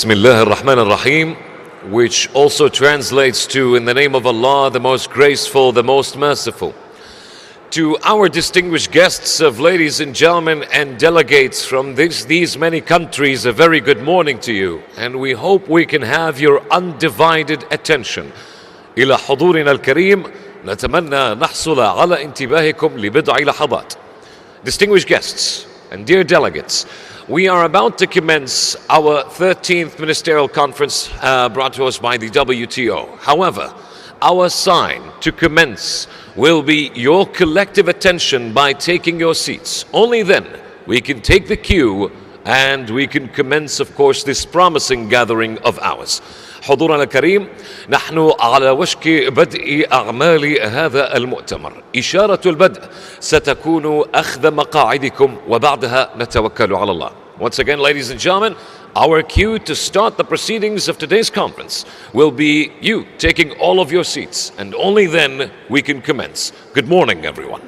Bismillah ar-Rahman ar-Rahim, which also translates to, in the name of Allah, the most graceful, the most merciful. To our distinguished guests of ladies and gentlemen and delegates from these many countries, a very good morning to you. And we hope we can have your undivided attention. إلى حضورنا الكريم نتمنى نحصل على انتباهكم لبضع لحظات. Distinguished guests and dear delegates, we are about to commence our 13th Ministerial Conference brought to us by the WTO. However, our sign to commence will be your collective attention by taking your seats. Only then we can take the cue and we can commence, of course, this promising gathering of ours. حضورنا الكريم، نحن على وشك بدء أعمال هذا المؤتمر. إشارة البدء ستكون أخذ مقاعدكم وبعدها نتوكل على الله. Once again, ladies and gentlemen, our cue to start the proceedings of today's conference will be you taking all of your seats, and only then we can commence. Good morning, everyone.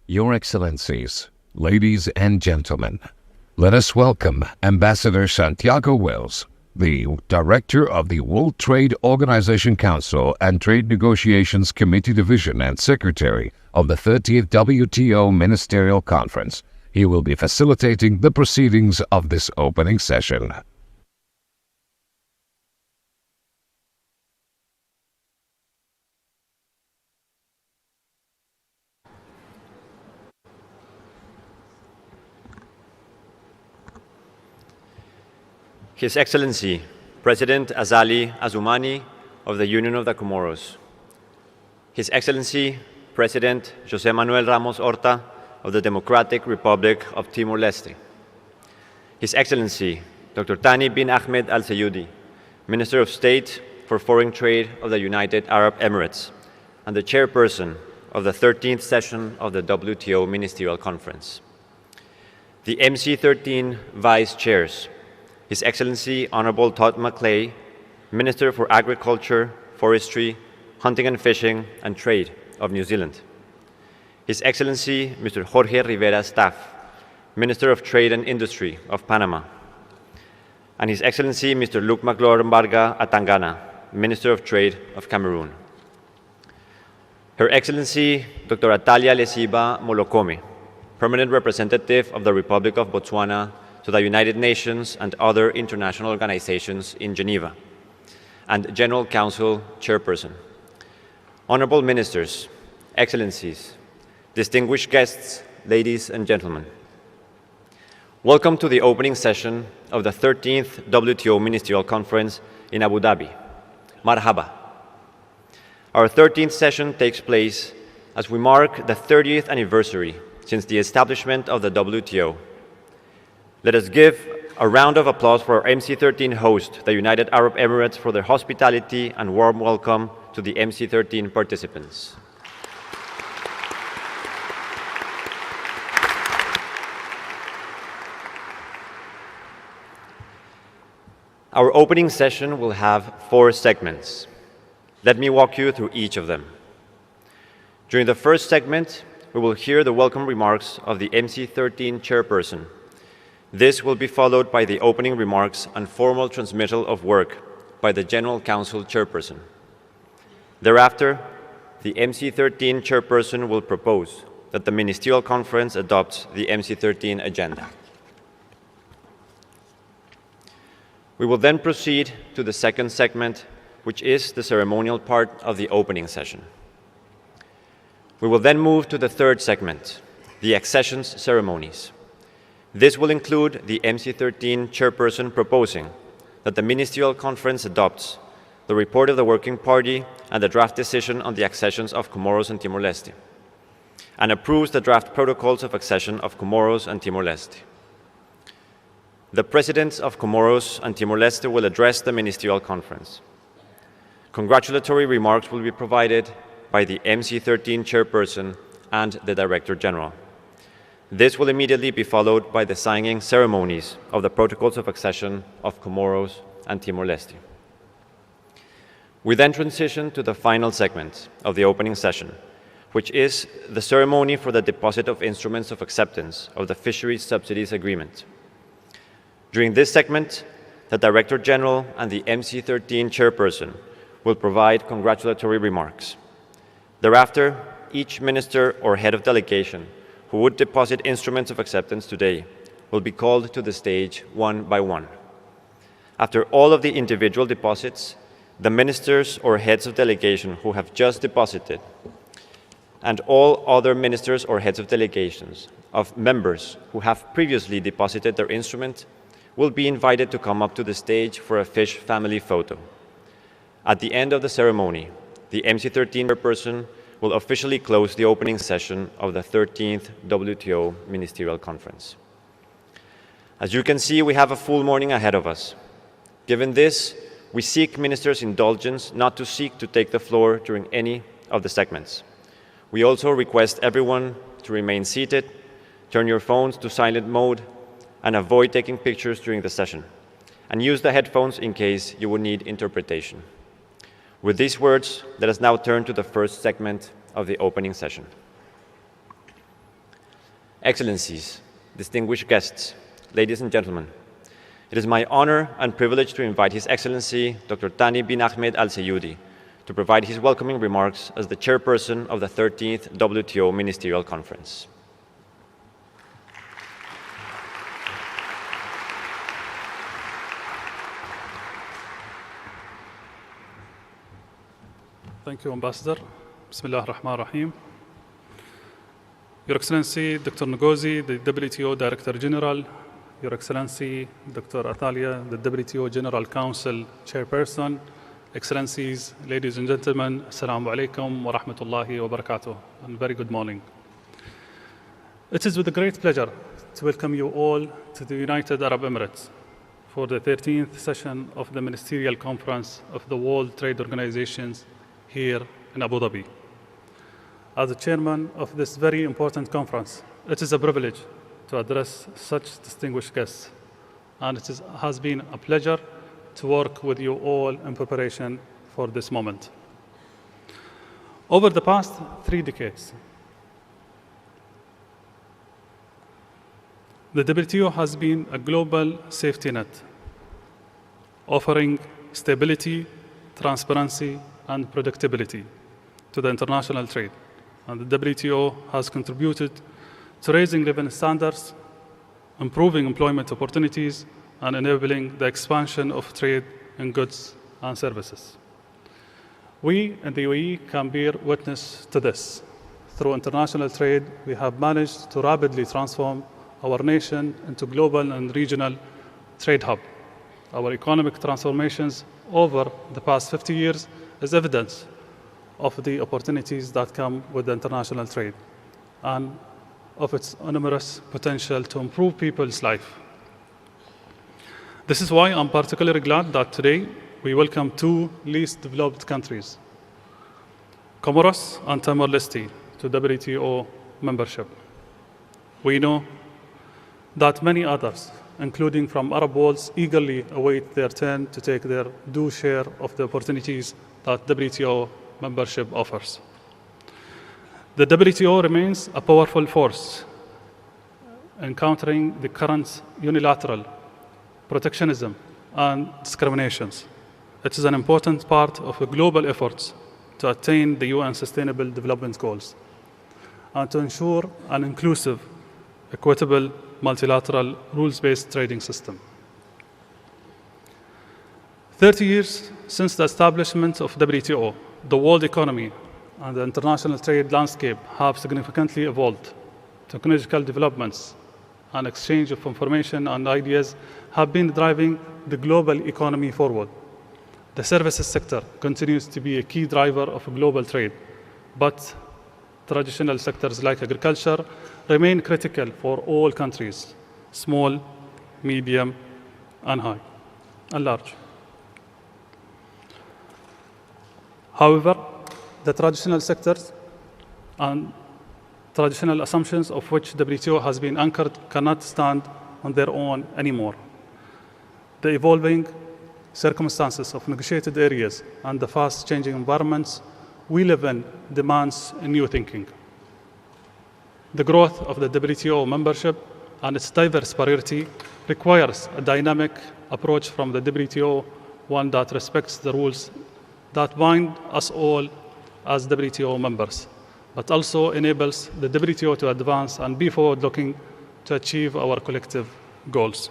Your Excellencies, ladies and gentlemen, let us welcome Ambassador Santiago Wells, the Director of the World Trade Organization Council and Trade Negotiations Committee Division and Secretary of the 30th WTO Ministerial Conference. He will be facilitating the proceedings of this opening session. His Excellency, President Azali Assoumani of the Union of the Comoros. His Excellency, President José Manuel Ramos Horta of the Democratic Republic of Timor-Leste. His Excellency, Dr. Thani bin Ahmed Al Sayudi, Minister of State for Foreign Trade of the United Arab Emirates and the Chairperson of the 13th session of the WTO Ministerial Conference. The MC13 Vice Chairs, His Excellency Honorable Todd McClay, Minister for Agriculture, Forestry, Hunting and Fishing and Trade of New Zealand. His Excellency Mr. Jorge Rivera Staff, Minister of Trade and Industry of Panama. And His Excellency Mr. Luke McLaurin-Barga Atangana, Minister of Trade of Cameroon. Her Excellency Dr. Atalia Lesiba Molokome, Permanent Representative of the Republic of Botswana to the United Nations and other international organizations in Geneva, and General Council Chairperson. Honorable Ministers, Excellencies, distinguished guests, ladies and gentlemen. Welcome to the opening session of the 13th WTO Ministerial Conference in Abu Dhabi. Marhaba. Our 13th session takes place as we mark the 30th anniversary since the establishment of the WTO. Let us give a round of applause for our MC13 host, the United Arab Emirates, for their hospitality and warm welcome to the MC13 participants. Our opening session will have 4 segments. Let me walk you through each of them. During the first segment, we will hear the welcome remarks of the MC13 chairperson. This will be followed by the opening remarks and formal transmittal of work by the General Council chairperson. Thereafter, the MC13 chairperson will propose that the Ministerial Conference adopts the MC13 agenda. We will then proceed to the second segment, which is the ceremonial part of the opening session. We will then move to the third segment, the accession ceremonies. This will include the MC13 chairperson proposing that the Ministerial Conference adopts the report of the Working Party and the draft decision on the accessions of Comoros and Timor-Leste, and approves the draft protocols of accession of Comoros and Timor-Leste. The presidents of Comoros and Timor-Leste will address the Ministerial Conference. Congratulatory remarks will be provided by the MC13 chairperson and the Director General. This will immediately be followed by the signing ceremonies of the protocols of accession of Comoros and Timor-Leste. We then transition to the final segment of the opening session, which is the ceremony for the deposit of instruments of acceptance of the Fisheries Subsidies Agreement. During this segment, the Director General and the MC13 chairperson will provide congratulatory remarks. Thereafter, each minister or head of delegation who would deposit instruments of acceptance today will be called to the stage one by one. After all of the individual deposits, the ministers or heads of delegation who have just deposited and all other ministers or heads of delegations of members who have previously deposited their instrument will be invited to come up to the stage for a fish family photo. At the end of the ceremony, the MC13 chairperson will officially close the opening session of the 13th WTO Ministerial Conference. As you can see, we have a full morning ahead of us. Given this, we seek ministers' indulgence not to seek to take the floor during any of the segments. We also request everyone to remain seated, turn your phones to silent mode, and avoid taking pictures during the session, and use the headphones in case you will need interpretation. With these words, let us now turn to the first segment of the opening session. Excellencies, distinguished guests, ladies and gentlemen, it is my honor and privilege to invite His Excellency Dr. Thani bin Ahmed Al Seyudi to provide his welcoming remarks as the chairperson of the 13th WTO Ministerial Conference. Thank you, Ambassador. Bismillah ar-Rahman ar-Rahim. Your Excellency, Dr. Ngozi, the WTO Director General, Your Excellency, Dr. Atalia, the WTO General Council Chairperson, Excellencies, ladies and gentlemen, Assalamu alaikum wa rahmatullahi wa barakatuh, and very good morning. It is with a great pleasure to welcome you all to the United Arab Emirates for the 13th session of the Ministerial Conference of the World Trade Organizations here in Abu Dhabi. As the chairman of this very important conference, it is a privilege to address such distinguished guests, and it has been a pleasure to work with you all in preparation for this moment. Over the past 3 decades, the WTO has been a global safety net, offering stability, transparency, and predictability to the international trade. And the WTO has contributed to raising living standards, improving employment opportunities, and enabling the expansion of trade in goods and services. We in the UAE can bear witness to this. Through international trade, we have managed to rapidly transform our nation into global and regional trade hub. Our economic transformations over the past 50 years is evidence of the opportunities that come with international trade and of its enormous potential to improve people's life. This is why I'm particularly glad that today we welcome two least developed countries, Comoros and Timor-Leste, to WTO membership. We know that many others, including from Arab worlds, eagerly await their turn to take their due share of the opportunities that WTO membership offers. The WTO remains a powerful force in countering the current unilateral protectionism and discriminations. It is an important part of the global efforts to attain the UN Sustainable Development Goals and to ensure an inclusive, equitable, multilateral, rules-based trading system. 30 years since the establishment of WTO, the world economy and the international trade landscape have significantly evolved. Technological developments and exchange of information and ideas have been driving the global economy forward. The services sector continues to be a key driver of global trade, but traditional sectors like agriculture remain critical for all countries, small, medium, and high, and large. However, the traditional sectors and traditional assumptions of which WTO has been anchored cannot stand on their own anymore. The evolving circumstances of negotiated areas and the fast-changing environments we live in demands new thinking. The growth of the WTO membership and its diverse priority requires a dynamic approach from the WTO, one that respects the rules that bind us all as WTO members, but also enables the WTO to advance and be forward-looking to achieve our collective goals.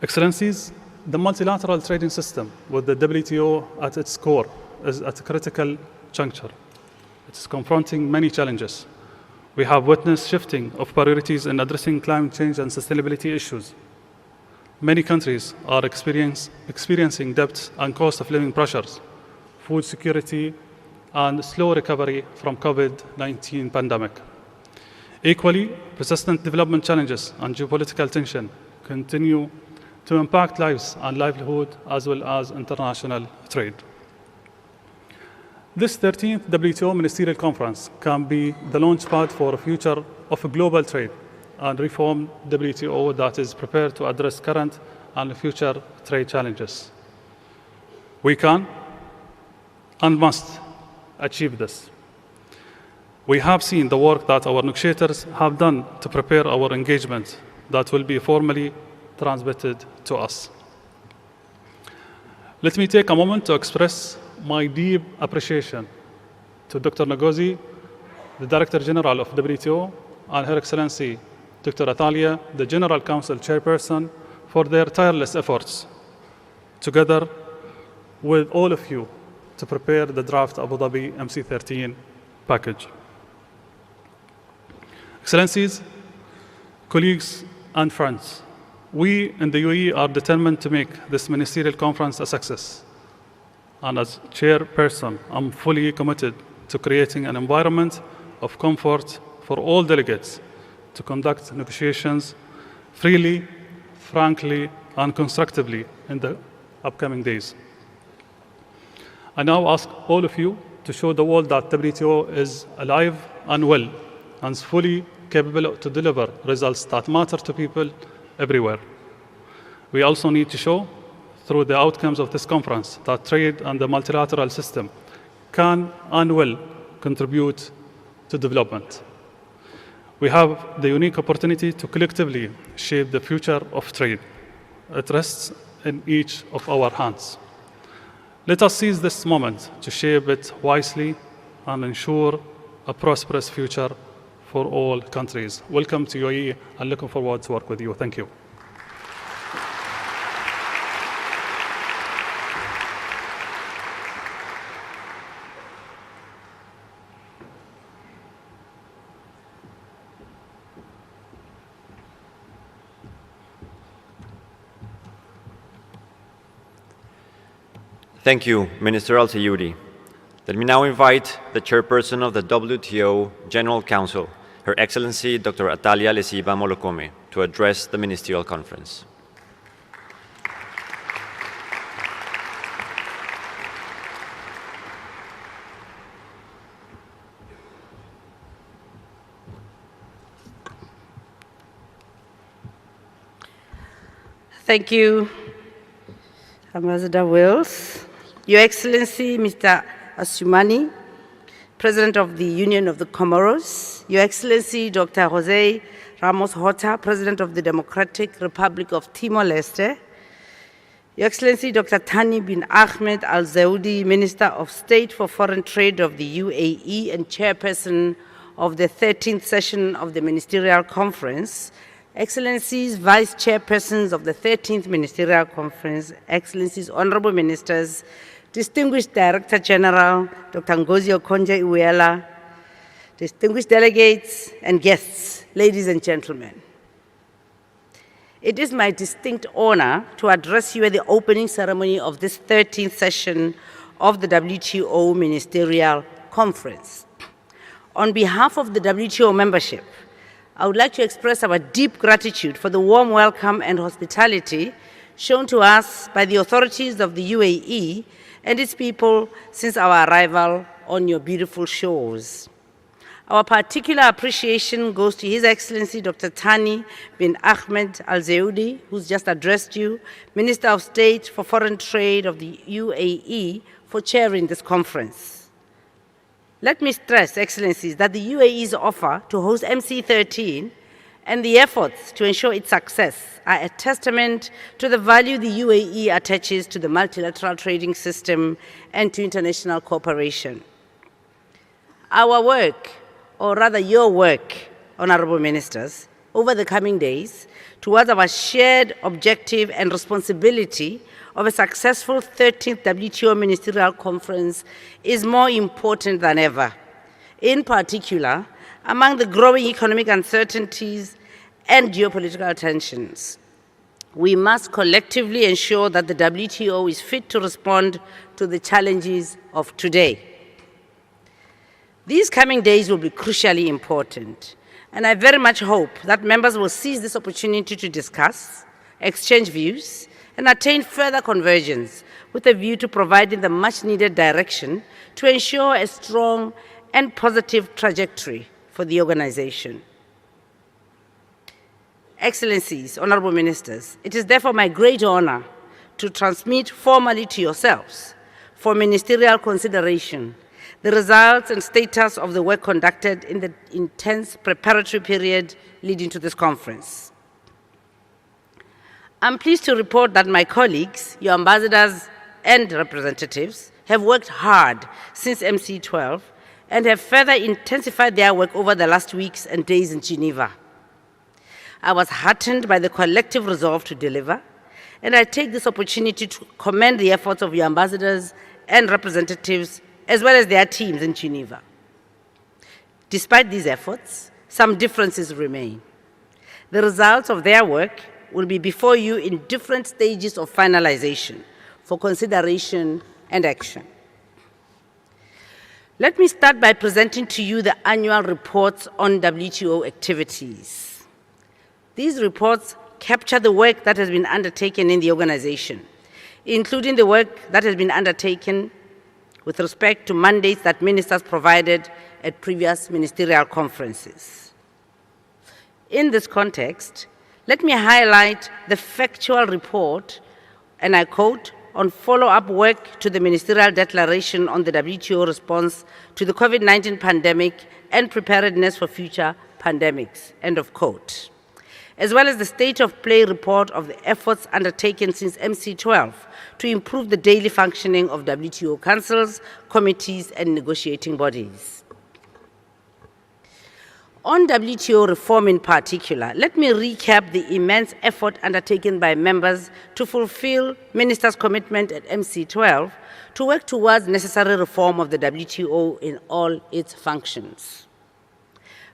Excellencies, the multilateral trading system with the WTO at its core is at a critical juncture. It is confronting many challenges. We have witnessed shifting of priorities in addressing climate change and sustainability issues. Many countries are experiencing debt and cost of living pressures, food security, and slow recovery from COVID-19 pandemic. Equally, persistent development challenges and geopolitical tension continue to impact lives and livelihood as well as international trade. This 13th WTO Ministerial Conference can be the launchpad for a future of global trade and reformed WTO that is prepared to address current and future trade challenges. We can and must achieve this. We have seen the work that our negotiators have done to prepare our engagement that will be formally transmitted to us. Let me take a moment to express my deep appreciation to Dr. Ngozi, the Director General of WTO, and Her Excellency Dr. Atalia, the General Council Chairperson, for their tireless efforts, together with all of you, to prepare the draft Abu Dhabi MC13 package. Excellencies, colleagues, and friends, we in the UAE are determined to make this ministerial conference a success. And as chairperson, I'm fully committed to creating an environment of comfort for all delegates to conduct negotiations freely, frankly, and constructively in the upcoming days. I now ask all of you to show the world that WTO is alive and well and is fully capable to deliver results that matter to people everywhere. We also need to show through the outcomes of this conference that trade and the multilateral system can and will contribute to development. We have the unique opportunity to collectively shape the future of trade. It rests in each of our hands. Let us seize this moment to shape it wisely and ensure a prosperous future for all countries. Welcome to UAE and looking forward to work with you. Thank you. Thank you, Minister Al-Sayudi. Let me now invite the chairperson of the WTO General Council, Her Excellency Dr. Atalia Lesiba Molokome, to address the ministerial conference. Thank you, Ambassador Wills. Your Excellency, Mr. Asumani, President of the Union of the Comoros, Your Excellency, Dr. Jose Ramos Horta, President of the Democratic Republic of Timor-Leste, Your Excellency, Dr. Thani bin Ahmed Al Zaudi, Minister of State for Foreign Trade of the UAE and Chairperson of the 13th session of the Ministerial Conference, Excellencies, Vice Chairpersons of the 13th Ministerial Conference, Excellencies, Honorable Ministers, Distinguished Director General, Dr. Ngozi Okonjo-Iweala, distinguished delegates and guests, ladies and gentlemen. It is my distinct honor to address you at the opening ceremony of this 13th session of the WTO Ministerial Conference. On behalf of the WTO membership, I would like to express our deep gratitude for the warm welcome and hospitality shown to us by the authorities of the UAE and its people since our arrival on your beautiful shores. Our particular appreciation goes to His Excellency Dr. Thani bin Ahmed Al Zaudi, who's just addressed you, Minister of State for Foreign Trade of the UAE, for chairing this conference. Let me stress, Excellencies, that the UAE's offer to host MC13 and the efforts to ensure its success are a testament to the value the UAE attaches to the multilateral trading system and to international cooperation. Our work, or rather your work, Honorable Ministers, over the coming days towards our shared objective and responsibility of a successful 13th WTO Ministerial Conference is more important than ever. In particular, among the growing economic uncertainties and geopolitical tensions, we must collectively ensure that the WTO is fit to respond to the challenges of today. These coming days will be crucially important, and I very much hope that members will seize this opportunity to discuss, exchange views, and attain further convergence with a view to providing the much-needed direction to ensure a strong and positive trajectory for the organization. Excellencies, Honorable Ministers, it is therefore my great honor to transmit formally to yourselves for ministerial consideration the results and status of the work conducted in the intense preparatory period leading to this conference. I'm pleased to report that my colleagues, your ambassadors and representatives, have worked hard since MC12 and have further intensified their work over the last weeks and days in Geneva. I was heartened by the collective resolve to deliver, and I take this opportunity to commend the efforts of your ambassadors and representatives, as well as their teams in Geneva. Despite these efforts, some differences remain. The results of their work will be before you in different stages of finalization for consideration and action. Let me start by presenting to you the annual reports on WTO activities. These reports capture the work that has been undertaken in the organization, including the work that has been undertaken with respect to mandates that ministers provided at previous ministerial conferences. In this context, let me highlight the factual report, and I quote, on follow-up work to the ministerial declaration on the WTO response to the COVID-19 pandemic and preparedness for future pandemics, end of quote, as well as the state of play report of the efforts undertaken since MC12 to improve the daily functioning of WTO councils, committees, and negotiating bodies. On WTO reform in particular, let me recap the immense effort undertaken by members to fulfill ministers' commitment at MC12 to work towards necessary reform of the WTO in all its functions.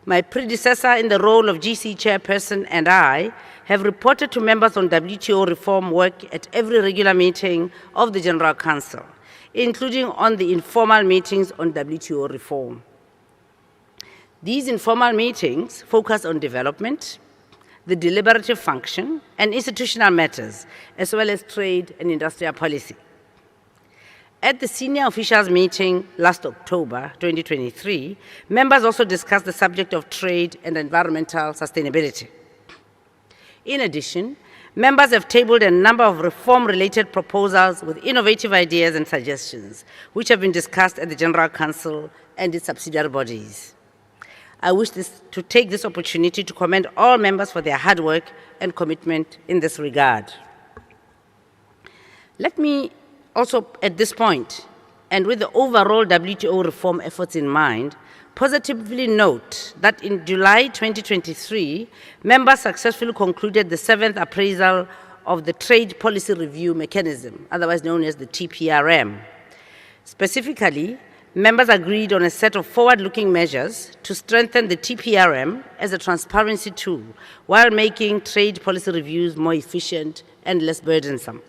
My predecessor in the role of GC chairperson and I have reported to members on WTO reform work at every regular meeting of the General Council, including on the informal meetings on WTO reform. These informal meetings focus on development, the deliberative function, and institutional matters, as well as trade and industrial policy. At the senior officials meeting last October 2023, members also discussed the subject of trade and environmental sustainability. In addition, members have tabled a number of reform-related proposals with innovative ideas and suggestions, which have been discussed at the General Council and its subsidiary bodies. I wish to take this opportunity to commend all members for their hard work and commitment in this regard. Let me also, at this point, and with the overall WTO reform efforts in mind, positively note that in July 2023, members successfully concluded the 7th appraisal of the Trade Policy Review Mechanism, otherwise known as the TPRM. Specifically, members agreed on a set of forward-looking measures to strengthen the TPRM as a transparency tool while making trade policy reviews more efficient and less burdensome.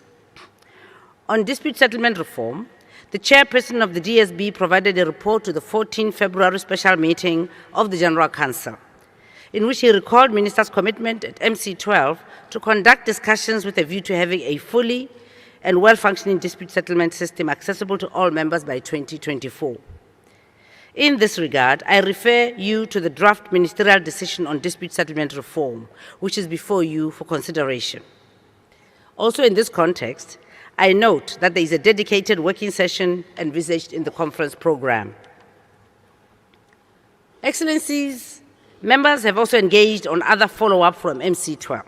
On dispute settlement reform, the chairperson of the DSB provided a report to the 14 February special meeting of the General Council, in which he recalled ministers' commitment at MC12 to conduct discussions with a view to having a fully and well-functioning dispute settlement system accessible to all members by 2024. In this regard, I refer you to the draft ministerial decision on dispute settlement reform, which is before you for consideration. Also in this context, I note that there is a dedicated working session envisaged in the conference program. Excellencies, members have also engaged on other follow-up from MC12,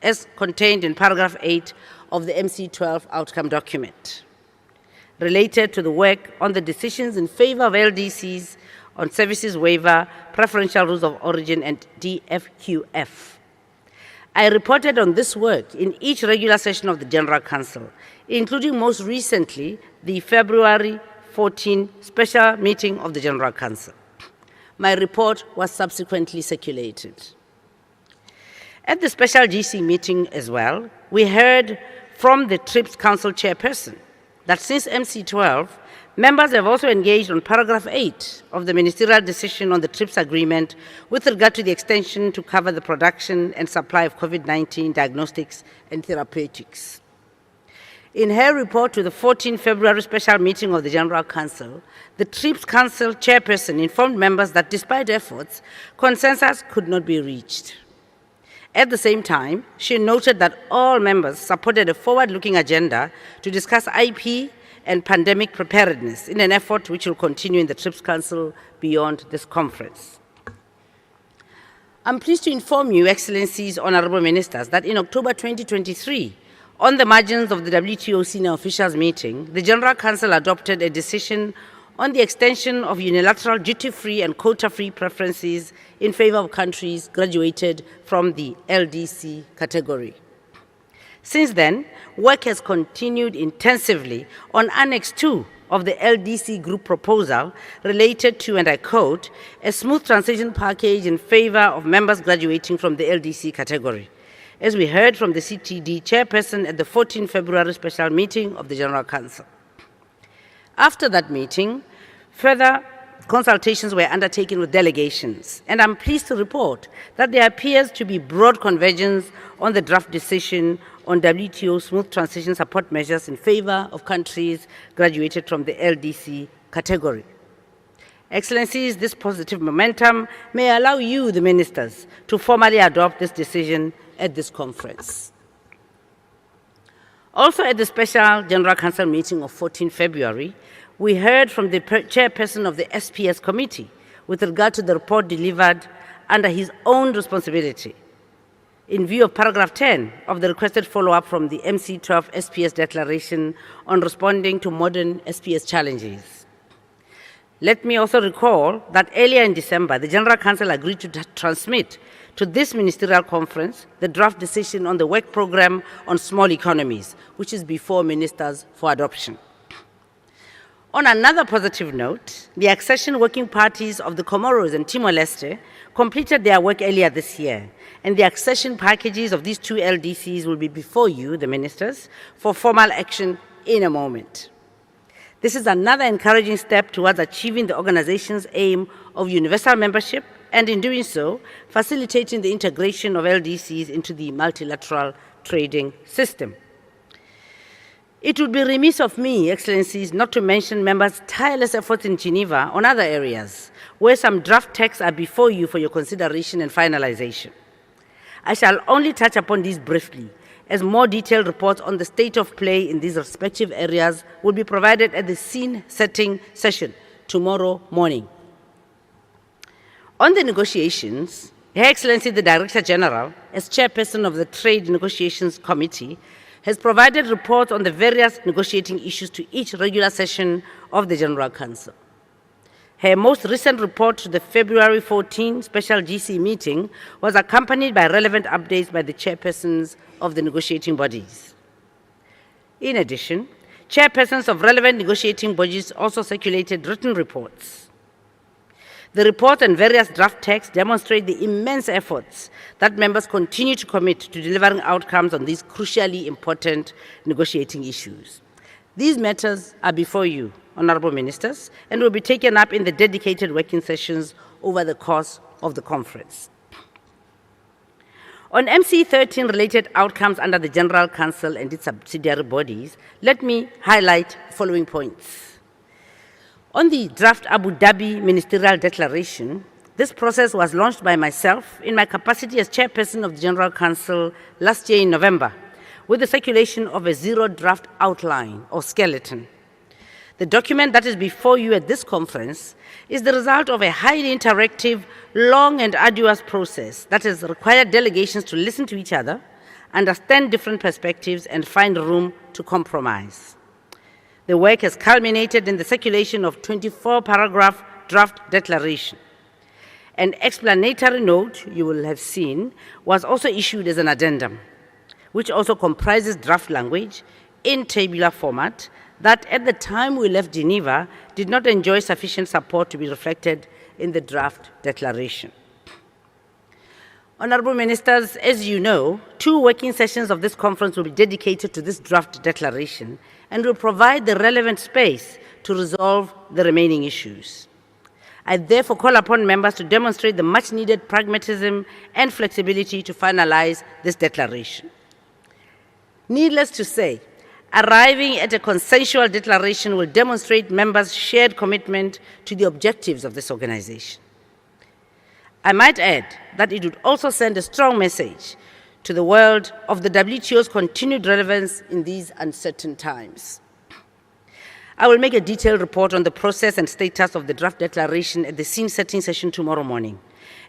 as contained in paragraph 8 of the MC12 outcome document, related to the work on the decisions in favor of LDCs on services waiver, preferential rules of origin, and DFQF. I reported on this work in each regular session of the General Council, including most recently the February 14 special meeting of the General Council. My report was subsequently circulated. At the special GC meeting as well, we heard from the TRIPS Council chairperson that since MC12, members have also engaged on paragraph 8 of the ministerial decision on the TRIPS agreement with regard to the extension to cover the production and supply of COVID-19 diagnostics and therapeutics. In her report to the 14 February special meeting of the General Council, the TRIPS Council chairperson informed members that despite efforts, consensus could not be reached. At the same time, she noted that all members supported a forward-looking agenda to discuss IP and pandemic preparedness in an effort which will continue in the TRIPS Council beyond this conference. I'm pleased to inform you, Excellencies, Honorable Ministers, that in October 2023, on the margins of the WTO senior officials meeting, the General Council adopted a decision on the extension of unilateral duty-free and quota-free preferences in favor of countries graduated from the LDC category. Since then, work has continued intensively on Annex 2 of the LDC group proposal related to, and I quote, a smooth transition package in favor of members graduating from the LDC category, as we heard from the CTD chairperson at the 14 February special meeting of the General Council. After that meeting, further consultations were undertaken with delegations, and I'm pleased to report that there appears to be broad convergence on the draft decision on WTO smooth transition support measures in favor of countries graduated from the LDC category. Excellencies, this positive momentum may allow you, the ministers, to formally adopt this decision at this conference. Also at the special General Council meeting of 14 February, we heard from the chairperson of the SPS committee with regard to the report delivered under his own responsibility in view of paragraph 10 of the requested follow-up from the MC12 SPS declaration on responding to modern SPS challenges. Let me also recall that earlier in December, the General Council agreed to transmit to this ministerial conference the draft decision on the work program on small economies, which is before ministers for adoption. On another positive note, the accession working parties of the Comoros and Timor-Leste completed their work earlier this year, and the accession packages of these two LDCs will be before you, the ministers, for formal action in a moment. This is another encouraging step towards achieving the organization's aim of universal membership and, in doing so, facilitating the integration of LDCs into the multilateral trading system. It would be remiss of me, Excellencies, not to mention members' tireless efforts in Geneva on other areas, where some draft texts are before you for your consideration and finalization. I shall only touch upon these briefly, as more detailed reports on the state of play in these respective areas will be provided at the scene-setting session tomorrow morning. On the negotiations, Her Excellency the Director General, as chairperson of the Trade Negotiations Committee, has provided reports on the various negotiating issues to each regular session of the General Council. Her most recent report to the February 14 special GC meeting was accompanied by relevant updates by the chairpersons of the negotiating bodies. In addition, chairpersons of relevant negotiating bodies also circulated written reports. The report and various draft texts demonstrate the immense efforts that members continue to commit to delivering outcomes on these crucially important negotiating issues. These matters are before you, Honorable Ministers, and will be taken up in the dedicated working sessions over the course of the conference. On MC13 related outcomes under the General Council and its subsidiary bodies, let me highlight the following points. On the draft Abu Dhabi Ministerial Declaration, this process was launched by myself in my capacity as chairperson of the General Council last year in November, with the circulation of a zero draft outline or skeleton. The document that is before you at this conference is the result of a highly interactive, long and arduous process that has required delegations to listen to each other, understand different perspectives, and find room to compromise. The work has culminated in the circulation of 24-paragraph draft declaration. An explanatory note, you will have seen, was also issued as an addendum, which also comprises draft language in tabular format that at the time we left Geneva did not enjoy sufficient support to be reflected in the draft declaration. Honorable Ministers, as you know, 2 working sessions of this conference will be dedicated to this draft declaration and will provide the relevant space to resolve the remaining issues. I therefore call upon members to demonstrate the much-needed pragmatism and flexibility to finalize this declaration. Needless to say, arriving at a consensual declaration will demonstrate members' shared commitment to the objectives of this organization. I might add that it would also send a strong message to the world of the WTO's continued relevance in these uncertain times. I will make a detailed report on the process and status of the draft declaration at the scene-setting session tomorrow morning,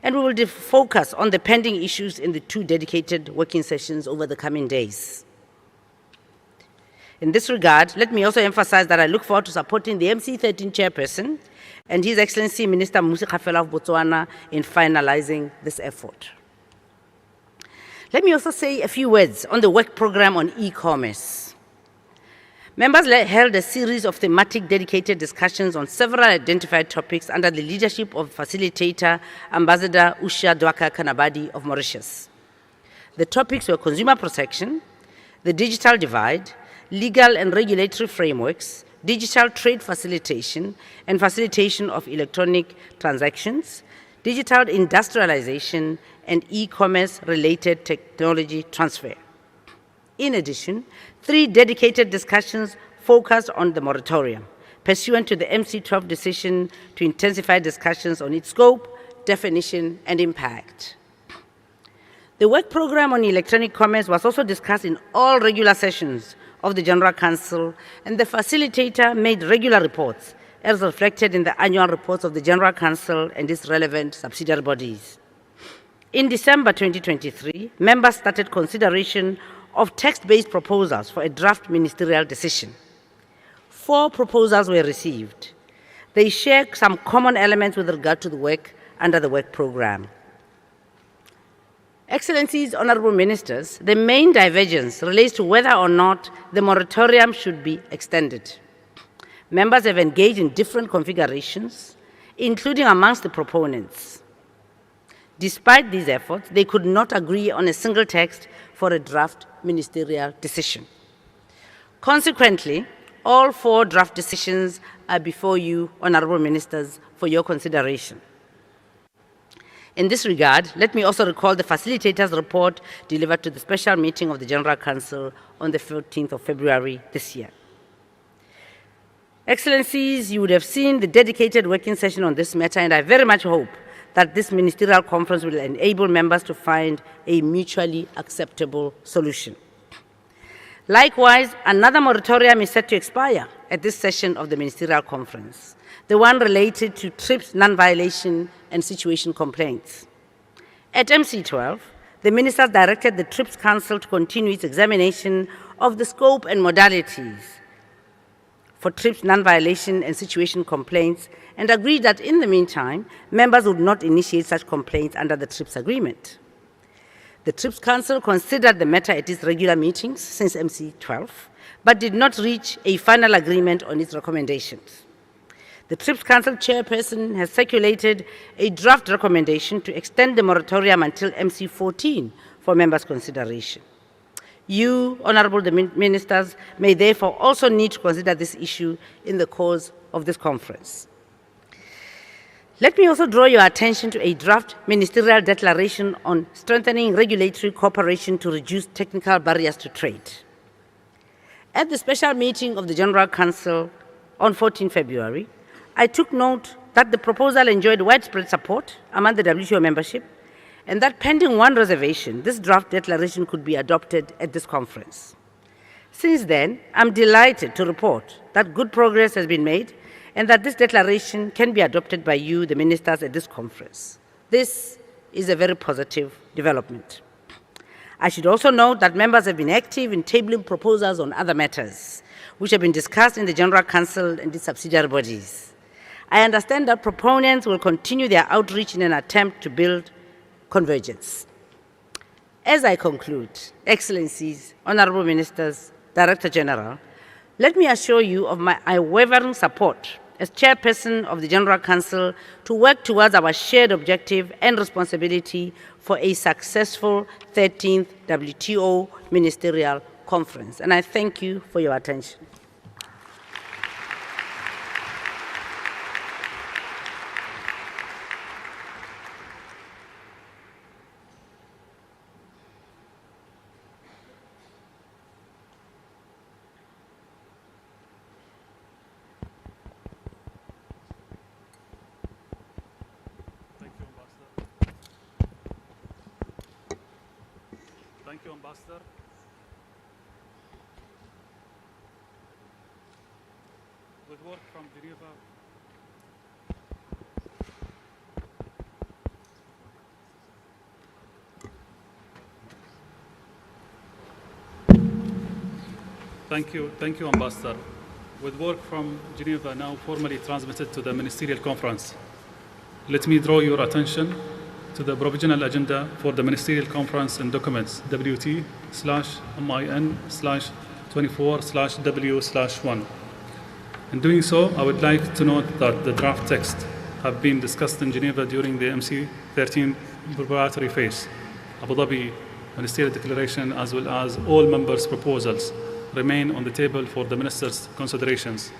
and we will focus on the pending issues in the 2 dedicated working sessions over the coming days. In this regard, let me also emphasize that I look forward to supporting the MC13 chairperson and His Excellency Minister Mmusi Kgafela of Botswana in finalizing this effort. Let me also say a few words on the work program on e-commerce. Members held a series of thematic dedicated discussions on several identified topics under the leadership of facilitator Ambassador Usha Dwaka Kanabadi of Mauritius. The topics were consumer protection, the digital divide, legal and regulatory frameworks, digital trade facilitation and facilitation of electronic transactions, digital industrialization, and e-commerce related technology transfer. In addition, 3 dedicated discussions focused on the moratorium, pursuant to the MC12 decision to intensify discussions on its scope, definition, and impact. The work program on electronic commerce was also discussed in all regular sessions of the General Council, and the facilitator made regular reports as reflected in the annual reports of the General Council and its relevant subsidiary bodies. In December 2023, members started consideration of text-based proposals for a draft ministerial decision. 4 proposals were received. They share some common elements with regard to the work under the work program. Excellencies, Honorable Ministers, the main divergence relates to whether or not the moratorium should be extended. Members have engaged in different configurations, including amongst the proponents. Despite these efforts, they could not agree on a single text for a draft ministerial decision. Consequently, All 4 draft decisions are before you, Honorable Ministers, for your consideration. In this regard, let me also recall the facilitator's report delivered to the special meeting of the General Council on the 14th of February this year. Excellencies, you would have seen the dedicated working session on this matter, and I very much hope that this ministerial conference will enable members to find a mutually acceptable solution. Likewise, another moratorium is set to expire at this session of the ministerial conference, the one related to TRIPS non-violation and situation complaints. At MC12, the ministers directed the TRIPS Council to continue its examination of the scope and modalities for TRIPS non-violation and situation complaints, and agreed that in the meantime, members would not initiate such complaints under the TRIPS agreement. The TRIPS Council considered the matter at its regular meetings since MC12, but did not reach a final agreement on its recommendations. The TRIPS Council chairperson has circulated a draft recommendation to extend the moratorium until MC14 for members' consideration. You, Honorable Ministers, may therefore also need to consider this issue in the course of this conference. Let me also draw your attention to a draft ministerial declaration on strengthening regulatory cooperation to reduce technical barriers to trade. At the special meeting of the General Council on 14 February, I took note that the proposal enjoyed widespread support among the WTO membership, and that pending one reservation, this draft declaration could be adopted at this conference. Since then, I'm delighted to report that good progress has been made and that this declaration can be adopted by you, the ministers, at this conference. This is a very positive development. I should also note that members have been active in tabling proposals on other matters, which have been discussed in the General Council and its subsidiary bodies. I understand that proponents will continue their outreach in an attempt to build convergence. As I conclude, Excellencies, Honorable Ministers, Director General, let me assure you of my unwavering support as Chairperson of the General Council to work towards our shared objective and responsibility for a successful 13th WTO Ministerial Conference. And I thank you for your attention. Thank you, Ambassador. With work from Geneva, Thank you, Ambassador. With work from Geneva now formally transmitted to the Ministerial Conference, let me draw your attention to the provisional agenda for the Ministerial Conference and documents WT/MIN/24/W/1. In doing so, I would like to note that the draft text have been discussed in Geneva during the MC13 preparatory phase. Abu Dhabi Ministerial Declaration, as well as all members' proposals, remain on the table for the Ministers' considerations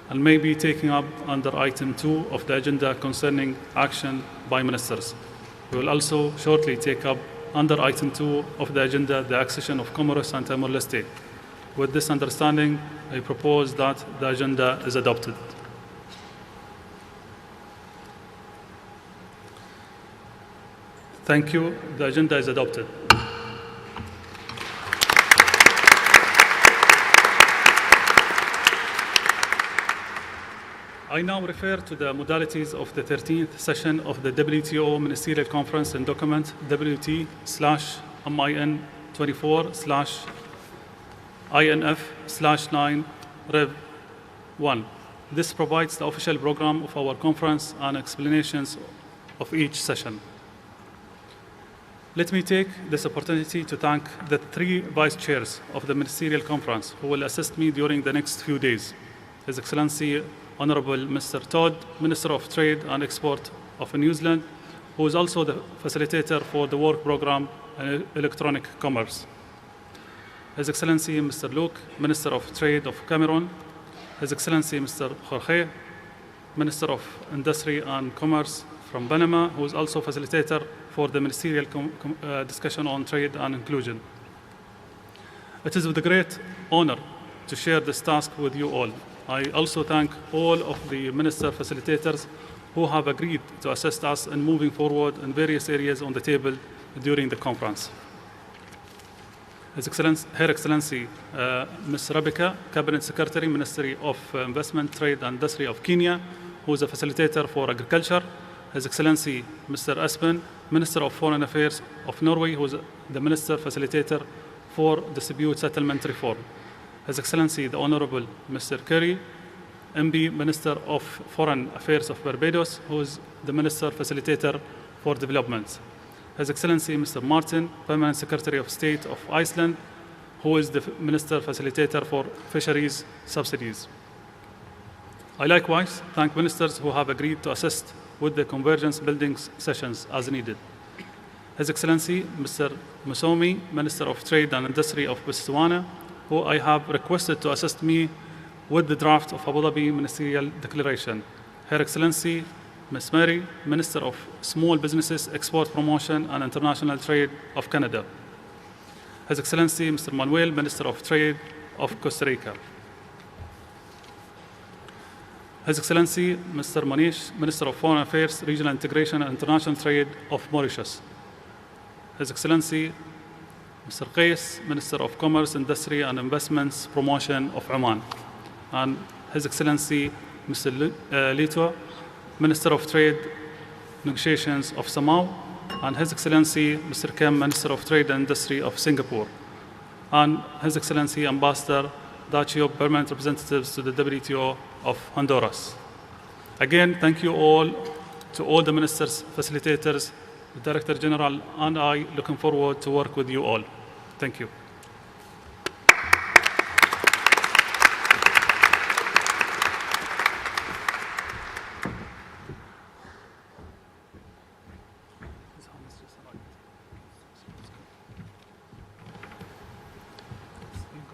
and may be taken up under Item 2 of the agenda concerning action by Ministers. We will also shortly take up under Item 2 of the agenda the accession of Comoros and Timor-Leste. With this understanding, I propose that the agenda is adopted. Thank you. The agenda is adopted. I now refer to the modalities of the 13th session of the WTO Ministerial Conference and document WT/MIN24/INF/9 Rev 1. This provides the official program of our conference and explanations of each session. Let me take this opportunity to thank the 3 vice chairs of the Ministerial Conference who will assist me during the next few days. His Excellency Honorable Mr. Todd, Minister of Trade and Export of New Zealand, who is also the facilitator for the work program and electronic commerce. His Excellency Mr. Luke, Minister of Trade of Cameroon, His Excellency Mr. Jorge, Minister of Industry and Commerce from Panama, who is also facilitator for the ministerial discussion on trade and inclusion. It is with a great honor to share this task with you all. I also thank all of the minister facilitators who have agreed to assist us in moving forward in various areas on the table during the conference. Her Excellency Ms. Rabika, Cabinet Secretary, Ministry of Investment, Trade and Industry of Kenya, who is a facilitator for agriculture. His Excellency Mr. Aspen, Minister of Foreign Affairs of Norway, who is the Minister Facilitator for Dispute Settlement Reform. His Excellency the Honorable Mr. Kerry, MB, Minister of Foreign Affairs of Barbados, who is the Minister Facilitator for Development. His Excellency Mr. Martin, Permanent Secretary of State of Iceland, who is the Minister Facilitator for Fisheries subsidies. I likewise thank ministers who have agreed to assist with the convergence building sessions as needed. His Excellency Mr. Musomi, Minister of Trade and Industry of Botswana, who I have requested to assist me with the draft of Abu Dhabi Ministerial Declaration. Her Excellency Ms. Mary, Minister of Small Businesses, Export Promotion and International Trade of Canada. His Excellency Mr. Manuel, Minister of Trade of Costa Rica. His Excellency Mr. Manish, Minister of Foreign Affairs, Regional Integration and International Trade of Mauritius. His Excellency Mr. Qais, Minister of Commerce, Industry and Investments Promotion of Oman. And His Excellency Mr. Lito, Minister of Trade Negotiations of Samoa. And His Excellency Mr. Kim, Minister of Trade and Industry of Singapore. And His Excellency Ambassador Dacio, Permanent Representatives to the WTO of Honduras. Again, thank you all to all the ministers, facilitators, the Director General, and I looking forward to work with you all. Thank you.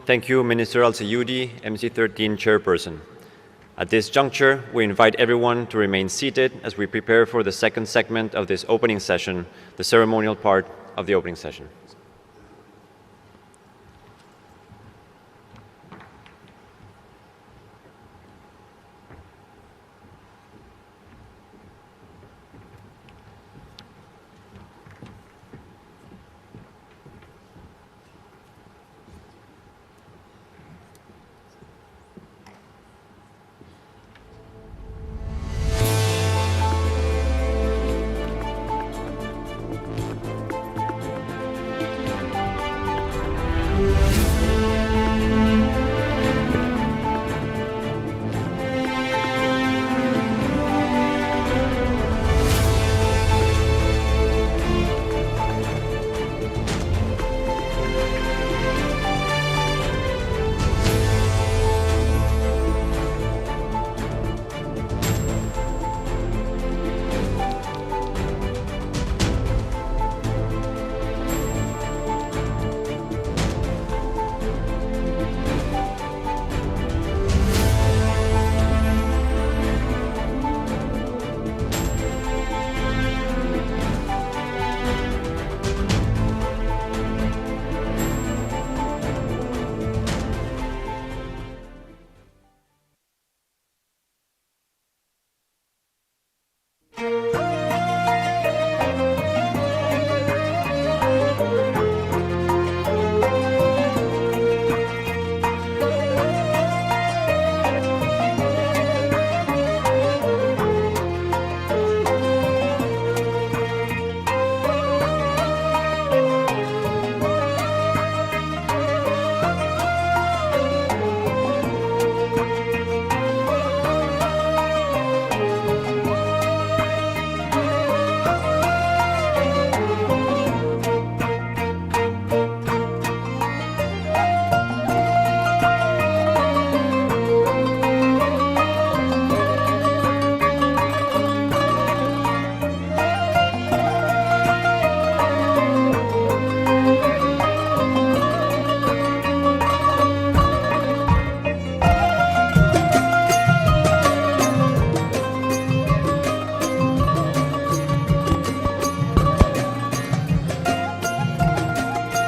Thank you, Minister Al-Sayudi, MC13 Chairperson. At this juncture, we invite everyone to remain seated as we prepare for the second segment of this opening session, the ceremonial part of the opening session.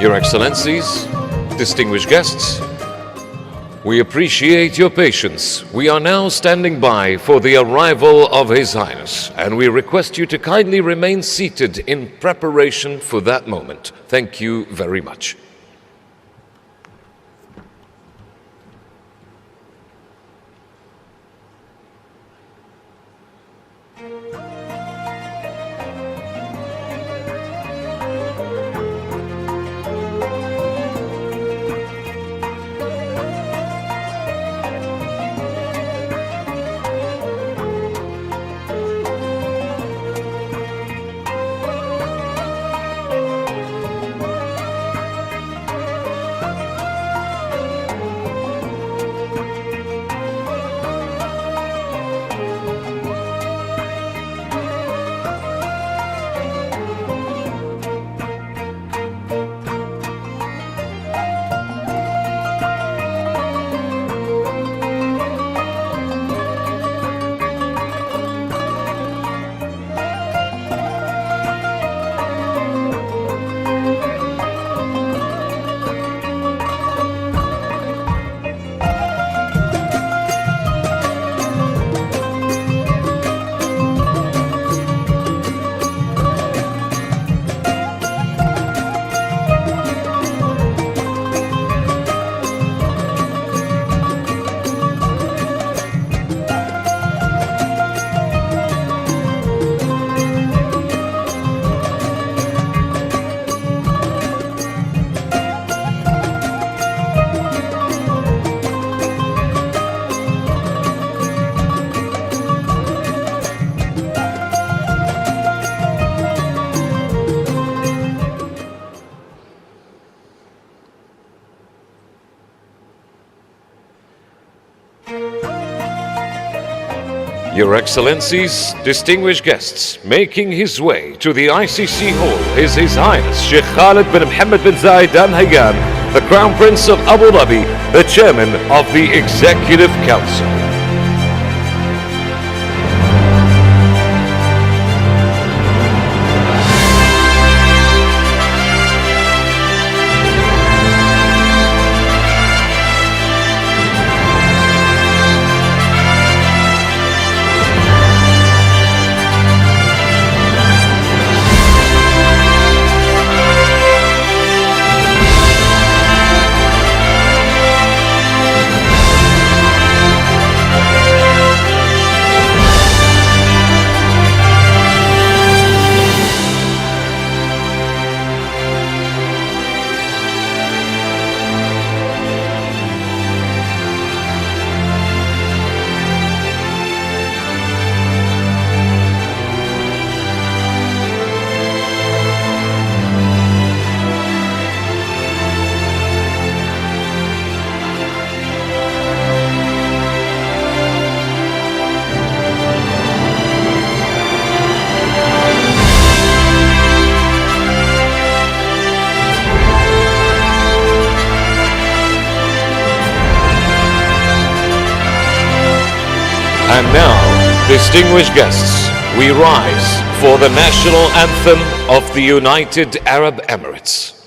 Your Excellencies, distinguished guests, we appreciate your patience. We are now standing by for the arrival of His Highness, and we request you to kindly remain seated in preparation for that moment. Thank you very much. Your Excellencies, distinguished guests, making his way to the ICC Hall is His Highness Sheikh Khalid bin Mohammed bin Zayed Al Nahyan, the Crown Prince of Abu Dhabi, the Chairman of the Executive Council. And now, distinguished guests, we rise for the national anthem of the United Arab Emirates.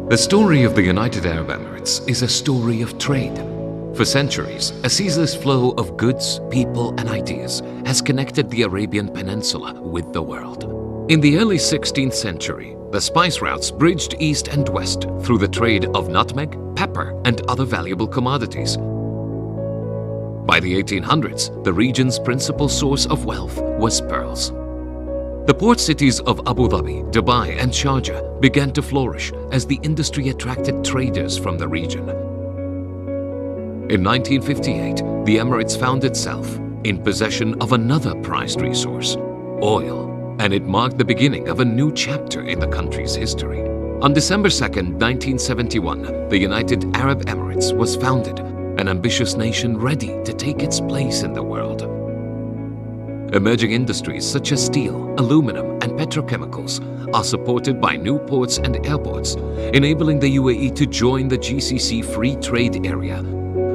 The story of the United Arab Emirates is a story of trade. For centuries, a ceaseless flow of goods, people, and ideas has connected the Arabian Peninsula with the world. In the early 16th century, the spice routes bridged east and west through the trade of nutmeg, pepper, and other valuable commodities. By the 1800s, the region's principal source of wealth was pearls. The port cities of Abu Dhabi, Dubai, and Sharjah began to flourish as the industry attracted traders from the region. In 1958, the Emirates found itself in possession of another prized resource, oil, and it marked the beginning of a new chapter in the country's history. On December 2nd, 1971, the United Arab Emirates was founded, an ambitious nation ready to take its place in the world. Emerging industries such as steel, aluminum, and petrochemicals are supported by new ports and airports, enabling the UAE to join the GCC Free Trade Area,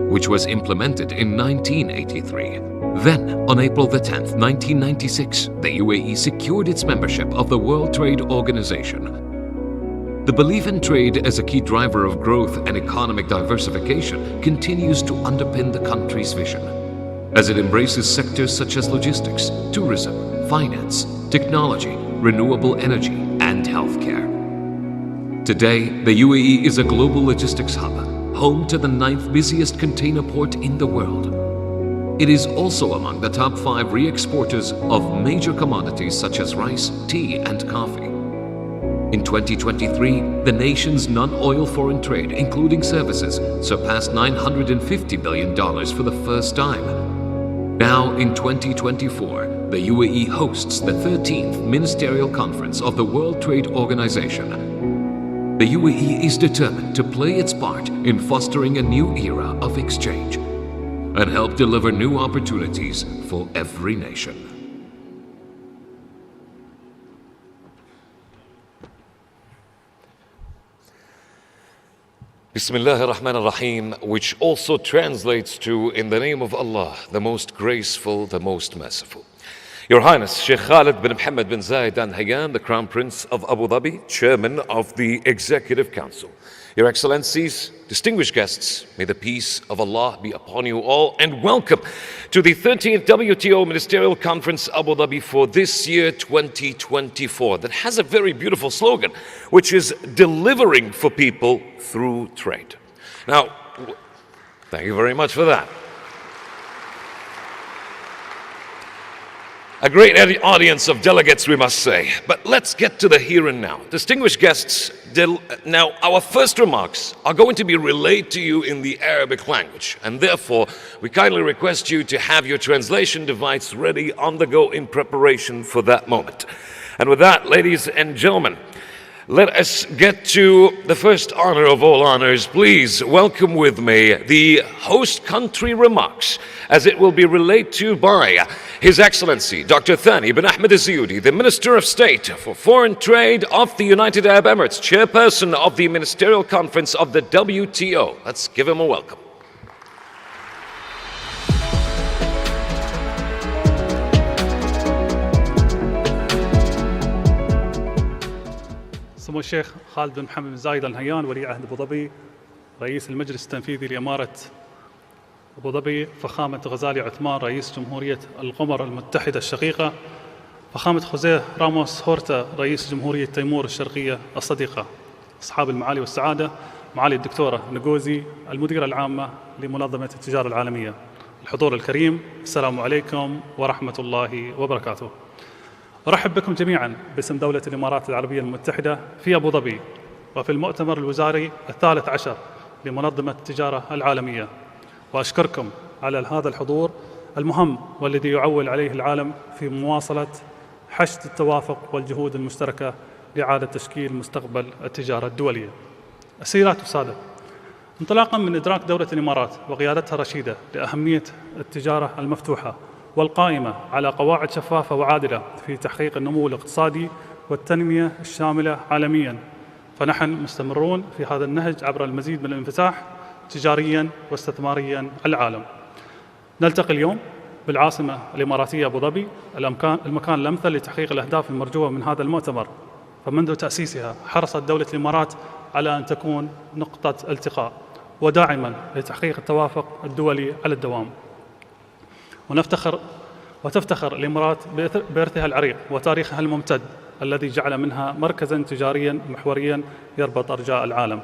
which was implemented in 1983. Then, on April the 10th, 1996, the UAE secured its membership of the World Trade Organization. The belief in trade as a key driver of growth and economic diversification continues to underpin the country's vision, as it embraces sectors such as logistics, tourism, finance, technology, renewable energy, and healthcare. Today, the UAE is a global logistics hub, home to the 9th busiest container port in the world. It is also among the top 5 re-exporters of major commodities such as rice, tea, and coffee. In 2023, the nation's non-oil foreign trade, including services, surpassed $950 billion for the first time. Now, in 2024, the UAE hosts the 13th Ministerial Conference of the World Trade Organization. The UAE is determined to play its part in fostering a new era of exchange and help deliver new opportunities for every nation. Bismillah ar-Rahman ar-Rahim, which also translates to, in the name of Allah, the most graceful, the most merciful. Your Highness, Sheikh Khalid bin Mohammed bin Zayed Al Nahyan, the Crown Prince of Abu Dhabi, Chairman of the Executive Council. Your Excellencies, distinguished guests, may the peace of Allah be upon you all, and welcome to the 13th WTO Ministerial Conference Abu Dhabi for this year 2024 that has a very beautiful slogan, which is delivering for people through trade. Now, thank you very much for that. A great audience of delegates, we must say. But let's get to the here and now. Distinguished guests, now our first remarks are going to be relayed to you in the Arabic language, and therefore we kindly request you to have your translation device ready on the go in preparation for that moment. And with that, ladies and gentlemen, let us get to the first honor of all honors. Please welcome with me the host country remarks, as it will be relayed to by His Excellency Dr. Thani bin Ahmed Al-Ziyudi, the Minister of State for Foreign Trade of the United Arab Emirates, Chairperson of the Ministerial Conference of the WTO. Let's give him a welcome. سمو الشيخ خالد بن محمد بن زايد آل نهيان ولي عهد أبو ظبي رئيس المجلس التنفيذي لإمارة أبو ظبي، فخامة غزالي عثمان رئيس جمهورية القمر المتحدة الشقيقة، فخامة خوزيه راموس هورتا رئيس جمهورية تيمور الشرقية الصديقة، أصحاب المعالي والسعادة، معالي الدكتورة نجوزي المديرة العامة لمنظمة التجارة العالمية، الحضور الكريم، السلام عليكم ورحمة الله وبركاته. أرحب بكم جميعاً باسم دولة الإمارات العربية المتحدة في أبو ظبي وفي المؤتمر الوزاري الثالث عشر لمنظمة التجارة العالمية، وأشكركم على هذا الحضور المهم والذي يعول عليه العالم في مواصلة حشد التوافق والجهود المشتركة لإعادة تشكيل مستقبل التجارة الدولية. السيدات والسادة، انطلاقاً من إدراك دولة الإمارات وقيادتها الرشيدة لأهمية التجارة المفتوحة والقائمة على قواعد شفافة وعادلة في تحقيق النمو الاقتصادي والتنمية الشاملة عالمياً، فنحن مستمرون في هذا النهج عبر المزيد من الانفتاح تجارياً واستثمارياً على العالم. نلتقي اليوم بالعاصمة الإماراتية أبو ظبي، المكان الأمثل لتحقيق الأهداف المرجوة من هذا المؤتمر، فمنذ تأسيسها حرصت دولة الإمارات على أن تكون نقطة التقاء وداعما لتحقيق التوافق الدولي على الدوام. وتفتخر الإمارات بإرثها العريق وتاريخها الممتد الذي جعل منها مركزا تجاريا محوريا يربط أرجاء العالم،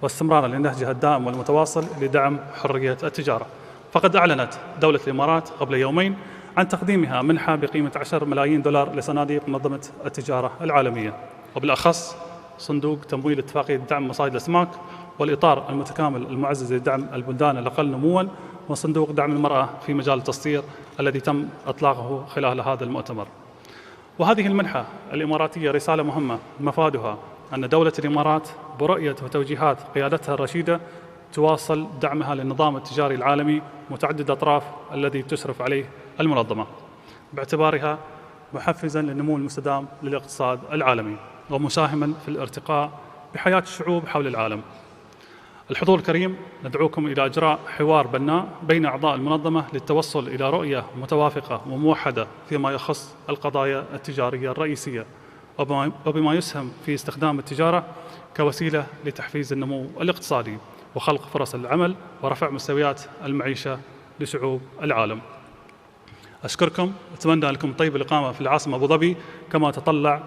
واستمرارا لنهجها الدائم والمتواصل لدعم حرية التجارة. فقد أعلنت دولة الإمارات قبل يومين عن تقديمها منحة بقيمة 10 ملايين دولار لصناديق منظمة التجارة العالمية، وبالأخص صندوق تمويل اتفاقية دعم مصايد الأسماك، والإطار المتكامل المعزز لدعم البلدان الأقل نمواً، وصندوق دعم المرأة في مجال التصدير الذي تم إطلاقه خلال هذا المؤتمر. وهذه المنحة الإماراتية رسالة مهمة مفادها أن دولة الإمارات برؤية وتوجيهات قيادتها الرشيدة تواصل دعمها للنظام التجاري العالمي متعدد الأطراف الذي تشرف عليه المنظمة، باعتبارها محفزاً للنمو المستدام للاقتصاد العالمي ومساهماً في الارتقاء بحياة الشعوب حول العالم. الحضور الكريم، ندعوكم إلى إجراء حوار بناء بين أعضاء المنظمة للتوصل إلى رؤية متوافقة وموحدة فيما يخص القضايا التجارية الرئيسية، وبما يسهم في استخدام التجارة كوسيلة لتحفيز النمو الاقتصادي وخلق فرص العمل ورفع مستويات المعيشة لشعوب العالم. أشكركم، أتمنى لكم طيب الإقامة في العاصمة أبو ظبي، كما أتطلع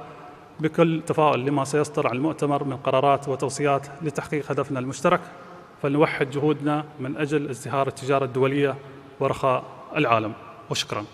بكل تفاؤل لما سيصدر عن المؤتمر من قرارات وتوصيات لتحقيق هدفنا المشترك، فلنوحد جهودنا من أجل ازدهار التجارة الدولية ورخاء العالم. وشكرا.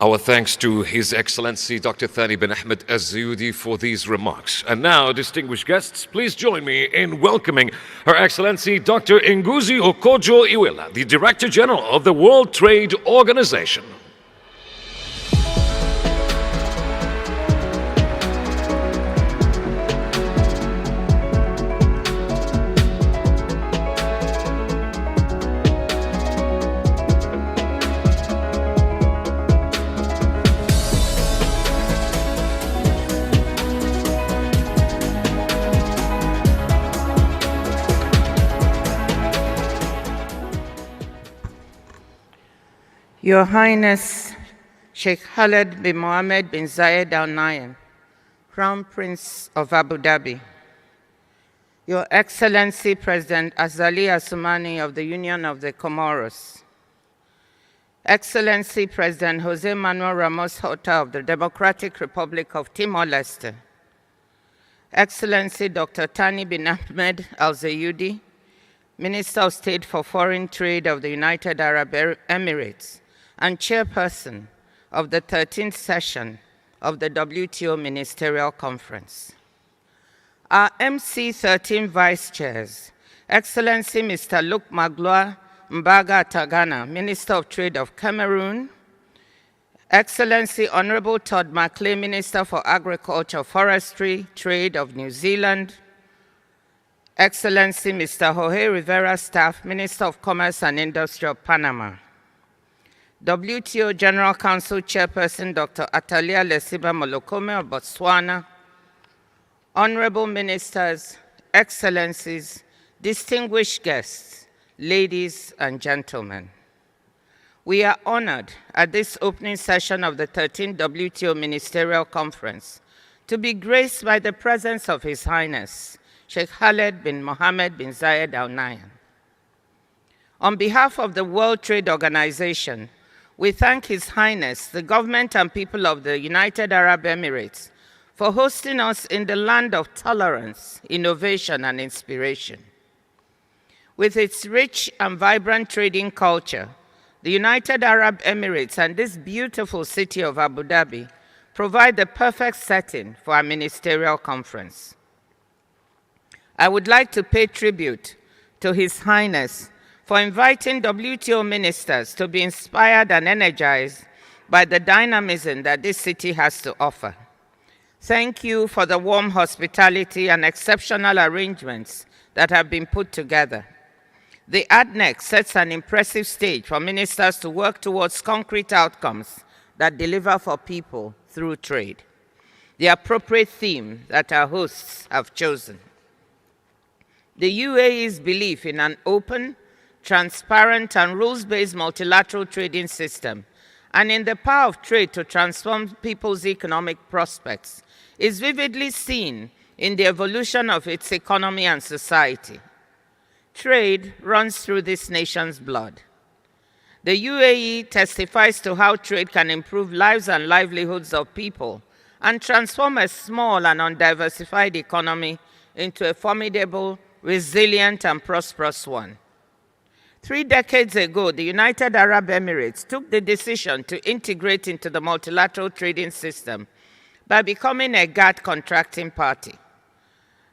Our thanks to His Excellency Dr. Thani bin Ahmed Az-Zayudi for these remarks. And now, distinguished guests, please join me in welcoming Her Excellency Dr. Nguzi Okojo Iweala, the Director General of the World Trade Organization. Your Highness Sheikh Khaled bin Mohammed bin Zayed Al Nahyan, Crown Prince of Abu Dhabi, Your Excellency President Azali Assoumani of the Union of the Comoros, Excellency President Jose Manuel Ramos Horta of the Democratic Republic of Timor-Leste, Excellency Dr. Thani bin Ahmed Al-Zayudi, Minister of State for Foreign Trade of the United Arab Emirates, and Chairperson of the 13th session of the WTO Ministerial Conference. Our MC13 Vice Chairs, Excellency Mr. Luke Magloire Mbaga Tagana, Minister of Trade of Cameroon, Excellency Honorable Todd Macleay, Minister for Agriculture, Forestry, Trade of New Zealand, Excellency Mr. Jorge Rivera Staff, Minister of Commerce and Industry of Panama, WTO General Council Chairperson Dr. Atalia Lesiba Molokome of Botswana, Honorable Ministers, Excellencies, distinguished guests, ladies and gentlemen. We are honored at this opening session of the 13th WTO Ministerial Conference to be graced by the presence of His Highness Sheikh Khaled bin Mohammed bin Zayed Al Nahyan. On behalf of the World Trade Organization, we thank His Highness, the government and people of the United Arab Emirates, for hosting us in the land of tolerance, innovation, and inspiration. With its rich and vibrant trading culture, the United Arab Emirates and this beautiful city of Abu Dhabi provide the perfect setting for our ministerial conference. I would like to pay tribute to His Highness for inviting WTO ministers to be inspired and energized by the dynamism that this city has to offer. Thank you for the warm hospitality and exceptional arrangements that have been put together. The ADNEC sets an impressive stage for ministers to work towards concrete outcomes that deliver for people through trade. the appropriate theme that our hosts have chosen. The UAE's belief in an open, transparent, and rules-based multilateral trading system and in the power of trade to transform people's economic prospects is vividly seen in the evolution of its economy and society. Trade runs through this nation's blood. The UAE testifies to how trade can improve lives and livelihoods of people and transform a small and undiversified economy into a formidable, resilient, and prosperous one. 3 decades ago, the United Arab Emirates took the decision to integrate into the multilateral trading system by becoming a GATT contracting party.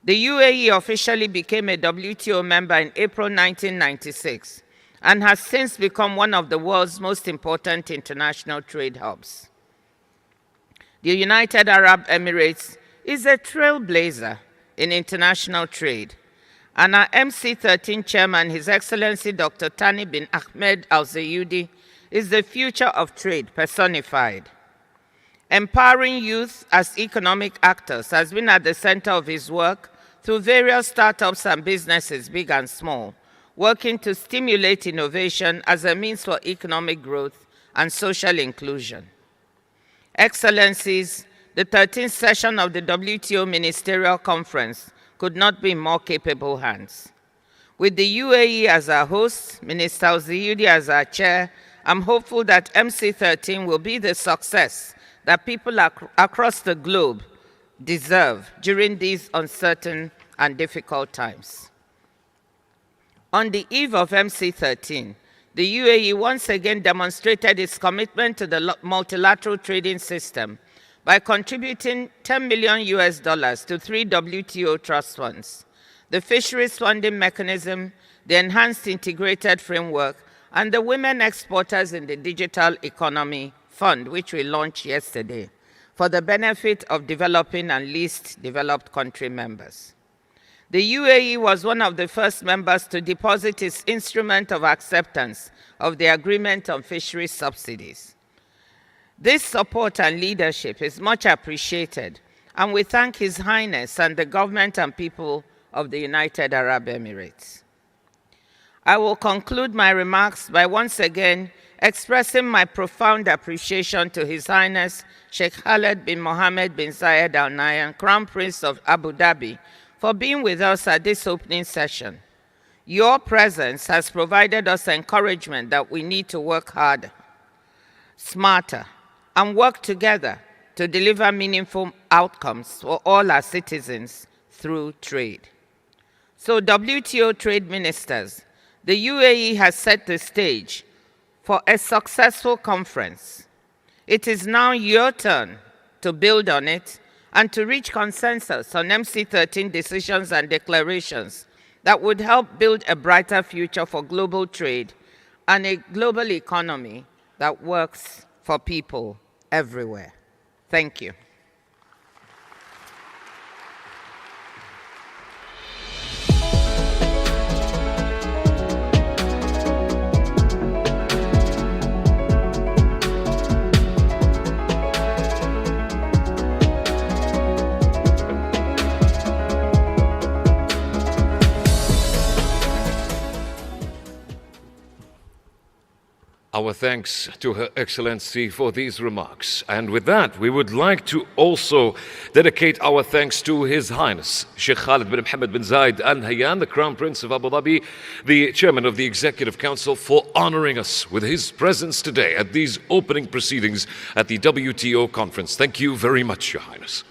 The UAE officially became a WTO member in April 1996 and has since become one of the world's most important international trade hubs. The United Arab Emirates is a trailblazer in international trade, and our MC13 chairman, His Excellency Dr. Thani bin Ahmed Al Zayudi, is the future of trade personified. Empowering youth as economic actors has been at the center of his work through various startups and businesses, big and small, working to stimulate innovation as a means for economic growth and social inclusion. Excellencies, the 13th session of the WTO Ministerial Conference could not be in more capable hands. With the UAE as our host, Minister Al-Zayudi as our chair, I'm hopeful that MC13 will be the success that people across the globe deserve during these uncertain and difficult times. On the eve of MC13, the UAE once again demonstrated its commitment to the multilateral trading system by contributing $10 million to 3 WTO trust funds, the Fisheries funding mechanism, the Enhanced Integrated Framework, and the Women Exporters in the Digital Economy Fund, which we launched yesterday, for the benefit of developing and least developed country members. The UAE was one of the first members to deposit its instrument of acceptance of the Agreement on Fisheries Subsidies. This support and leadership is much appreciated, and we thank His Highness and the government and people of the United Arab Emirates. I will conclude my remarks by once again expressing my profound appreciation to His Highness Sheikh Khaled bin Mohammed bin Zayed Al Nahyan, Crown Prince of Abu Dhabi, for being with us at this opening session. Your presence has provided us encouragement that we need to work harder, smarter, and work together to deliver meaningful outcomes for all our citizens through trade. So, WTO trade ministers, the UAE has set the stage for a successful conference. It is now your turn to build on it and to reach consensus on MC13 decisions and declarations that would help build a brighter future for global trade and a global economy that works for people everywhere. Thank you. Our thanks to Her Excellency for these remarks. And with that, we would like to also dedicate our thanks to His Highness Sheikh Khaled bin Mohammed bin Zayed Al Nahyan, the Crown Prince of Abu Dhabi, the Chairman of the Executive Council, for honoring us with his presence today at these opening proceedings at the WTO conference. Thank you very much, Your Highness.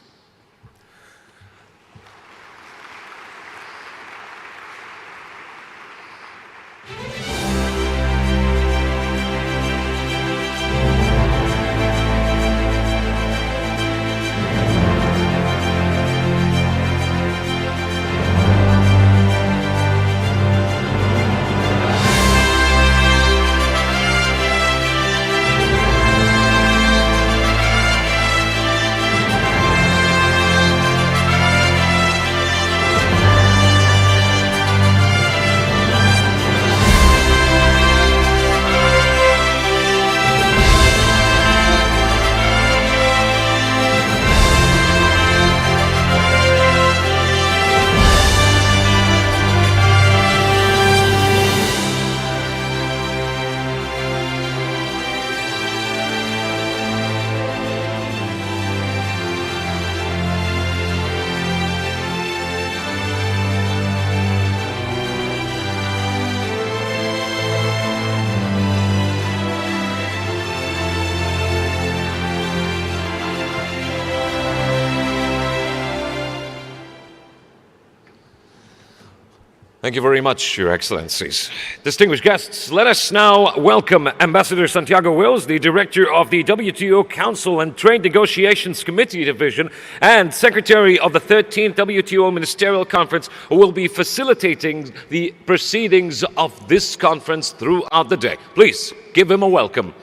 Thank you very much, Your Excellencies. Distinguished guests, let us now welcome Ambassador Santiago Wills, the Director of the WTO Council and Trade Negotiations Committee Division and Secretary of the 13th WTO Ministerial Conference, who will be facilitating the proceedings of this conference throughout the day. Please give him a welcome.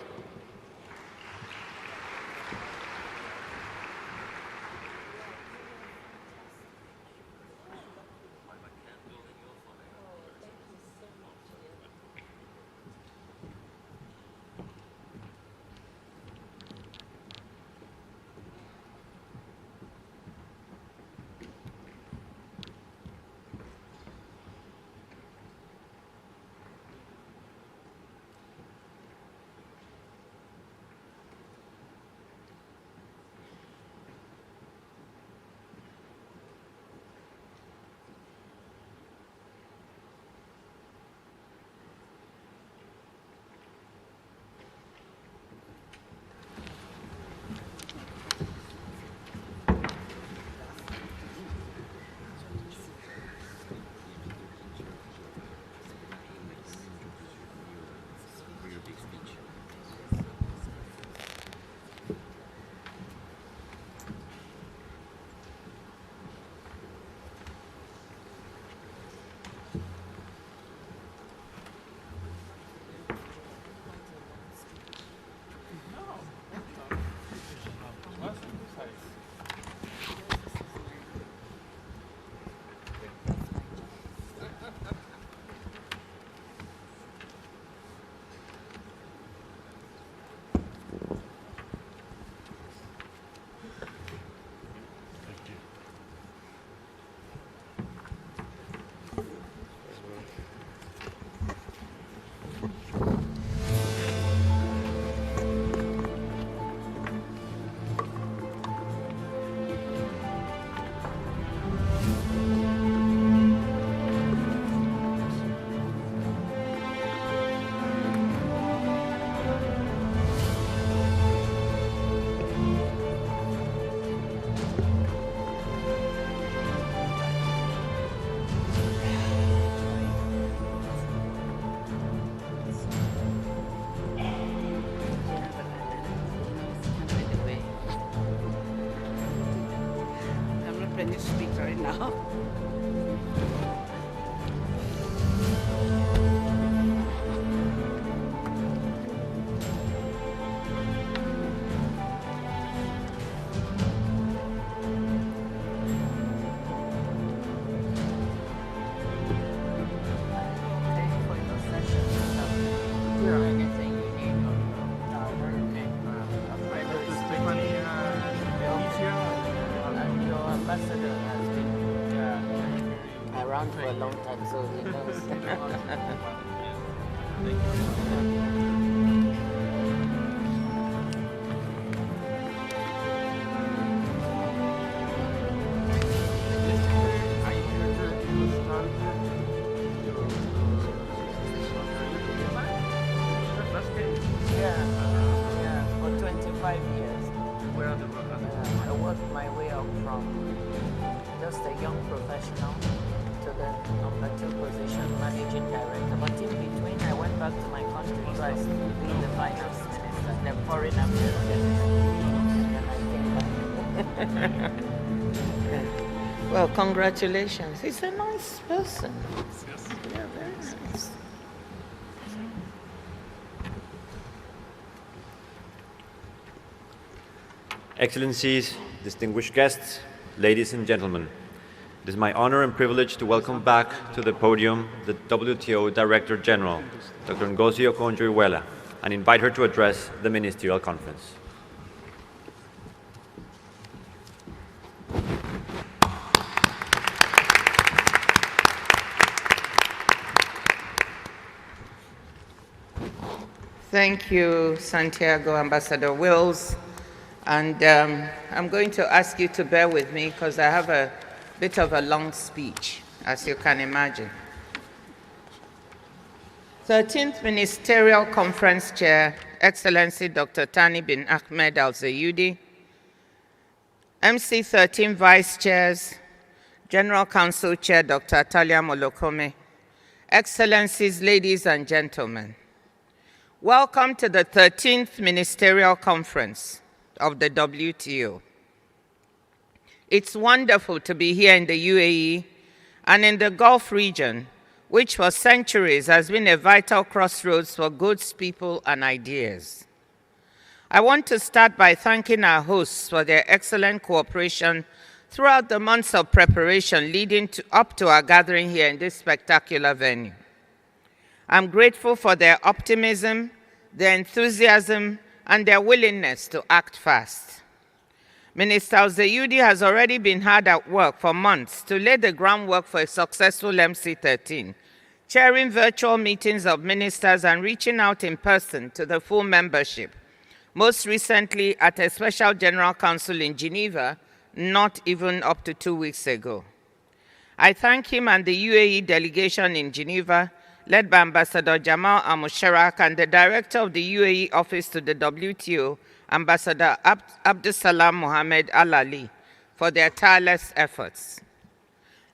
When you speak right now. Ambassador has been around for a long time, so he knows. Yeah, for 25 years. Where are the I worked my way up from just a young professional to the number 2 position, managing director. But in between, I went back to my country twice to be the finance minister, the foreign affairs minister, and I came back. Well, congratulations. He's a nice person. Yes. Yeah, very nice. Excellencies, distinguished guests, ladies and gentlemen, it is my honor and privilege to welcome back to the podium the WTO Director General, Dr. Ngozi Okonjo-Iweala, and invite her to address the Ministerial Conference. Thank you, Santiago, Ambassador Wills. And I'm going to ask you to bear with me because I have a bit of a long speech, as you can imagine. 13th Ministerial Conference Chair, Excellency Dr. Thani bin Ahmed Al Zayudi, MC 13 Vice Chairs, General Council Chair Dr. Atalia Molokome, Excellencies, ladies and gentlemen, welcome to the 13th Ministerial Conference of the WTO. It's wonderful to be here in the UAE and in the Gulf region, which for centuries has been a vital crossroads for goods, people, and ideas. I want to start by thanking our hosts for their excellent cooperation throughout the months of preparation leading up to our gathering here in this spectacular venue. I'm grateful for their optimism, their enthusiasm, and their willingness to act fast. Minister Al-Zayudi has already been hard at work for months to lay the groundwork for a successful MC13, chairing virtual meetings of ministers and reaching out in person to the full membership, most recently at a special General Council in Geneva, not even up to 2 weeks ago. I thank him and the UAE delegation in Geneva, led by Ambassador Jamal Al-Musharak and the director of the UAE office to the WTO, Ambassador Abdusalam Mohamed Al-Ali, for their tireless efforts.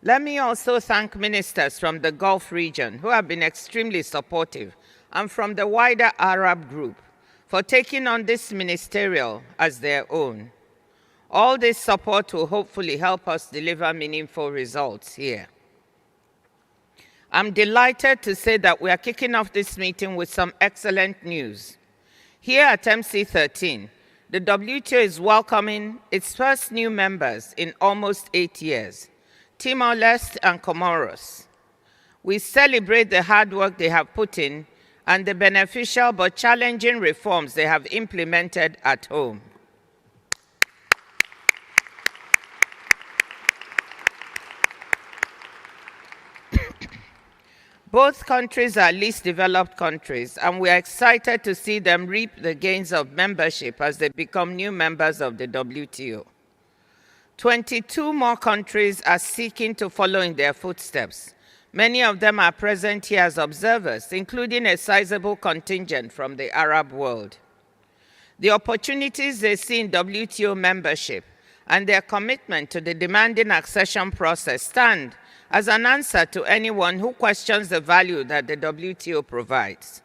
Let me also thank ministers from the Gulf region who have been extremely supportive, and from the wider Arab group for taking on this ministerial as their own. All this support will hopefully help us deliver meaningful results here. I'm delighted to say that we are kicking off this meeting with some excellent news. Here at MC13, the WTO is welcoming its first new members in almost 8 years, Timor-Leste and Comoros. We celebrate the hard work they have put in and the beneficial but challenging reforms they have implemented at home. Both countries are least developed countries, and we are excited to see them reap the gains of membership as they become new members of the WTO. 22 more countries are seeking to follow in their footsteps. Many of them are present here as observers, including a sizable contingent from the Arab world. The opportunities they see in WTO membership and their commitment to the demanding accession process stand as an answer to anyone who questions the value that the WTO provides.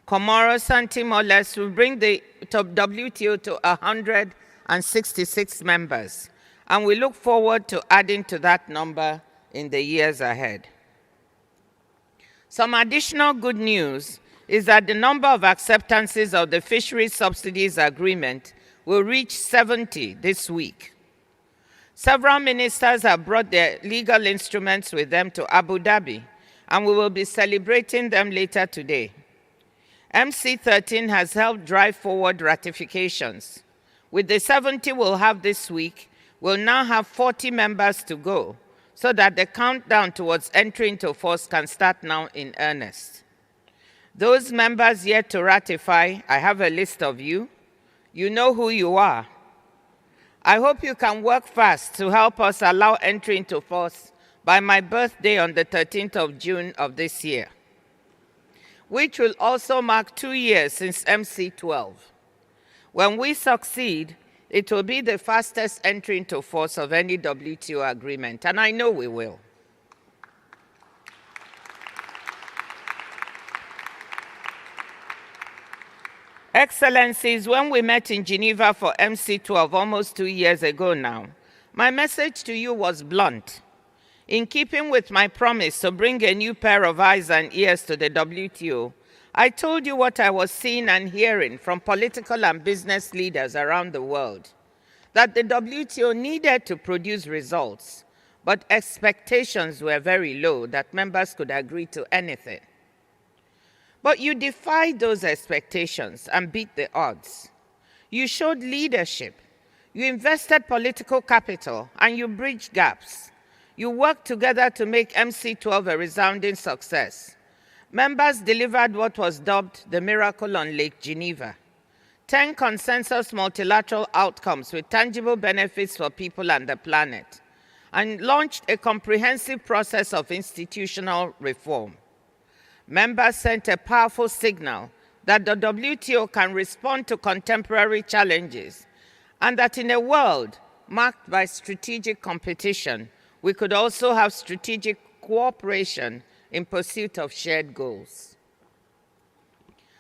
Comoros and Timor-Leste will bring the WTO to 166 members, and we look forward to adding to that number in the years ahead. Some additional good news is that the number of acceptances of the Fisheries Subsidies Agreement will reach 70 this week. Several ministers have brought their legal instruments with them to Abu Dhabi, and we will be celebrating them later today. MC13 has helped drive forward ratifications. With the 70 we'll have this week, we'll now have 40 members to go, so that the countdown towards entry into force can start now in earnest. Those members yet to ratify, I have a list of you. You know who you are. I hope you can work fast to help us allow entry into force by my birthday on the 13th of June of this year, which will also mark 2 years since MC12. When we succeed, it will be the fastest entry into force of any WTO agreement, and I know we will. Excellencies, when we met in Geneva for MC12 almost 2 years ago now, my message to you was blunt. In keeping with my promise to bring a new pair of eyes and ears to the WTO, I told you what I was seeing and hearing from political and business leaders around the world, that the WTO needed to produce results, but expectations were very low that members could agree to anything. But you defied those expectations and beat the odds. You showed leadership. You invested political capital and you bridged gaps. You worked together to make MC12 a resounding success. Members delivered what was dubbed the miracle on Lake Geneva. 10 consensus multilateral outcomes with tangible benefits for people and the planet, and launched a comprehensive process of institutional reform. Members sent a powerful signal that the WTO can respond to contemporary challenges, and that in a world marked by strategic competition, we could also have strategic cooperation in pursuit of shared goals.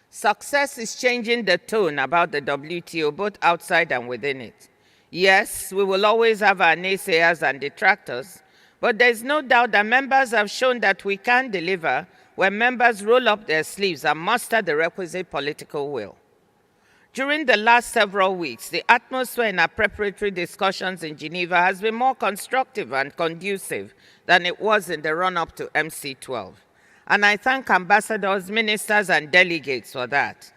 Success is changing the tone about the WTO, both outside and within it. Yes, we will always have our naysayers and detractors, but there is no doubt that members have shown that we can deliver when members roll up their sleeves and muster the requisite political will. During the last several weeks, the atmosphere in our preparatory discussions in Geneva has been more constructive and conducive than it was in the run-up to MC12. And I thank ambassadors, ministers, and delegates for that.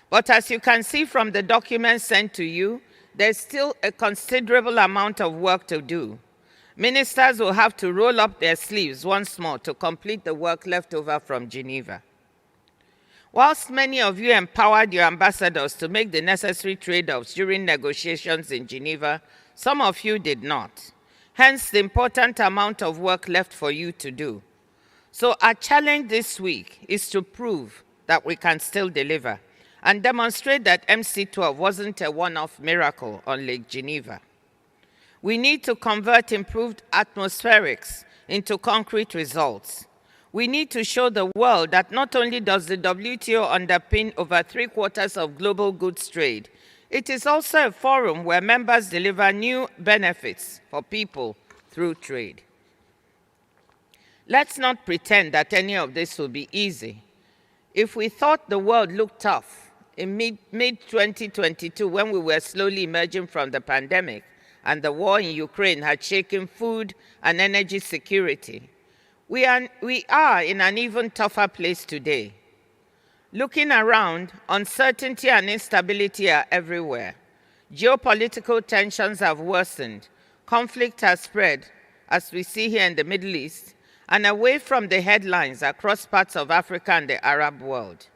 But as you can see from the documents sent to you, there's still a considerable amount of work to do. Ministers will have to roll up their sleeves once more to complete the work left over from Geneva. Whilst many of you empowered your ambassadors to make the necessary trade-offs during negotiations in Geneva, some of you did not. Hence, the important amount of work left for you to do. So our challenge this week is to prove that we can still deliver and demonstrate that MC12 wasn't a one-off miracle on Lake Geneva. We need to convert improved atmospherics into concrete results. We need to show the world that not only does the WTO underpin over 3/4 of global goods trade, it is also a forum where members deliver new benefits for people through trade. Let's not pretend that any of this will be easy. If we thought the world looked tough in mid-2022 when we were slowly emerging from the pandemic and the war in Ukraine had shaken food and energy security, we are in an even tougher place today. Looking around, uncertainty and instability are everywhere. Geopolitical tensions have worsened. Conflict has spread, as we see here in the Middle East, and away from the headlines across parts of Africa and the Arab world.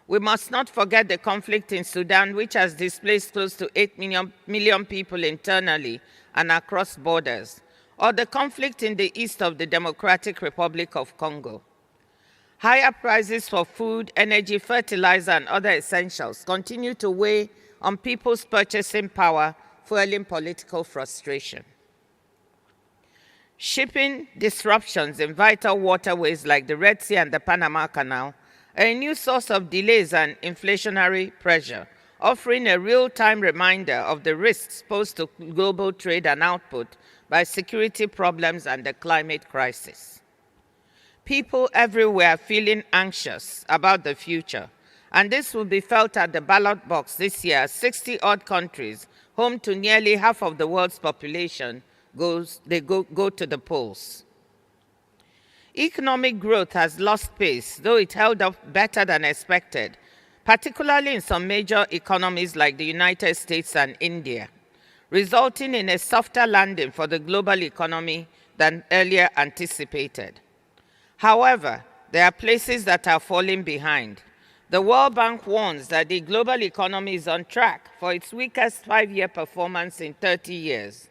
We must not forget the conflict in Sudan, which has displaced close to 8 million people internally and across borders, or the conflict in the east of the Democratic Republic of Congo. Higher prices for food, energy, fertilizer, and other essentials continue to weigh on people's purchasing power, fueling political frustration. Shipping disruptions in vital waterways like the Red Sea and the Panama Canal are a new source of delays and inflationary pressure, offering a real-time reminder of the risks posed to global trade and output by security problems and the climate crisis. People everywhere are feeling anxious about the future, and this will be felt at the ballot box this year. 60-odd countries, home to nearly half of the world's population, go to the polls. Economic growth has lost pace, though it held up better than expected, particularly in some major economies like the United States and India, resulting in a softer landing for the global economy than earlier anticipated. However, there are places that are falling behind. The World Bank warns that the global economy is on track for its weakest 5-year performance in 30 years.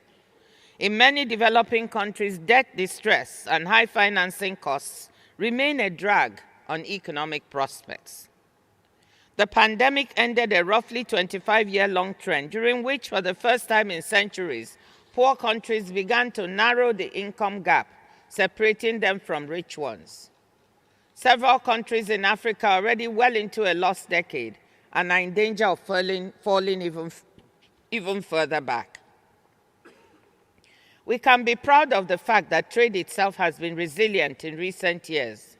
In many developing countries, debt distress and high financing costs remain a drag on economic prospects. The pandemic ended a roughly 25-year-long trend during which, for the first time in centuries, poor countries began to narrow the income gap, separating them from rich ones. Several countries in Africa are already well into a lost decade and are in danger of falling even further back. We can be proud of the fact that trade itself has been resilient in recent years.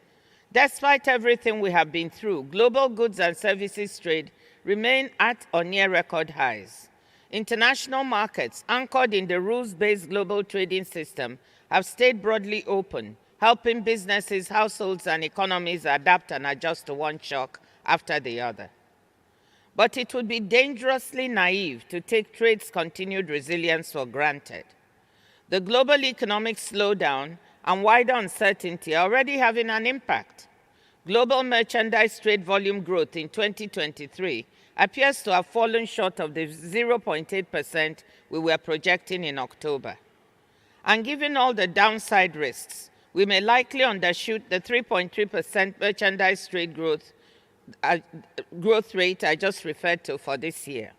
Despite everything we have been through, global goods and services trade remain at or near record highs. International markets, anchored in the rules-based global trading system, have stayed broadly open, helping businesses, households, and economies adapt and adjust to one shock after the other. But it would be dangerously naive to take trade's continued resilience for granted. The global economic slowdown and wider uncertainty are already having an impact. Global merchandise trade volume growth in 2023 appears to have fallen short of the 0.8% we were projecting in October. And given all the downside risks, we may likely undershoot the 3.3% merchandise trade growth rate I just referred to for this year.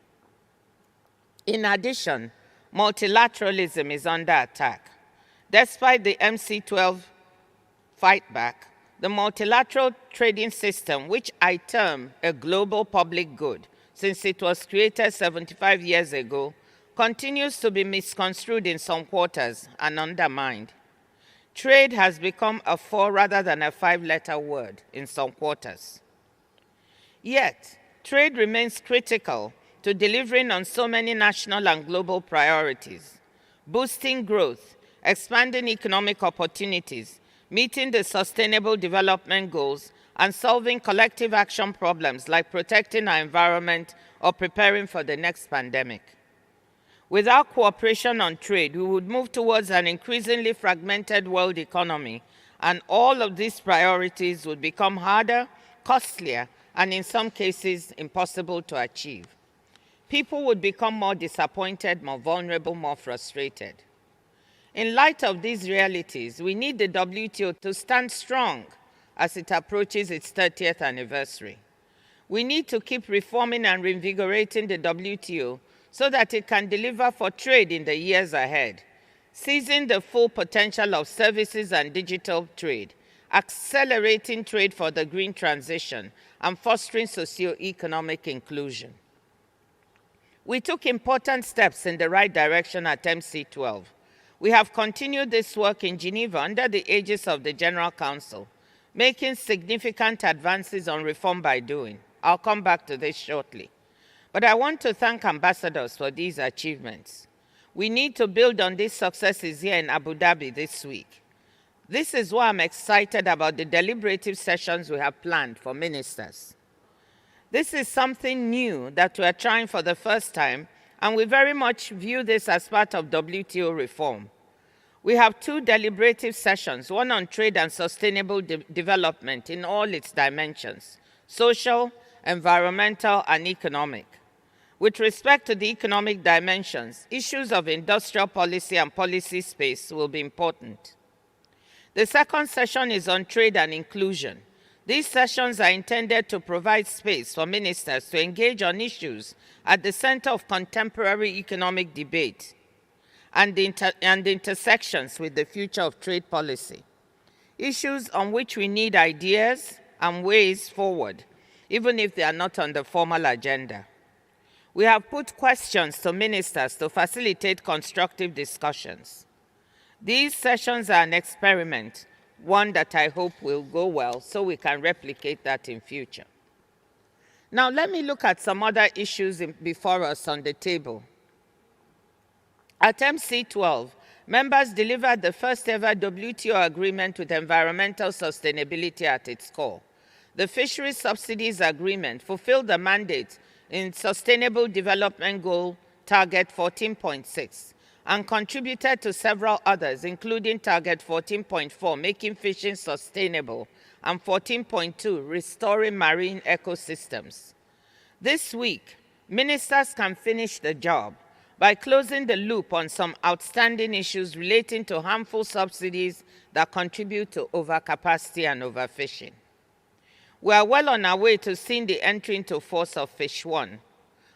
In addition, multilateralism is under attack. Despite the MC12 fight back, the multilateral trading system, which I term a global public good since it was created 75 years ago, continues to be misconstrued in some quarters and undermined. Trade has become a 4 rather than a 5-letter word in some quarters. Yet, trade remains critical to delivering on so many national and global priorities, boosting growth, expanding economic opportunities, meeting the Sustainable Development Goals, and solving collective action problems like protecting our environment or preparing for the next pandemic. Without cooperation on trade, we would move towards an increasingly fragmented world economy, and all of these priorities would become harder, costlier, and in some cases, impossible to achieve. People would become more disappointed, more vulnerable, more frustrated. In light of these realities, we need the WTO to stand strong as it approaches its 30th anniversary. We need to keep reforming and reinvigorating the WTO so that it can deliver for trade in the years ahead, seizing the full potential of services and digital trade, accelerating trade for the green transition, and fostering socio-economic inclusion. We took important steps in the right direction at MC12. We have continued this work in Geneva under the aegis of the General Council, making significant advances on reform by doing. I'll come back to this shortly. But I want to thank ambassadors for these achievements. We need to build on these successes here in Abu Dhabi this week. This is why I'm excited about the deliberative sessions we have planned for ministers. This is something new that we are trying for the first time, and we very much view this as part of WTO reform. We have 2 deliberative sessions, one on trade and sustainable development in all its dimensions, social, environmental, and economic. With respect to the economic dimensions, issues of industrial policy and policy space will be important. The second session is on trade and inclusion. These sessions are intended to provide space for ministers to engage on issues at the center of contemporary economic debate and the intersections with the future of trade policy. Issues on which we need ideas and ways forward, even if they are not on the formal agenda. We have put questions to ministers to facilitate constructive discussions. These sessions are an experiment, one that I hope will go well so we can replicate that in future. Now let me look at some other issues before us on the table. At MC12, members delivered the first ever WTO agreement with environmental sustainability at its core. The Fisheries Subsidies Agreement fulfilled the mandate in Sustainable Development Goal Target 14.6 and contributed to several others, including Target 14.4, making fishing sustainable, and 14.2, restoring marine ecosystems. This week, ministers can finish the job by closing the loop on some outstanding issues relating to harmful subsidies that contribute to overcapacity and overfishing. We are well on our way to seeing the entry into force of Fish 1.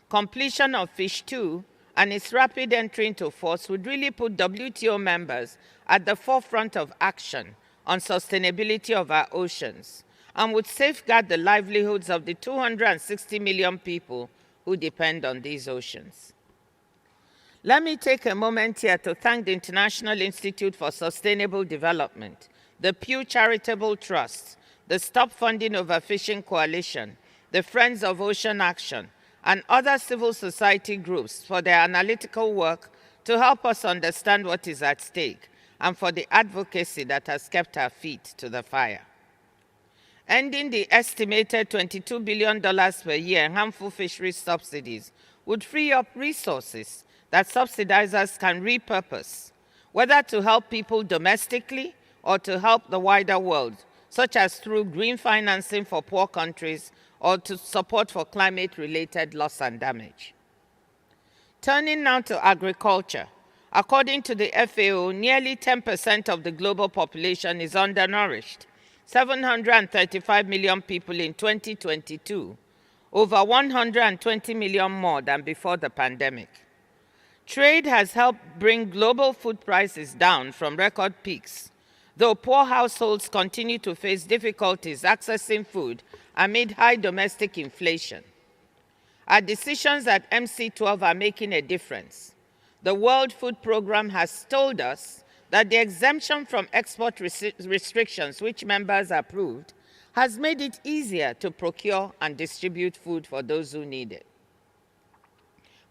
Completion of Fish 2 and its rapid entry into force would really put WTO members at the forefront of action on sustainability of our oceans and would safeguard the livelihoods of the 260 million people who depend on these oceans. Let me take a moment here to thank the International Institute for Sustainable Development, the Pew Charitable Trust, the Stop Funding Overfishing Coalition, the Friends of Ocean Action, and other civil society groups for their analytical work to help us understand what is at stake and for the advocacy that has kept our feet to the fire. Ending the estimated $22 billion per year in harmful fisheries subsidies would free up resources that subsidizers can repurpose, whether to help people domestically or to help the wider world, such as through green financing for poor countries or to support for climate-related loss and damage. Turning now to agriculture. According to the FAO, nearly 10% of the global population is undernourished, 735 million people in 2022, over 120 million more than before the pandemic. Trade has helped bring global food prices down from record peaks. though poor households continue to face difficulties accessing food amid high domestic inflation. Our decisions at MC12 are making a difference. The World Food Programme has told us that the exemption from export restrictions which members approved has made it easier to procure and distribute food for those who need it.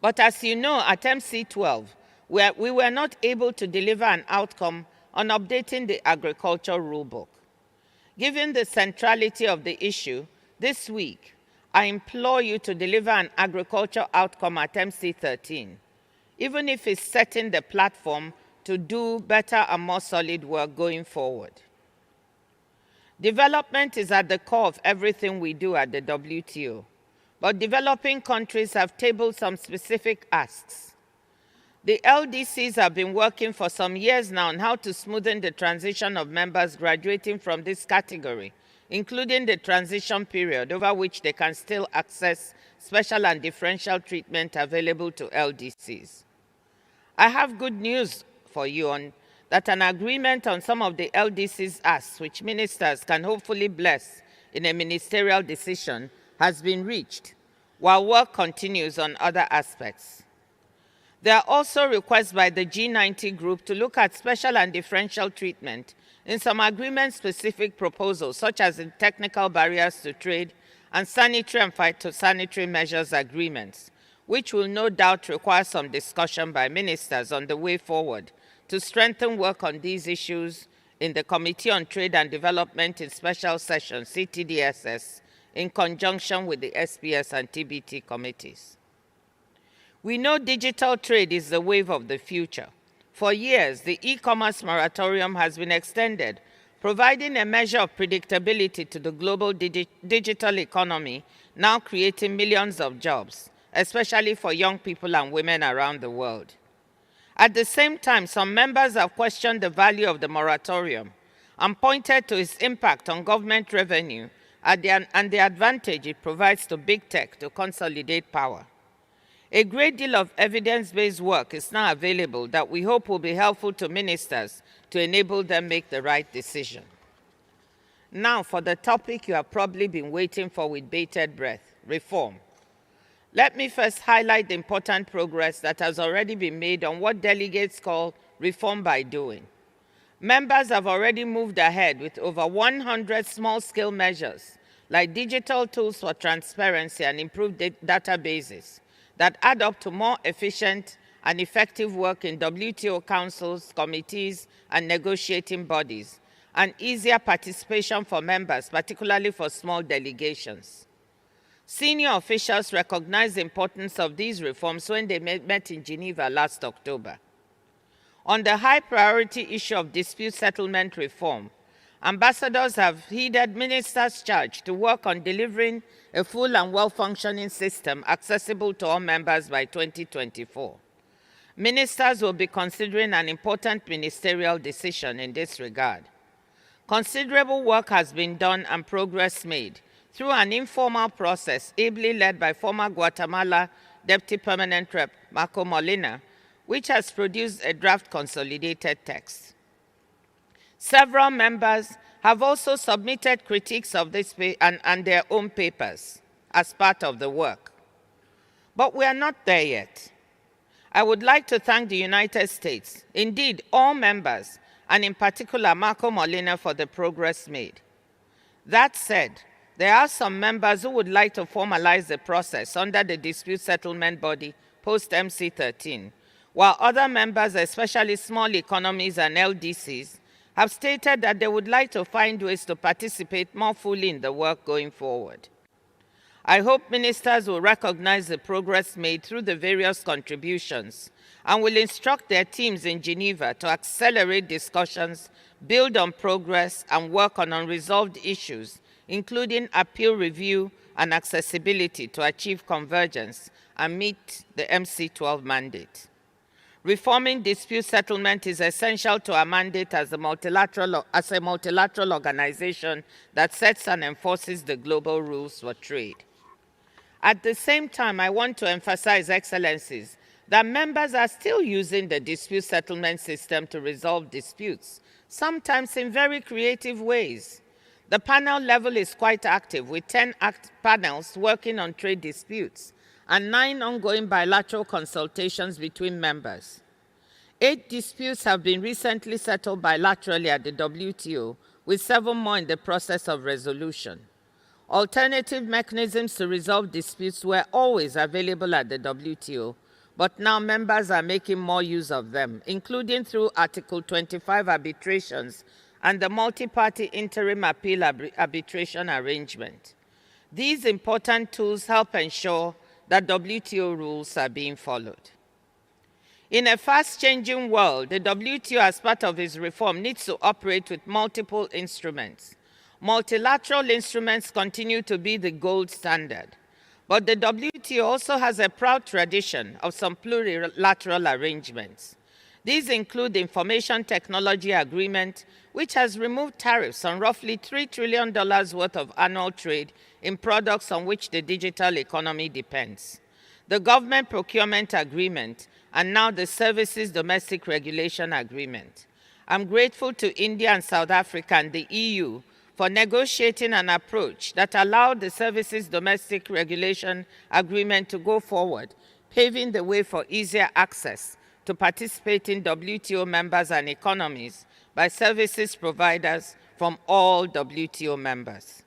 But as you know, at MC12, we were not able to deliver an outcome on updating the agriculture rulebook. Given the centrality of the issue, this week, I implore you to deliver an agriculture outcome at MC13, even if it's setting the platform to do better and more solid work going forward. Development is at the core of everything we do at the WTO, but developing countries have tabled some specific asks. The LDCs have been working for some years now on how to smoothen the transition of members graduating from this category, including the transition period over which they can still access special and differential treatment available to LDCs. I have good news for you on that an agreement on some of the LDC's asks, which ministers can hopefully bless in a ministerial decision, has been reached, while work continues on other aspects. There are also requests by the G90 group to look at special and differential treatment in some agreement-specific proposals, such as in technical barriers to trade and sanitary and phytosanitary measures agreements, which will no doubt require some discussion by ministers on the way forward to strengthen work on these issues in the Committee on Trade and Development in Special Sessions, CTDSS, in conjunction with the SPS and TBT committees. We know digital trade is the wave of the future. For years, the e-commerce moratorium has been extended, providing a measure of predictability to the global digital economy, now creating millions of jobs, especially for young people and women around the world. At the same time, some members have questioned the value of the moratorium and pointed to its impact on government revenue and the advantage it provides to big tech to consolidate power. A great deal of evidence-based work is now available that we hope will be helpful to ministers to enable them make the right decision. Now, for the topic you have probably been waiting for with bated breath, reform. Let me first highlight the important progress that has already been made on what delegates call reform by doing. Members have already moved ahead with over 100 small-scale measures, like digital tools for transparency and improved databases, that add up to more efficient and effective work in WTO councils, committees, and negotiating bodies, and easier participation for members, particularly for small delegations. Senior officials recognized the importance of these reforms when they met in Geneva last October. On the high priority issue of dispute settlement reform, ambassadors have heeded ministers' charge to work on delivering a full and well-functioning system accessible to all members by 2024. Ministers will be considering an important ministerial decision in this regard. Considerable work has been done and progress made through an informal process ably led by former Guatemala Deputy Permanent Rep Marco Molina, which has produced a draft consolidated text. Several members have also submitted critiques of this and their own papers as part of the work. But we are not there yet. I would like to thank the United States, indeed all members, and in particular Marco Molina for the progress made. That said, there are some members who would like to formalize the process under the dispute settlement body post-MC13, while other members, especially small economies and LDCs, have stated that they would like to find ways to participate more fully in the work going forward. I hope ministers will recognize the progress made through the various contributions and will instruct their teams in Geneva to accelerate discussions, build on progress, and work on unresolved issues, including appeal review and accessibility to achieve convergence and meet the MC12 mandate. Reforming dispute settlement is essential to our mandate as a multilateral organization that sets and enforces the global rules for trade. At the same time, I want to emphasize, Excellencies, that members are still using the dispute settlement system to resolve disputes, sometimes in very creative ways. The panel level is quite active, with 10 panels working on trade disputes and 9 ongoing bilateral consultations between members. 8 disputes have been recently settled bilaterally at the WTO, with 7 more in the process of resolution. Alternative mechanisms to resolve disputes were always available at the WTO, but now members are making more use of them, including through Article 25 arbitrations and the multi-party interim appeal arbitration arrangement. These important tools help ensure that WTO rules are being followed. In a fast-changing world, the WTO, as part of its reform, needs to operate with multiple instruments. Multilateral instruments continue to be the gold standard, but the WTO also has a proud tradition of some plurilateral arrangements. These include the Information Technology Agreement, which has removed tariffs on roughly $3 trillion worth of annual trade in products on which the digital economy depends, the Government Procurement Agreement, and now the Services Domestic Regulation Agreement. I'm grateful to India and South Africa and the EU for negotiating an approach that allowed the Services Domestic Regulation Agreement to go forward, paving the way for easier access to participating WTO members and economies by services providers from all WTO members.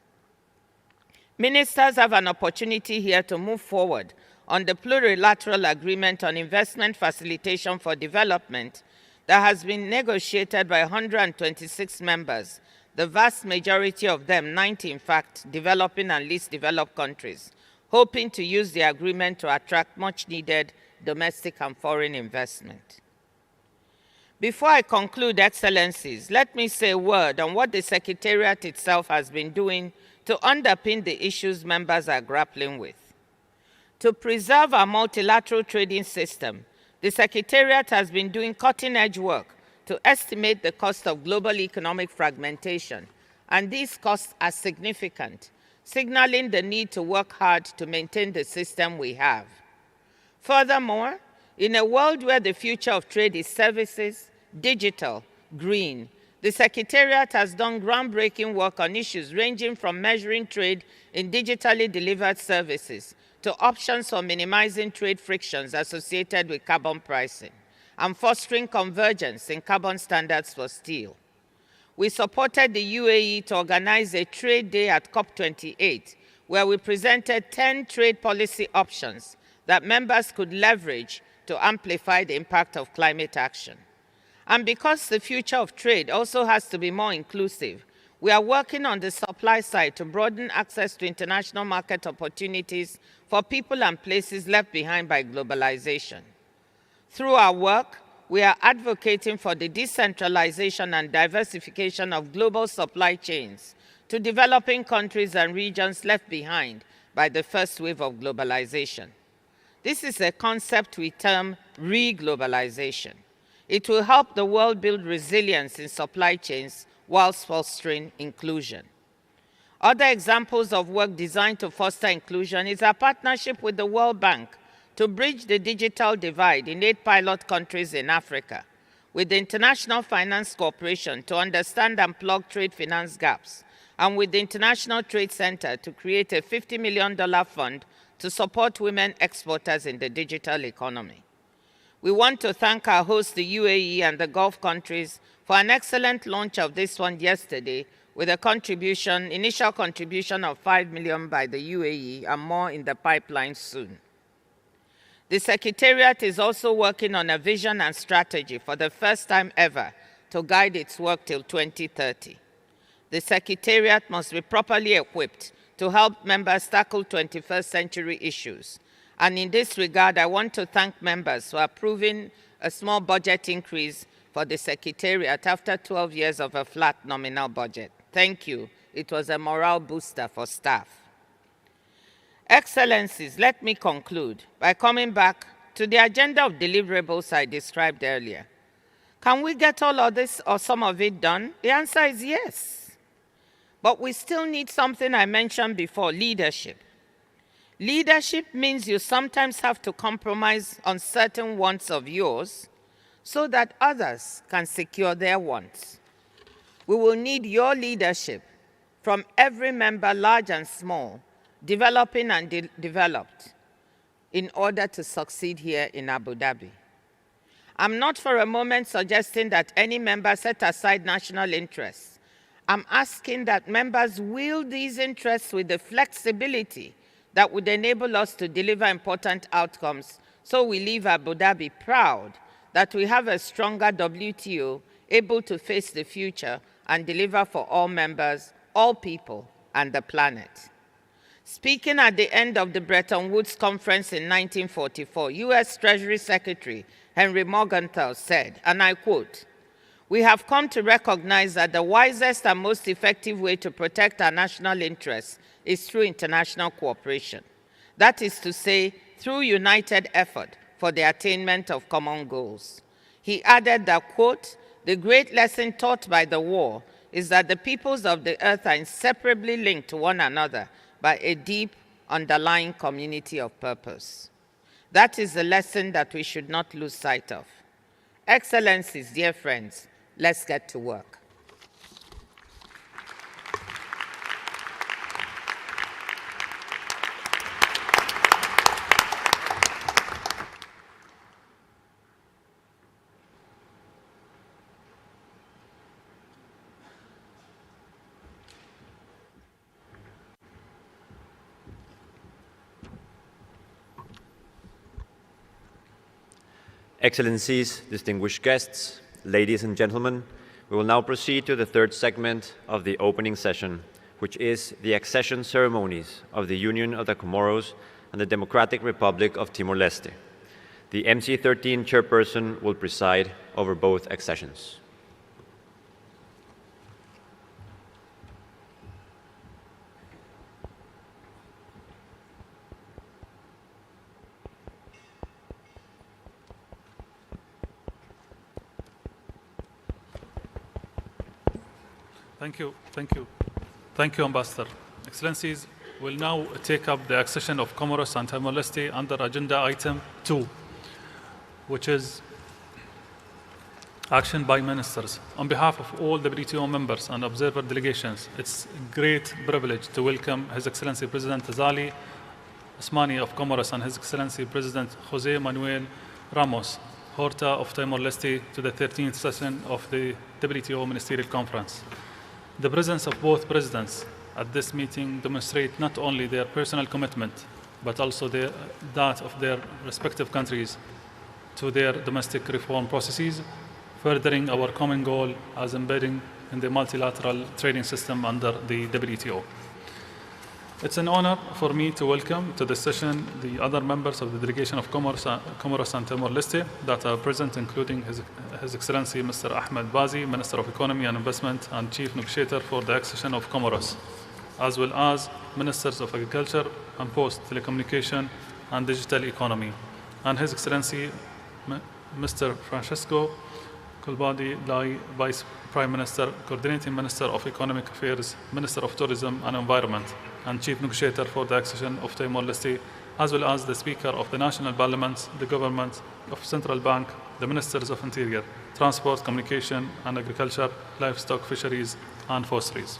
Ministers have an opportunity here to move forward on the plurilateral agreement on investment facilitation for development that has been negotiated by 126 members, the vast majority of them, 90 in fact, developing and least developed countries, hoping to use the agreement to attract much needed domestic and foreign investment. Before I conclude, Excellencies, let me say a word on what the Secretariat itself has been doing to underpin the issues members are grappling with. To preserve our multilateral trading system, the Secretariat has been doing cutting-edge work to estimate the cost of global economic fragmentation, and these costs are significant, signaling the need to work hard to maintain the system we have. Furthermore, in a world where the future of trade is services, digital, green, the Secretariat has done groundbreaking work on issues ranging from measuring trade in digitally delivered services to options for minimizing trade frictions associated with carbon pricing and fostering convergence in carbon standards for steel. We supported the UAE to organize a trade day at COP28, where we presented 10 trade policy options that members could leverage to amplify the impact of climate action. And because the future of trade also has to be more inclusive, we are working on the supply side to broaden access to international market opportunities for people and places left behind by globalization. Through our work, we are advocating for the decentralization and diversification of global supply chains to developing countries and regions left behind by the first wave of globalization. This is a concept we term re-globalization. It will help the world build resilience in supply chains whilst fostering inclusion. Other examples of work designed to foster inclusion is our partnership with the World Bank to bridge the digital divide in 8 pilot countries in Africa, with the International Finance Corporation to understand and plug trade finance gaps, and with the International Trade Center to create a $50 million fund to support women exporters in the digital economy. We want to thank our host, the UAE, and the Gulf countries for an excellent launch of this one yesterday, with a initial contribution of $5 million by the UAE and more in the pipeline soon. The Secretariat is also working on a vision and strategy for the first time ever to guide its work till 2030. The Secretariat must be properly equipped to help members tackle 21st century issues. And in this regard, I want to thank members for approving a small budget increase for the Secretariat after 12 years of a flat nominal budget. Thank you. It was a morale booster for staff. Excellencies, let me conclude by coming back to the agenda of deliverables I described earlier. Can we get all of this or some of it done? The answer is yes. But we still need something I mentioned before, leadership. Leadership means you sometimes have to compromise on certain wants of yours so that others can secure their wants. We will need your leadership from every member, large and small, developing and developed, in order to succeed here in Abu Dhabi. I'm not for a moment suggesting that any member set aside national interests. I'm asking that members wield these interests with the flexibility that would enable us to deliver important outcomes, so we leave Abu Dhabi proud that we have a stronger WTO able to face the future and deliver for all members, all people, and the planet. Speaking at the end of the Bretton Woods Conference in 1944, U.S. Treasury Secretary Henry Morgenthau said, and I quote, "We have come to recognize that the wisest and most effective way to protect our national interests is through international cooperation. That is to say, through united effort for the attainment of common goals." He added that, quote, "The great lesson taught by the war is that the peoples of the earth are inseparably linked to one another by a deep underlying community of purpose." That is the lesson that we should not lose sight of. Excellencies, dear friends, let's get to work. Excellencies, distinguished guests, ladies and gentlemen, we will now proceed to the third segment of the opening session, which is the accession ceremonies of the Union of the Comoros and the Democratic Republic of Timor-Leste. The MC13 chairperson will preside over both accessions. Thank you, Ambassador. Excellencies, we'll now take up the accession of Comoros and Timor-Leste under Agenda Item 2, which is action by ministers. On behalf of all WTO members and observer delegations, it's a great privilege to welcome His Excellency President Azali Asmani of Comoros and His Excellency President Jose Manuel Ramos Horta of Timor-Leste to the 13th session of the WTO Ministerial Conference. The presence of both presidents at this meeting demonstrate not only their personal commitment, but also that of their respective countries to their domestic reform processes, furthering our common goal as embedding in the multilateral trading system under the WTO. It's an honor for me to welcome to this session the other members of the delegation of Comoros and Timor-Leste that are present, including His Excellency Mr. Ahmed Bazi, Minister of Economy and Investment and Chief Negotiator for the accession of Comoros, as well as Ministers of Agriculture and Post, Telecommunication and Digital Economy, and His Excellency Mr. Francesco Colbadi Lai, Vice Prime Minister, Coordinating Minister of Economic Affairs, Minister of Tourism and Environment, and Chief Negotiator for the accession of Timor-Leste, as well as the Speaker of the National Parliament, the Government of Central Bank, the Ministers of Interior, Transport, Communication and Agriculture, Livestock, Fisheries and Forestries.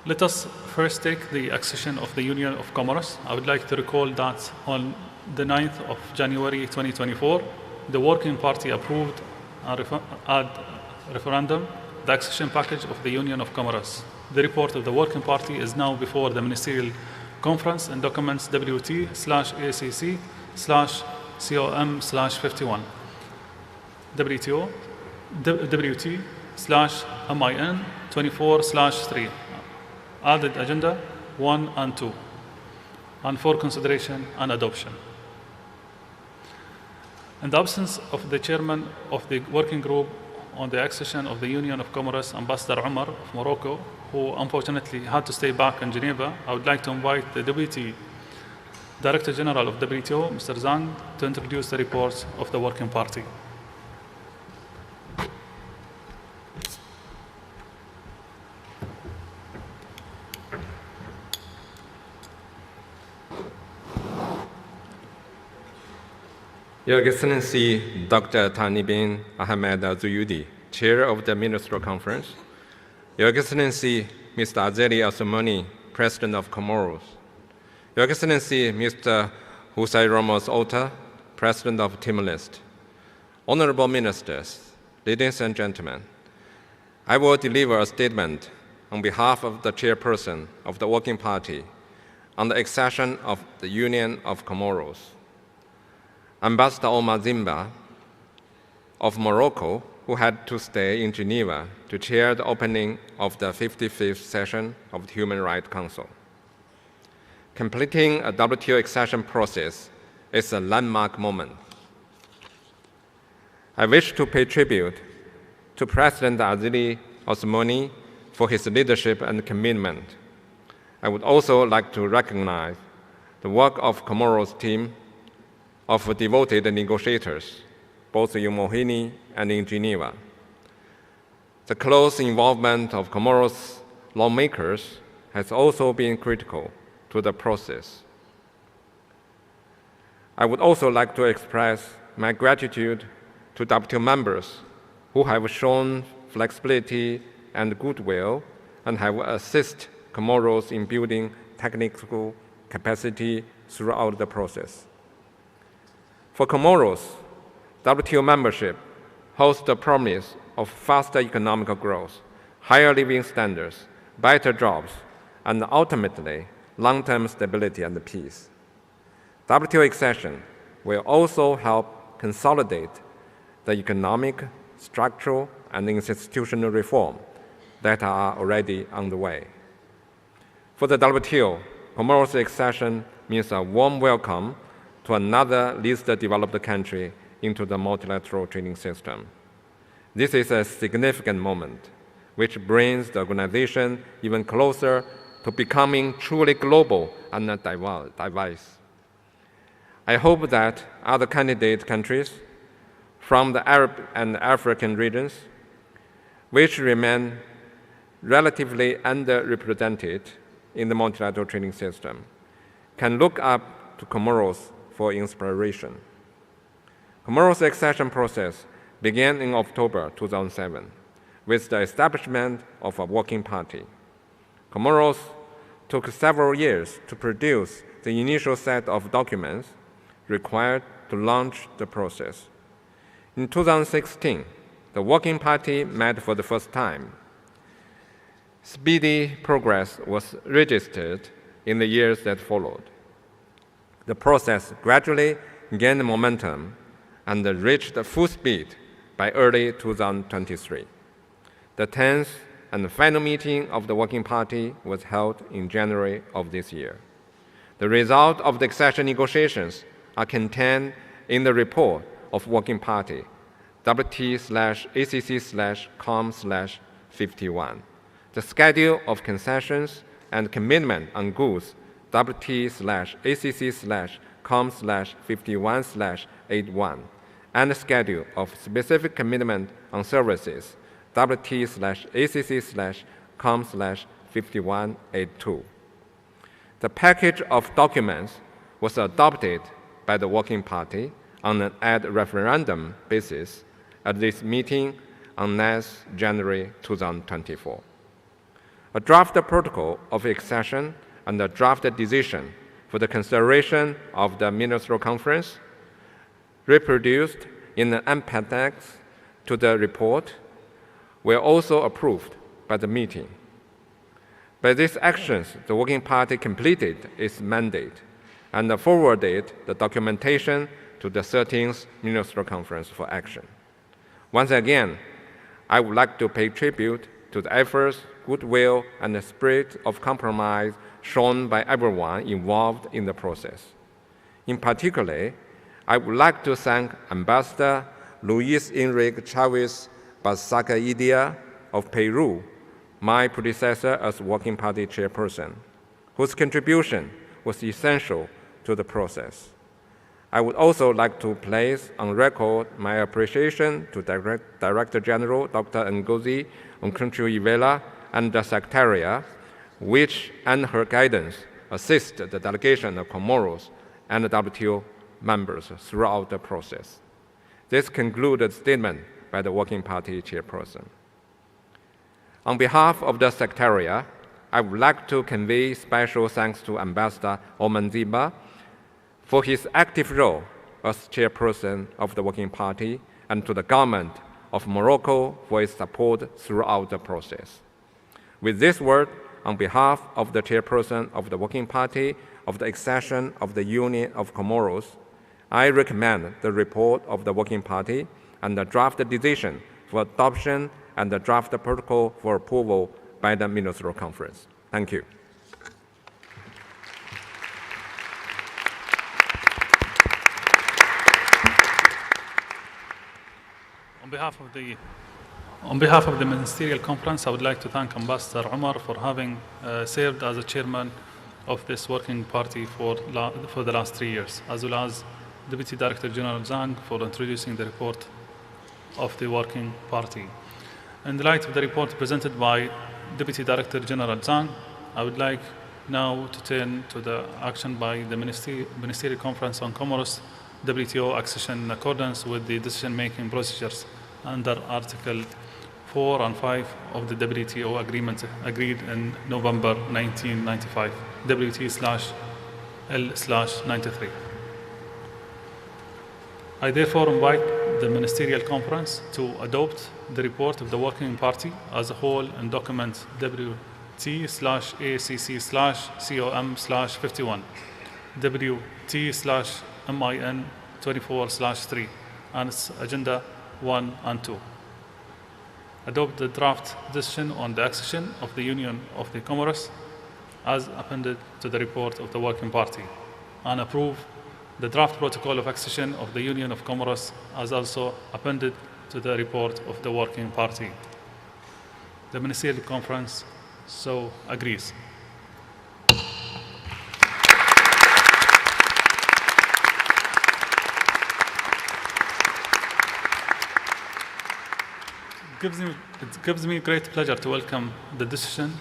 Let us first take the accession of the Union of Comoros. I would like to recall that on the 9th of January 2024, the Working Party approved at referendum the accession package of the Union of Comoros. The report of the Working Party is now before the Ministerial Conference in documents WT/ACC/COM/51 WT/MIN 24/3 added agenda 1 and 2 and for consideration and adoption. In the absence of the chairman of the working group on the accession of the Union of Comoros, Ambassador Omar of Morocco, who unfortunately had to stay back in Geneva, I would like to invite the Deputy Director General of WTO, Mr. Zhang, to introduce the reports of the Working Party. Your Excellency Dr. Thani bin Ahmed Al-Zuyudi, Chair of the Ministerial Conference, Your Excellency Mr. Azali Assoumani, President of Comoros, Your Excellency Mr. Hussein Ramos Ota, President of Timor-Leste, Honorable Ministers, ladies and gentlemen, I will deliver a statement on behalf of the Chairperson of the Working Party on the accession of the Union of Comoros. Ambassador Omar Zimba of Morocco, who had to stay in Geneva to chair the opening of the 55th session of the Human Rights Council. Completing a WTO accession process is a landmark moment. I wish to pay tribute to President Azali Assoumani for his leadership and commitment. I would also like to recognize the work of Comoros team of devoted negotiators, both in Mohini and in Geneva. The close involvement of Comoros lawmakers has also been critical to the process. I would also like to express my gratitude to WTO members who have shown flexibility and goodwill and have assisted Comoros in building technical capacity throughout the process. For Comoros, WTO membership holds the promise of faster economic growth, higher living standards, better jobs, and ultimately, long-term stability and peace. WTO accession will also help consolidate the economic, structural, and institutional reform that are already underway. For the WTO, Comoros accession means a warm welcome to another least developed country into the multilateral trading system. This is a significant moment, which brings the organization even closer to becoming truly global and diverse. I hope that other candidate countries from the Arab and African regions, which remain relatively underrepresented in the multilateral trading system, can look up to Comoros for inspiration. Comoros' accession process began in October 2007 with the establishment of a working party. Comoros took several years to produce the initial set of documents required to launch the process. In 2016, the working party met for the first time. Speedy progress was registered in the years that followed. The process gradually gained momentum and reached full speed by early 2023. The 10th and final meeting of the Working Party was held in January of this year. The result of the accession negotiations are contained in the report of Working Party, WT/ACC/COM/51. The schedule of concessions and commitment on goods, WT/ACC/COM/51/81, and the schedule of specific commitment on services, WT/ACC/COM/51/82. The package of documents was adopted by the Working Party on an ad referendum basis at this meeting on 9th January 2024. A draft protocol of accession and a draft decision for the consideration of the Ministerial Conference, reproduced in an appendix to the report, were also approved by the meeting. By these actions, the Working Party completed its mandate and forwarded the documentation to the 13th Ministerial Conference for action. Once again, I would like to pay tribute to the efforts, goodwill, and the spirit of compromise shown by everyone involved in the process. In particular, I would like to thank Ambassador Luis Enrique Chavez Basacaidia of Peru, my predecessor as Working Party chairperson, whose contribution was essential to the process. I would also like to place on record my appreciation to Director General Dr. Ngozi Okonjo-Iweala and the Secretariat, which, and her guidance, assist the delegation of Comoros and the WTO members throughout the process. This concludes the statement by the Working Party chairperson. On behalf of the Secretariat, I would like to convey special thanks to Ambassador Oman Ziba for his active role as chairperson of the Working Party and to the government of Morocco for its support throughout the process. With this word, on behalf of the chairperson of the Working Party of the Accession of the Union of Comoros, I recommend the report of the Working Party and the draft decision for adoption and the draft protocol for approval by the Ministerial Conference. Thank you. On behalf of the Ministerial Conference, I would like to thank Ambassador Omar for having served as a chairman of this working party for the last 3 years, as well as Deputy Director General Zhang for introducing the report of the working party. In the light of the report presented by Deputy Director General Zhang, I would like now to turn to the action by the Ministerial Conference on Comoros WTO accession in accordance with the decision-making procedures under Article 4 and 5 of the WTO agreement agreed in November 1995, WT/L/93. I therefore invite the Ministerial Conference to adopt the report of the Working Party as a whole in document WT/ACC/COM/51, WT/MIN 24/3, and its Agenda 1 and 2. Adopt the draft decision on the accession of the Union of the Comoros as appended to the report of the Working Party, and approve the draft protocol of accession of the Union of Comoros as also appended to the report of the Working Party. The Ministerial Conference so agrees. It gives me great pleasure to welcome the decision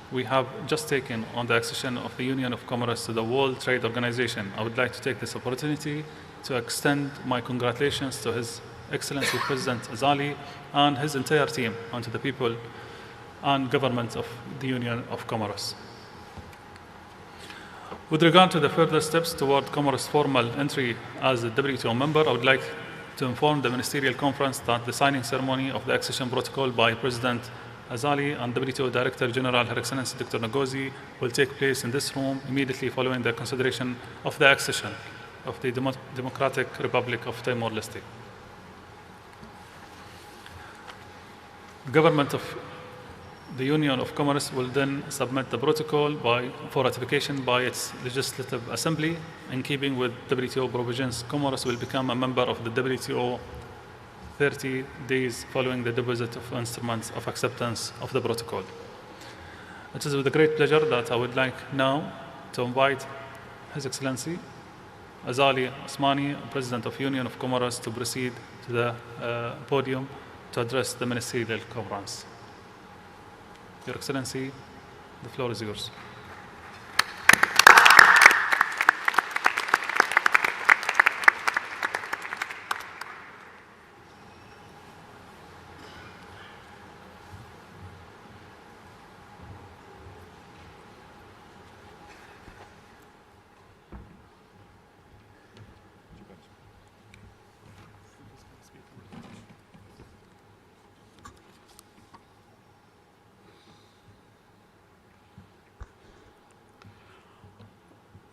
we have just taken on the accession of the Union of Comoros to the World Trade Organization. I would like to take this opportunity to extend my congratulations to His Excellency President Azali and his entire team, and to the people and government of the Union of Comoros. With regard to the further steps toward Comoros' formal entry as a WTO member, I would like to inform the Ministerial Conference that the signing ceremony of the accession protocol by President Azali and WTO Director General Her Excellency Dr. Ngozi will take place in this room immediately following the consideration of the accession of the Democratic Republic of Timor-Leste. The government of the Union of Comoros will then submit the protocol for ratification by its Legislative Assembly. In keeping with WTO provisions, Comoros will become a member of the WTO 30 days following the deposit of instruments of acceptance of the protocol. It is with a great pleasure that I would like now to invite His Excellency Azali Osmani, President of Union of Comoros, to proceed to the podium to address the Ministerial Conference. Your Excellency, the floor is yours.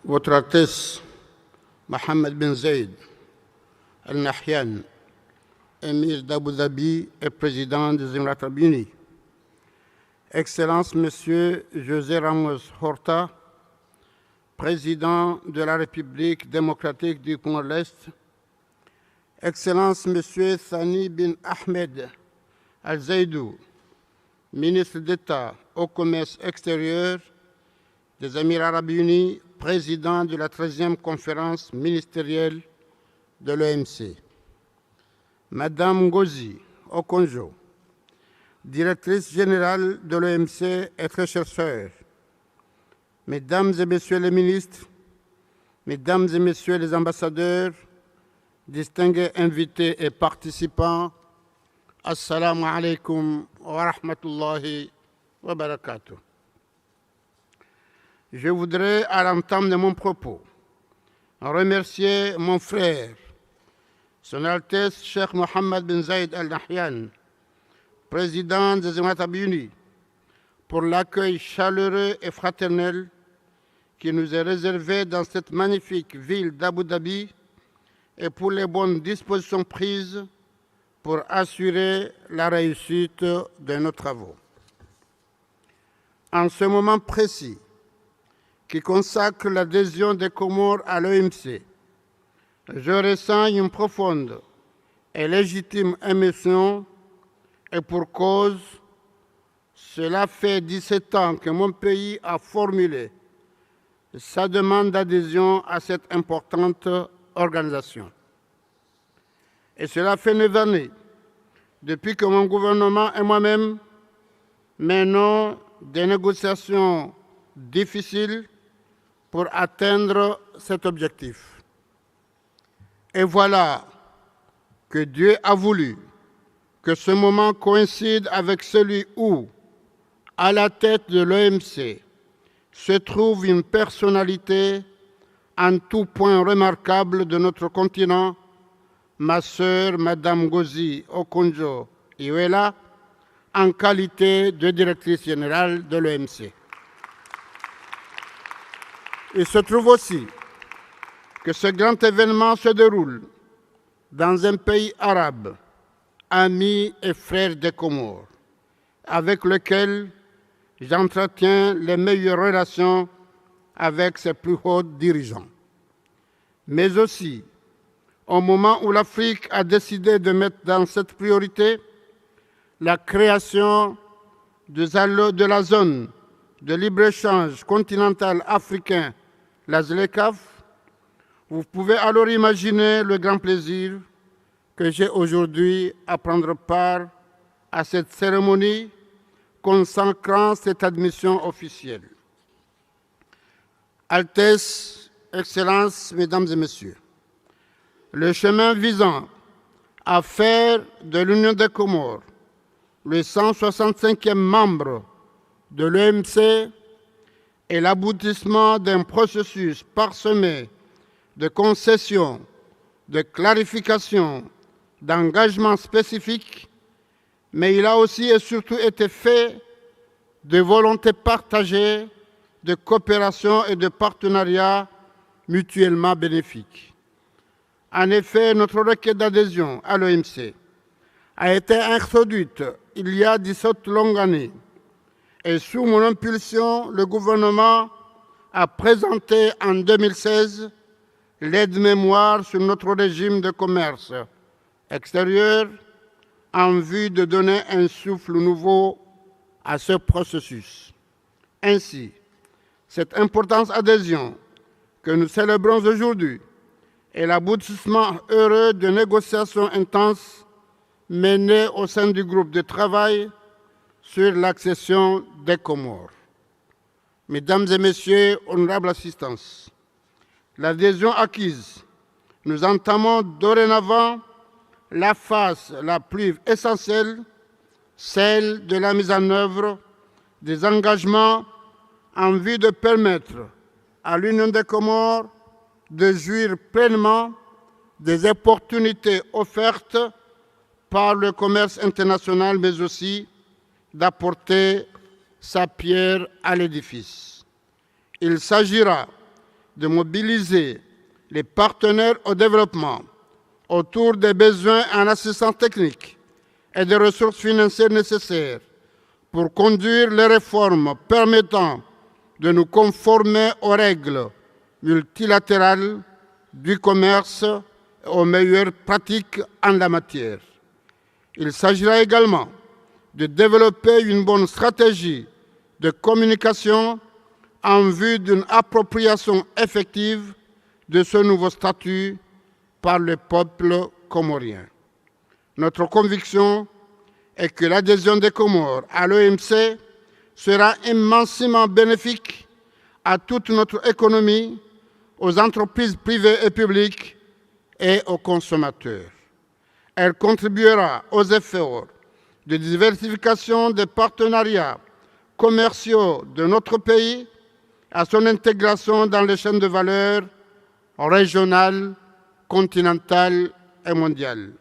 Votre Altesse Mohammed bin Zayed Al Nahyan, émir d'Abu Dhabi et président des Émirats Arabes Unis, Excellence Monsieur José Ramos Horta, président de la République démocratique du Comore-Est, Excellence Monsieur Thani bin Ahmed Al Zaidou, ministre d'État au commerce extérieur des Émirats Arabes Unis, président de la 13e conférence ministérielle de l'OMC, Madame Ngozi Okonjo, directrice générale de l'OMC et très chère sœur, Mesdames et Messieurs les ministres, Mesdames et Messieurs les ambassadeurs, distingués invités et participants, Assalamu alaikum wa rahmatullahi wa barakatuh. Je voudrais, à l'entame de mon propos, remercier mon frère, Son Altesse Cheikh Mohammed bin Zayed Al Nahyan, président des Émirats arabes unis, pour l'accueil chaleureux et fraternel qui nous est réservé dans cette magnifique ville d'Abu Dhabi et pour les bonnes dispositions prises pour assurer la réussite de nos travaux. En ce moment précis qui consacre l'adhésion des Comores à l'OMC, je ressens une profonde et légitime émotion et pour cause, cela fait 17 ans que mon pays a formulé sa demande d'adhésion à cette importante organisation. Et cela fait 9 années depuis que mon gouvernement et moi-même menons des négociations difficiles pour atteindre cet objectif. Et voilà que Dieu a voulu que ce moment coïncide avec celui où, à la tête de l'OMC, se trouve une personnalité en tout point remarquable de notre continent, ma sœur, Madame Ngozi Okonjo-Iweala, en qualité de directrice générale de l'OMC. Il se trouve aussi que ce grand événement se déroule dans un pays arabe, ami et frère des Comores, avec lequel j'entretiens les meilleures relations avec ses plus hauts dirigeants. Mais aussi, au moment où l'Afrique a décidé de mettre dans cette priorité la création de la zone de libre-échange continental africain, la ZLECAf, vous pouvez alors imaginer le grand plaisir que j'ai aujourd'hui à prendre part à cette cérémonie consacrant cette admission officielle. Altesse, Excellences, Mesdames et Messieurs, le chemin visant à faire de l'Union des Comores le 165e membre de l'OMC est l'aboutissement d'un processus parsemé de concessions, de clarifications, d'engagements spécifiques, mais il a aussi et surtout été fait de volonté partagée, de coopération et de partenariat mutuellement bénéfiques. En effet, notre requête d'adhésion à l'OMC a été introduite il y a 17 longues années et sous mon impulsion, le gouvernement a présenté en 2016 l'aide-mémoire sur notre régime de commerce extérieur en vue de donner un souffle nouveau à ce processus. Ainsi, cette importante adhésion que nous célébrons aujourd'hui est l'aboutissement heureux de négociations intenses menées au sein du groupe de travail sur l'accession des Comores. Mesdames et Messieurs, honorables assistants, l'adhésion acquise, nous entamons dorénavant la phase la plus essentielle, celle de la mise en œuvre des engagements en vue de permettre à l'Union des Comores de jouir pleinement des opportunités offertes par le commerce international, mais aussi d'apporter sa pierre à l'édifice. Il s'agira de mobiliser les partenaires au développement autour des besoins en assistance technique et des ressources financières nécessaires pour conduire les réformes permettant de nous conformer aux règles multilatérales du commerce et aux meilleures pratiques en la matière. Il s'agira également de développer une bonne stratégie de communication en vue d'une appropriation effective de ce nouveau statut par le peuple comorien. Notre conviction est que l'adhésion des Comores à l'OMC sera immensément bénéfique à toute notre économie aux entreprises privées et publiques et aux consommateurs. Elle contribuera aux efforts de diversification des partenariats commerciaux de notre pays, à son intégration dans les chaînes de valeur régionales, continentales et mondiales.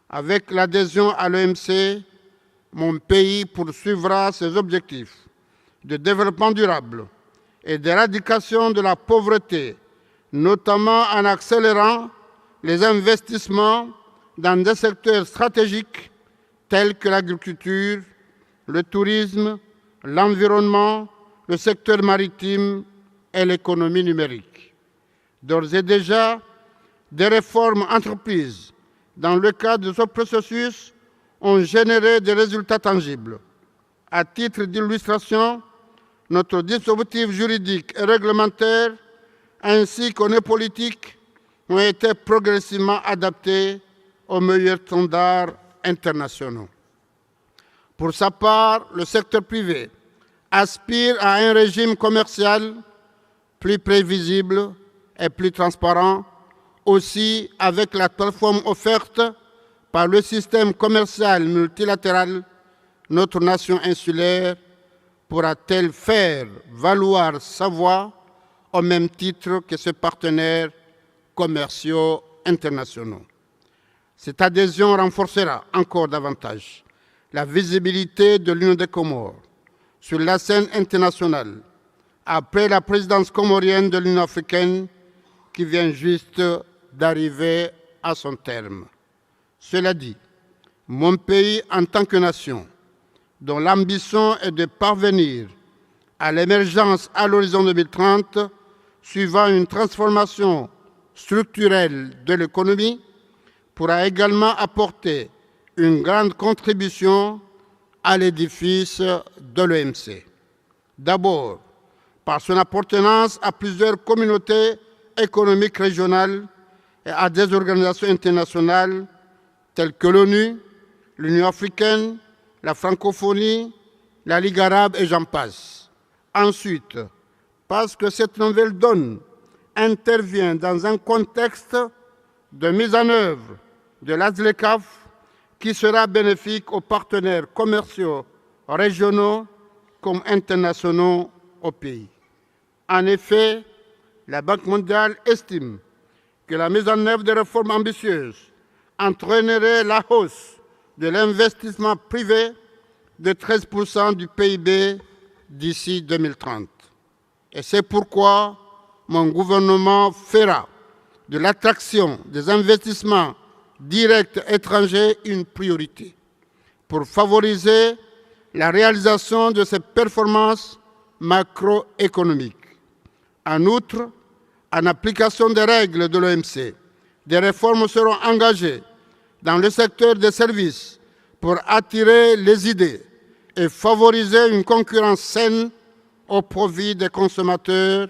Avec l'adhésion à l'OMC, mon pays poursuivra ses objectifs de développement durable et d'éradication de la pauvreté, notamment en accélérant les investissements dans des secteurs stratégiques tels que l'agriculture, le tourisme, l'environnement, le secteur maritime et l'économie numérique. D'ores et déjà, des réformes entreprises dans le cadre de ce processus ont généré des résultats tangibles. À titre d'illustration, notre dispositif juridique et réglementaire ainsi que nos politiques ont été progressivement adaptés aux meilleurs standards internationaux. Pour sa part, le secteur privé aspire à un régime commercial plus prévisible et plus transparent, aussi avec la plateforme offerte par le système commercial multilatéral. Notre nation insulaire pourra-t-elle faire valoir sa voix au même titre que ses partenaires commerciaux internationaux? Cette adhésion renforcera encore davantage la visibilité de l'Union des Comores sur la scène internationale après la présidence comorienne de l'Union africaine qui vient juste d'arriver à son terme. Cela dit, mon pays en tant que nation, dont l'ambition est de parvenir à l'émergence à l'horizon 2030, suivant une transformation structurelle de l'économie, pourra également apporter une grande contribution à l'édifice de l'OMC. D'abord, par son appartenance à plusieurs communautés économiques régionales et à des organisations internationales telles que l'ONU, l'Union africaine, la francophonie, la Ligue arabe et j'en passe. Ensuite, parce que cette nouvelle donne intervient dans un contexte de mise en œuvre de l'ASLECAF qui sera bénéfique aux partenaires commerciaux régionaux comme internationaux au pays. En effet, la Banque mondiale estime que la mise en œuvre de réformes ambitieuses entraînerait la hausse de l'investissement privé de 13% du PIB d'ici 2030. Et c'est pourquoi mon gouvernement fera de l'attraction des investissements directs étrangers une priorité pour favoriser la réalisation de ces performances macroéconomiques. En outre, en application des règles de l'OMC, des réformes seront engagées dans le secteur des services pour attirer les idées et favoriser une concurrence saine au profit des consommateurs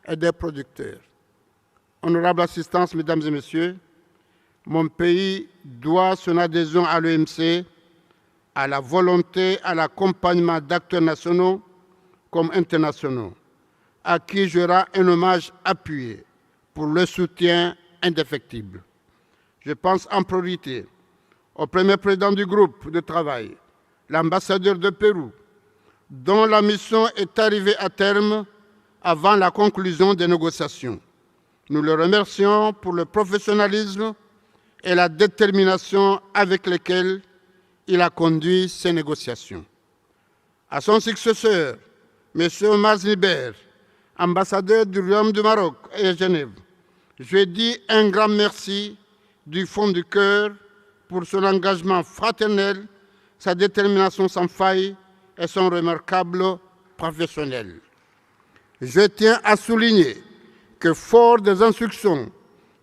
et des producteurs. Honorable assistance, Mesdames et Messieurs, mon pays doit son adhésion à l'OMC à la volonté, à l'accompagnement d'acteurs nationaux comme internationaux, à qui je rends un hommage appuyé pour le soutien indéfectible. Je pense en priorité au premier président du groupe de travail, l'ambassadeur de Pérou, dont la mission est arrivée à terme avant la conclusion des négociations. Nous le remercions pour le professionnalisme et la détermination avec lesquels il a conduit ces négociations. À son successeur, M. Omar Zniber, ambassadeur du Royaume du Maroc et à Genève, je dis un grand merci du fond du cœur pour son engagement fraternel, sa détermination sans faille et son remarquable professionnel. Je tiens à souligner que, fort des instructions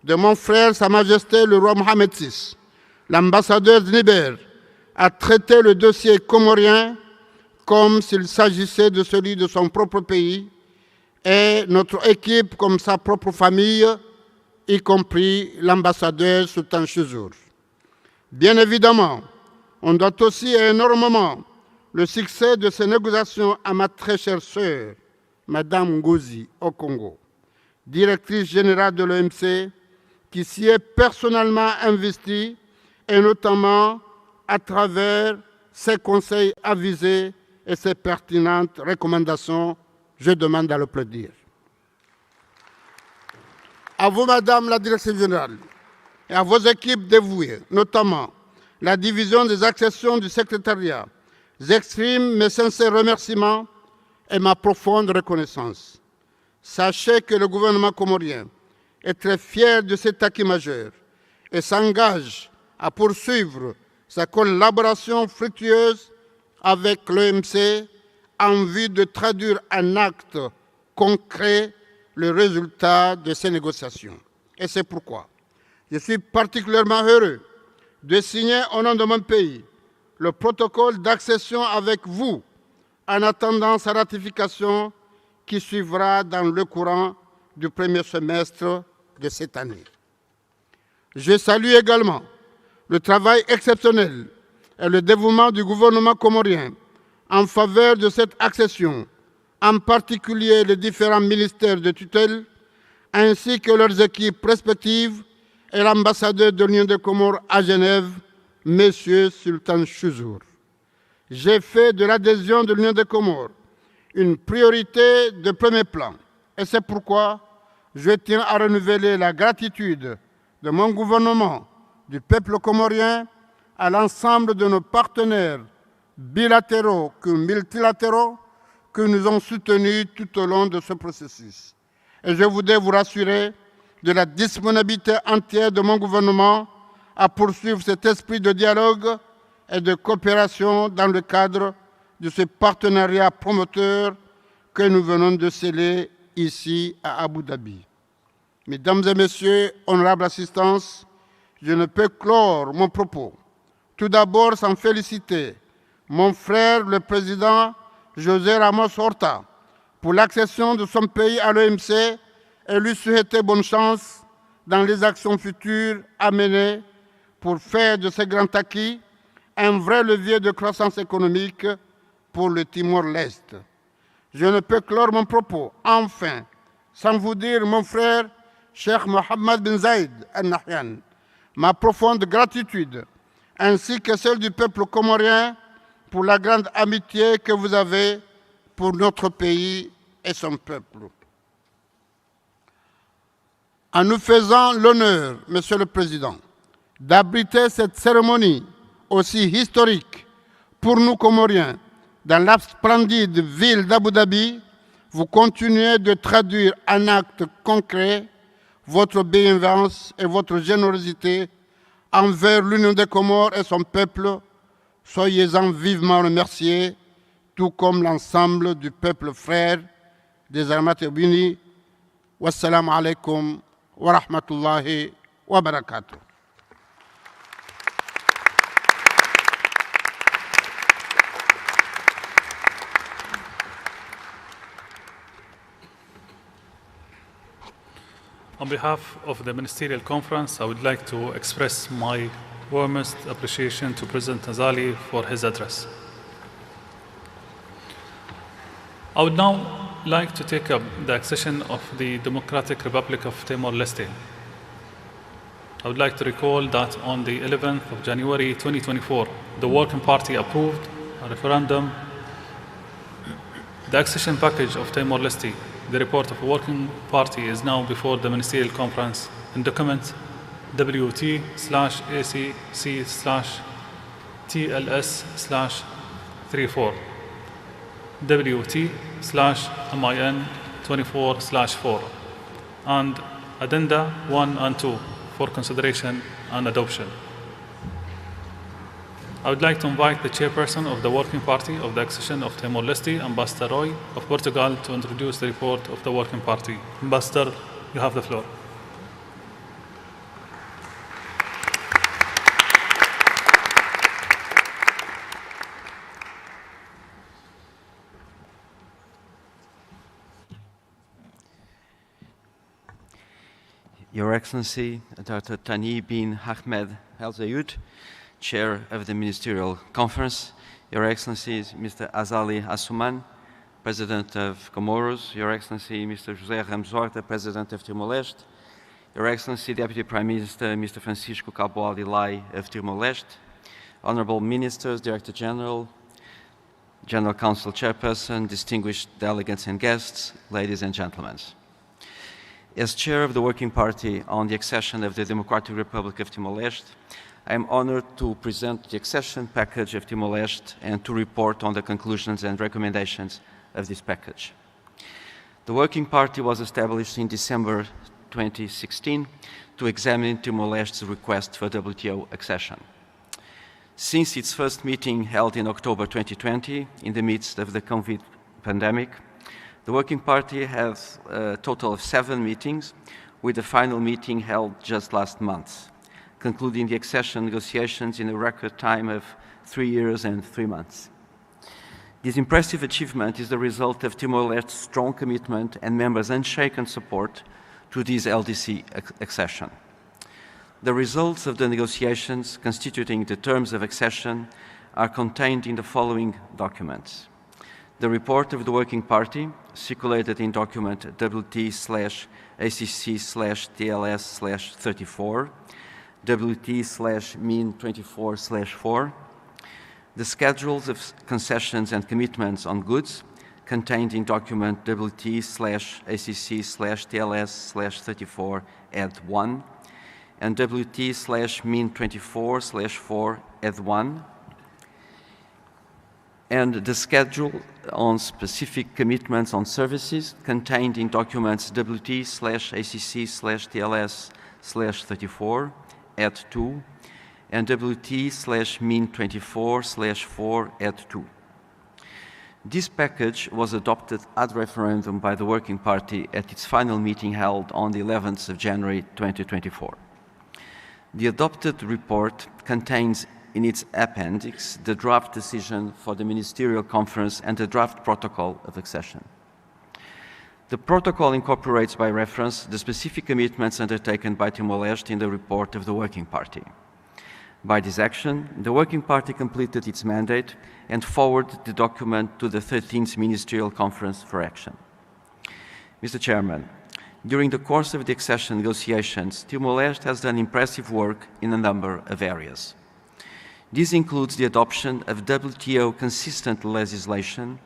de mon frère, Sa Majesté le roi Mohamed VI, l'ambassadeur Zniber a traité le dossier comorien comme s'il s'agissait de celui de son propre pays et notre équipe comme sa propre famille, y compris l'ambassadeur Sultan Chouzour. Bien évidemment, on doit aussi énormément le succès de ces négociations à ma très chère sœur, Madame Ngozi, au Congo, directrice générale de l'OMC, qui s'y est personnellement investie, et notamment à travers ses conseils avisés et ses pertinentes recommandations. Je demande à l'applaudir. À vous, Madame la Directrice générale, et à vos équipes dévouées, notamment la division des accessions du secrétariat, j'exprime mes sincères remerciements et ma profonde reconnaissance. Sachez que le gouvernement comorien est très fier de cet acquis majeur et s'engage à poursuivre sa collaboration fructueuse avec l'OMC en vue de traduire en actes concrets le résultat de ces négociations. Et c'est pourquoi je suis particulièrement heureux de signer au nom de mon pays le protocole d'accession avec vous en attendant sa ratification qui suivra dans le courant du premier semestre de cette année. Je salue également le travail exceptionnel et le dévouement du gouvernement comorien en faveur de cette accession, en particulier les différents ministères de tutelle, ainsi que leurs équipes respectives et l'ambassadeur de l'Union des Comores à Genève, M. Sultan Chouzour. J'ai fait de l'adhésion de l'Union des Comores une priorité de premier plan, et c'est pourquoi je tiens à renouveler la gratitude de mon gouvernement, du peuple comorien, à l'ensemble de nos partenaires bilatéraux que multilatéraux que nous ont soutenus tout au long de ce processus. Et je voudrais vous rassurer de la disponibilité entière de mon gouvernement à poursuivre cet esprit de dialogue et de coopération dans le cadre de ce partenariat promoteur que nous venons de sceller ici à Abu Dhabi. Mesdames et Messieurs, honorables assistances, je ne peux clore mon propos tout d'abord sans féliciter mon frère, le président José Ramos Horta, pour l'accession de son pays à l'OMC et lui souhaiter bonne chance dans les actions futures à mener pour faire de ce grand acquis un vrai levier de croissance économique pour le Timor-Leste. Je ne peux clore mon propos, enfin, sans vous dire, mon frère, Cheikh Mohammed bin Zayed Al Nahyan, ma profonde gratitude, ainsi que celle du peuple comorien pour la grande amitié que vous avez pour notre pays et son peuple. En nous faisant l'honneur, Monsieur le Président, d'abriter cette cérémonie aussi historique pour nous Comoriens dans la splendide ville d'Abu Dhabi, vous continuez de traduire en actes concrets votre bienveillance et votre générosité envers l'Union des Comores et son peuple. Soyez-en vivement remerciés, tout comme l'ensemble du peuple frère des Armées Unies. Wassalamu alaikum wa rahmatullahi wa barakatuh. On behalf of the Ministerial Conference, I would like to express my warmest appreciation to President Azali for his address. I would now like to take up the accession of the Democratic Republic of Timor-Leste. I would like to recall that on the 11th of January 2024, the Working Party approved a referendum the accession package of Timor-Leste. The report of the Working Party is now before the Ministerial Conference in document WT/AC/TLS/34 WT/MIN24/4 and Addenda 1 and 2 for consideration and adoption. I would like to invite the chairperson of the Working Party of the Accession of Timor-Leste, Ambassador Roy of Portugal, to introduce the report of the Working Party. Ambassador, you have the floor. Your Excellency, Dr. Tani bin Ahmed Al Zayed, Chair of the Ministerial Conference, Your Excellencies, Mr. Azali Asuman, President of Comoros, Your Excellency Mr. José Ramos Horta, President of Timor-Leste, Your Excellency Deputy Prime Minister Mr. Francisco Cabo Lai of Timor-Leste, Honorable Ministers, Director General, General Council Chairperson, distinguished delegates and guests, ladies and gentlemen. As Chair of the Working Party on the accession of the Democratic Republic of Timor-Leste, I am honored to present the accession package of Timor-Leste and to report on the conclusions and recommendations of this package. The Working Party was established in December 2016 to examine Timor-Leste's request for WTO accession. Since its first meeting held in October 2020, in the midst of the COVID pandemic, the Working Party has a total of 7 meetings, with the final meeting held just last month, concluding the accession negotiations in a record time of 3 years and 3 months. This impressive achievement is the result of Timor-Leste's strong commitment and members' unshaken support to this LDC accession. The results of the negotiations constituting the terms of accession are contained in the following documents. The report of the Working Party, circulated in document WT/ACC/TLS/34, WT/MIN24/4, the schedules of concessions and commitments on goods, contained in document WT/ACC/TLS/34 Ed 1, and WT/MIN24/4 Ed 1, and the schedule on specific commitments on services contained in documents WT/ACC/TLS/34 Ed 2, and WT/MIN24/4 Ed 2. This package was adopted ad referendum by the Working Party at its final meeting held on the 11th of January 2024. The adopted report contains in its appendix the draft decision for the Ministerial Conference and the draft protocol of accession. The protocol incorporates by reference the specific commitments undertaken by Timor-Leste in the report of the Working Party. By this action, the Working Party completed its mandate and forwarded the document to the 13th Ministerial Conference for action. Mr. Chairman, during the course of the accession negotiations, Timor-Leste has done impressive work in a number of areas. This includes the adoption of WTO consistent legislation,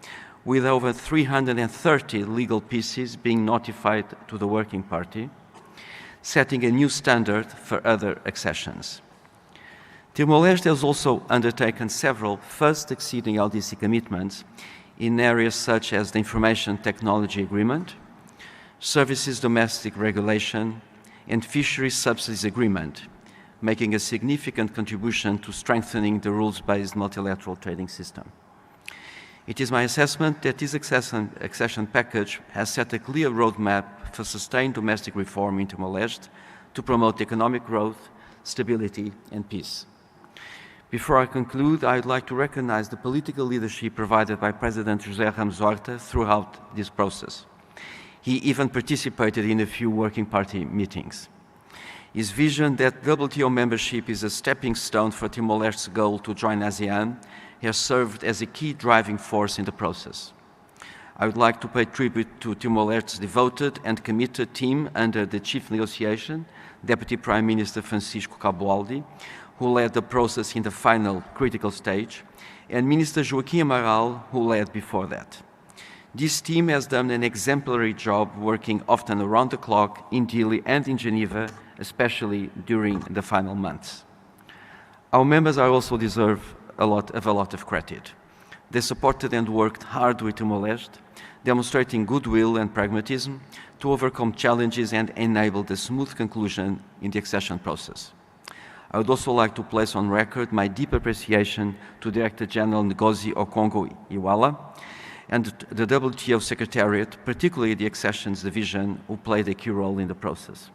with over 330 legal pieces being notified to the Working Party, setting a new standard for other accessions. Timor-Leste has also undertaken several first-exceeding LDC commitments in areas such as the Information Technology Agreement, Services Domestic Regulation, and Fisheries Subsidies Agreement, making a significant contribution to strengthening the rules-based multilateral trading system. It is my assessment that this accession package has set a clear roadmap for sustained domestic reform in Timor-Leste to promote economic growth, stability, and peace. Before I conclude, I would like to recognize the political leadership provided by President José Ramos Horta throughout this process. He even participated in a few Working Party meetings. His vision that WTO membership is a stepping stone for Timor-Leste's goal to join ASEAN has served as a key driving force in the process. I would like to pay tribute to Timor-Leste's devoted and committed team under the chief negotiation, Deputy Prime Minister Francisco Cabo, who led the process in the final critical stage, and Minister Joaquim Amaral, who led before that. This team has done an exemplary job, working often around the clock in Dili and in Geneva, especially during the final months. Our members are also deserve a lot of credit. They supported and worked hard with Timor-Leste, demonstrating goodwill and pragmatism to overcome challenges and enable the smooth conclusion in the accession process. I would also like to place on record my deep appreciation to Director General Ngozi Okonjo-Iweala and the WTO Secretariat, particularly the Accessions Division, who played a key role in the process.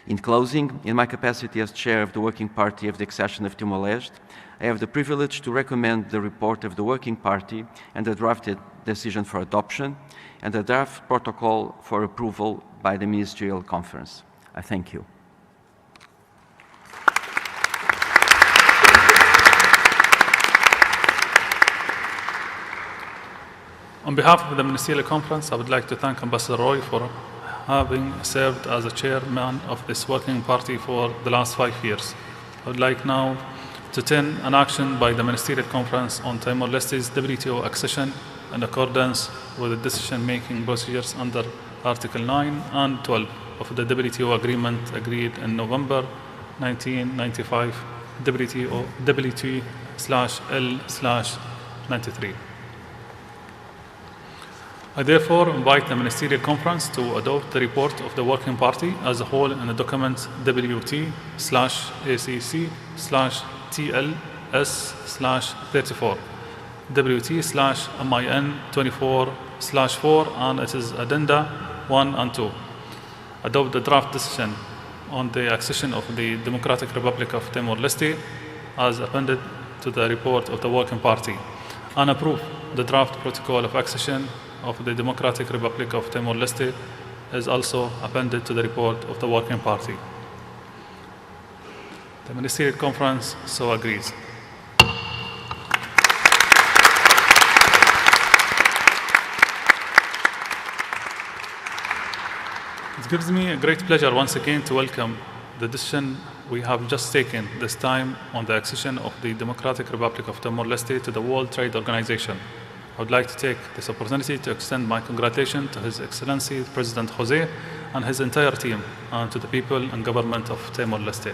In closing, in my capacity as Chair of the Working Party of the Accession of Timor-Leste, I have the privilege to recommend the report of the Working Party and the drafted decision for adoption and the draft protocol for approval by the Ministerial Conference. I thank you. On behalf of the Ministerial Conference, I would like to thank Ambassador Roy for having served as the chairman of this working party for the last 5 years. I would like now to turn an action by the Ministerial Conference on Timor-Leste's WTO accession in accordance with the decision-making procedures under Article 9 and 12 of the WTO agreement agreed in November 1995, WT/L/93. I therefore invite the Ministerial Conference to adopt the report of the Working Party as a whole in the document WT/ACC/TLS/34, WT/MIN24/4 and its addenda 1 and 2. Adopt the draft decision on the accession of the Democratic Republic of Timor-Leste as appended to the report of the Working Party, and approve the draft protocol of accession of the Democratic Republic of Timor-Leste is also appended to the report of the Working Party. The Ministerial Conference so agrees. It gives me a great pleasure once again to welcome the decision we have just taken, this time on the accession of the Democratic Republic of Timor-Leste to the World Trade Organization. I would like to take this opportunity to extend my congratulations to His Excellency President Jose and his entire team, and to the people and government of Timor-Leste.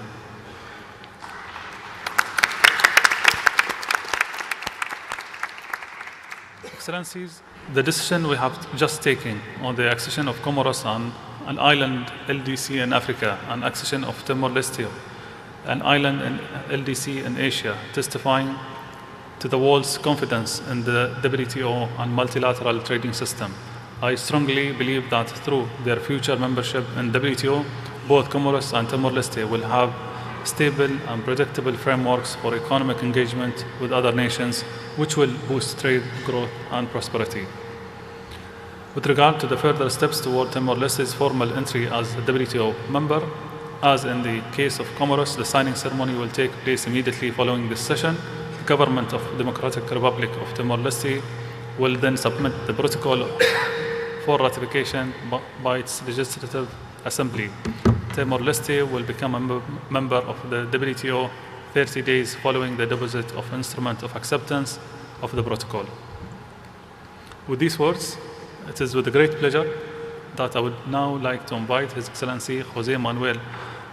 Excellencies, the decision we have just taken on the accession of Comoros and an island LDC in Africa and accession of Timor-Leste, an island in LDC in Asia, testifying to the world's confidence in the WTO and multilateral trading system. I strongly believe that through their future membership in WTO, both Comoros and Timor-Leste will have stable and predictable frameworks for economic engagement with other nations, which will boost trade, growth, and prosperity. With regard to the further steps toward Timor-Leste's formal entry as a WTO member, as in the case of Comoros, the signing ceremony will take place immediately following this session. The government of the Democratic Republic of Timor-Leste will then submit the protocol for ratification by its legislative assembly. Timor-Leste will become a member of the WTO 30 days following the deposit of instrument of acceptance of the protocol. With these words, it is with a great pleasure that I would now like to invite His Excellency Jose Manuel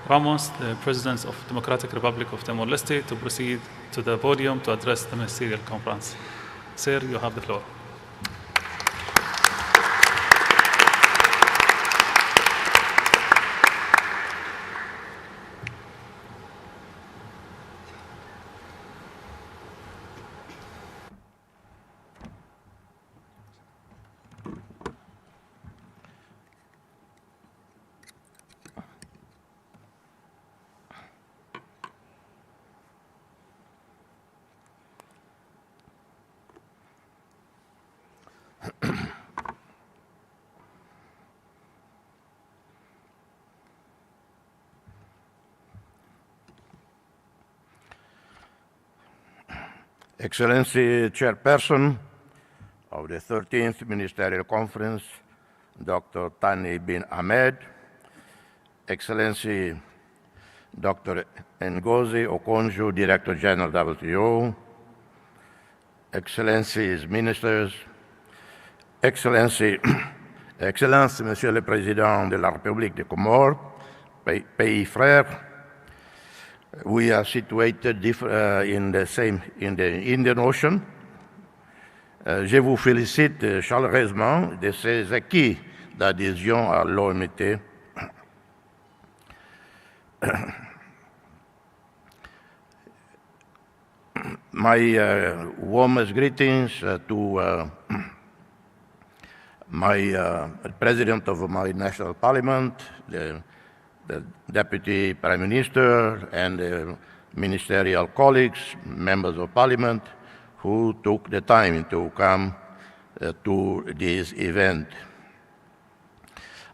Ramos, the President of the Democratic Republic of Timor-Leste, to proceed to the podium to address the Ministerial Conference. Sir, you have the floor. Excellency Chairperson of the 13th Ministerial Conference, Dr. Thani bin Ahmed, Excellency Dr. Ngozi Okonjo, Director General WTO, Excellencies Ministers, Excellences, Monsieur le Président de la République des Comores, pays frère. We are situated in the Indian Ocean. Je vous félicite chaleureusement de ces acquis d'adhésion à l'OMT. My warmest greetings to my President of my national parliament, the Deputy Prime Minister, and ministerial colleagues, members of parliament, who took the time to come to this event.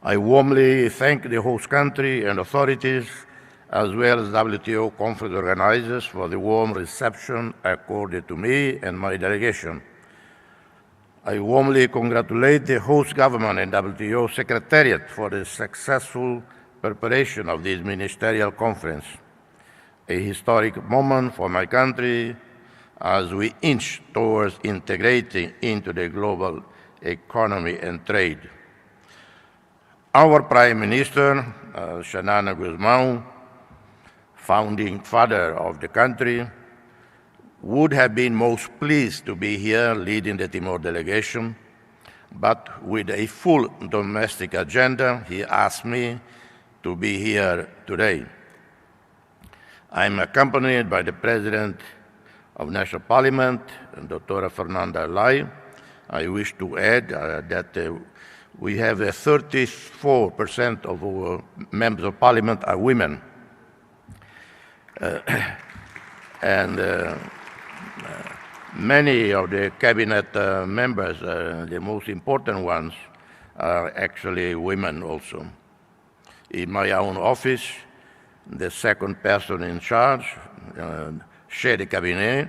I warmly thank the host country and authorities, as well as WTO conference organizers, for the warm reception accorded to me and my delegation. I warmly congratulate the host government and WTO Secretariat for the successful preparation of this ministerial conference, a historic moment for my country as we inch towards integrating into the global economy and trade. Our Prime Minister, Xanana Guzmão, founding father of the country, would have been most pleased to be here leading the Timor delegation, but with a full domestic agenda, he asked me to be here today. I'm accompanied by the President of National Parliament, Dr. Fernanda Lai. I wish to add that we have 34% of our members of Parliament are women. Many of the cabinet members, the most important ones, are actually women also. In my own office, the second person in charge, chef de cabinet,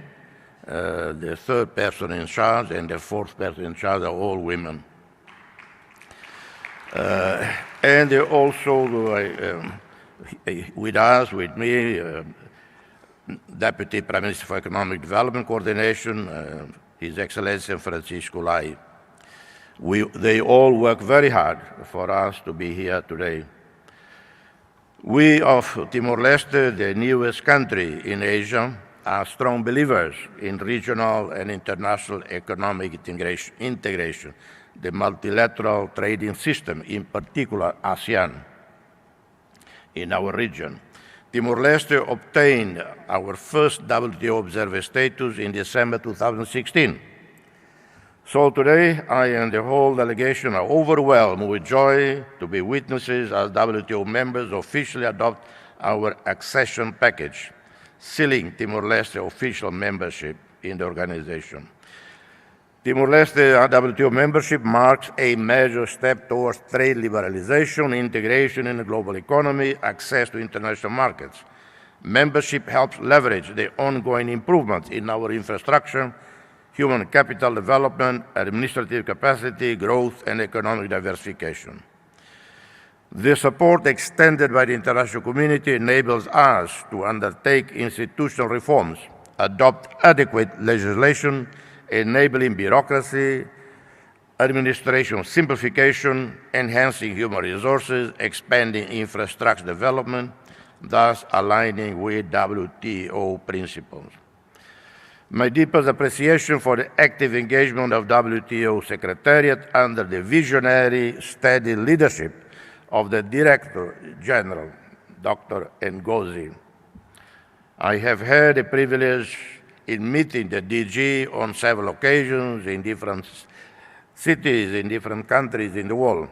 the third person in charge, and the fourth person in charge are all women. And also with us, with me, Deputy Prime Minister for Economic Development Coordination, His Excellency Francisco Lai. They all work very hard for us to be here today. We of Timor-Leste, the newest country in Asia, are strong believers in regional and international economic integration, the multilateral trading system, in particular ASEAN, in our region. Timor-Leste obtained our first WTO observer status in December 2016. So today, I and the whole delegation are overwhelmed with joy to be witnesses as WTO members officially adopt our accession package, sealing Timor-Leste official membership in the organization. Timor-Leste WTO membership marks a major step towards trade liberalization, integration in the global economy, access to international markets. Membership helps leverage the ongoing improvements in our infrastructure, human capital development, administrative capacity, growth, and economic diversification. The support extended by the international community enables us to undertake institutional reforms, adopt adequate legislation, enabling bureaucracy, administration simplification, enhancing human resources, expanding infrastructure development, thus aligning with WTO principles. My deepest appreciation for the active engagement of WTO Secretariat under the visionary, steady leadership of the Director General, Dr. Ngozi. I have had the privilege in meeting the DG on several occasions in different cities, in different countries in the world.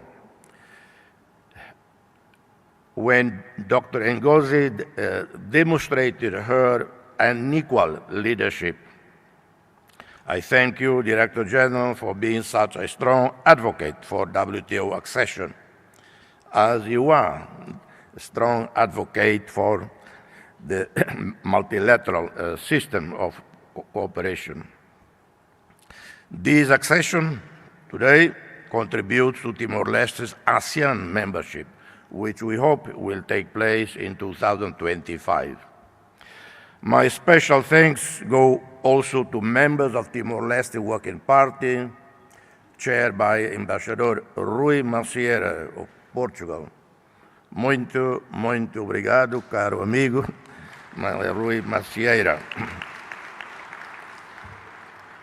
When Dr. Ngozi demonstrated her unequal leadership, I thank you, Director General, for being such a strong advocate for WTO accession, as you are a strong advocate for the multilateral system of cooperation. This accession today contributes to Timor-Leste's ASEAN membership, which we hope will take place in 2025. My special thanks go also to members of Timor-Leste Working Party, chaired by Ambassador Rui Macieira of Portugal. Muito obrigado, caro amigo, Rui Macieira,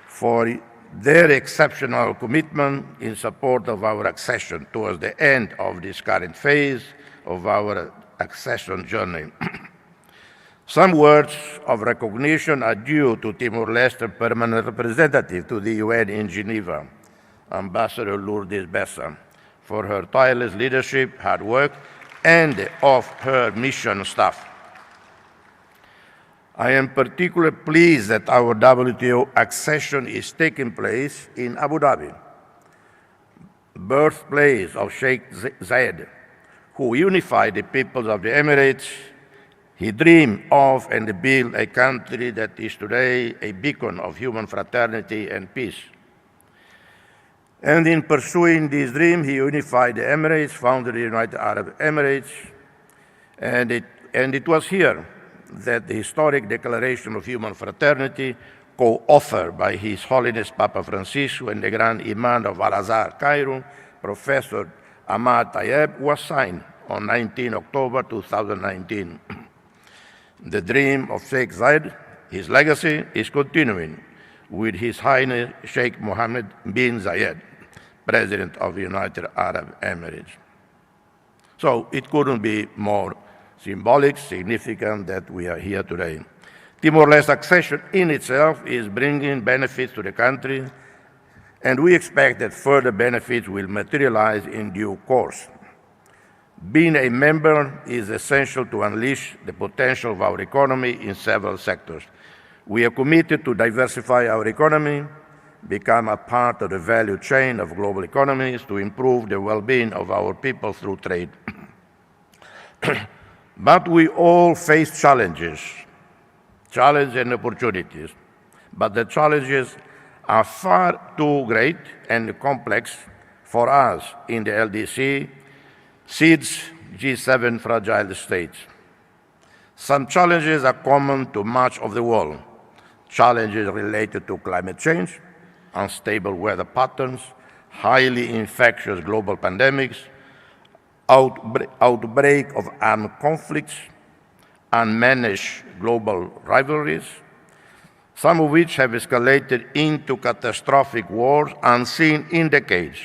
for their exceptional commitment in support of our accession towards the end of this current phase of our accession journey. Some words of recognition are due to Timor-Leste permanent representative to the UN in Geneva, Ambassador Lourdes Bessa, for her tireless leadership, hard work, and of her mission staff. I am particularly pleased that our WTO accession is taking place in Abu Dhabi, birthplace of Sheikh Zayed, who unified the peoples of the Emirates. He dreamed of and built a country that is today a beacon of human fraternity and peace. And in pursuing this dream, he unified the Emirates, founded the United Arab Emirates, and it was here that the historic Declaration of Human Fraternity, co-authored by His Holiness Papa Francisco and the Grand Imam of Al-Azhar, Cairo, Professor Ahmad Tayeb, was signed on 19 October 2019. The dream of Sheikh Zayed, his legacy, is continuing with His Highness Sheikh Mohammed bin Zayed, President of the United Arab Emirates. So it couldn't be more symbolic, significant that we are here today. Timor-Leste accession in itself is bringing benefits to the country, and we expect that further benefits will materialize in due course. Being a member is essential to unleash the potential of our economy in several sectors. We are committed to diversify our economy, become a part of the value chain of global economies, to improve the well-being of our people through trade. But we all face challenges and opportunities, but the challenges are far too great and complex for us in the LDC, SEEDS, G7 fragile states. Some challenges are common to much of the world. Challenges related to climate change, unstable weather patterns, highly infectious global pandemics, outbreak of armed conflicts, unmanaged global rivalries, some of which have escalated into catastrophic wars unseen in decades,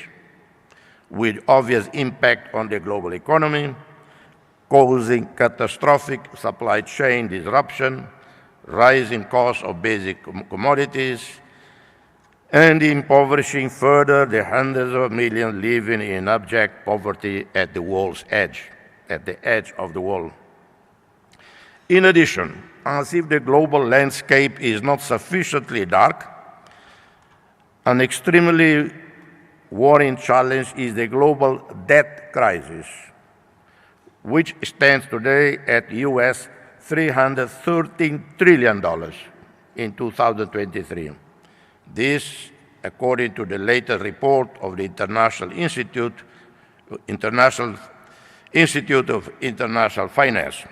with obvious impact on the global economy, causing catastrophic supply chain disruption, rising costs of basic commodities, and impoverishing further the hundreds of millions living in abject poverty at the world's edge, at the edge of the world. In addition, as if the global landscape is not sufficiently dark, an extremely worrying challenge is the global debt crisis, which stands today at US $313 trillion in 2023. This, according to the latest report of the International Institute of International Finance.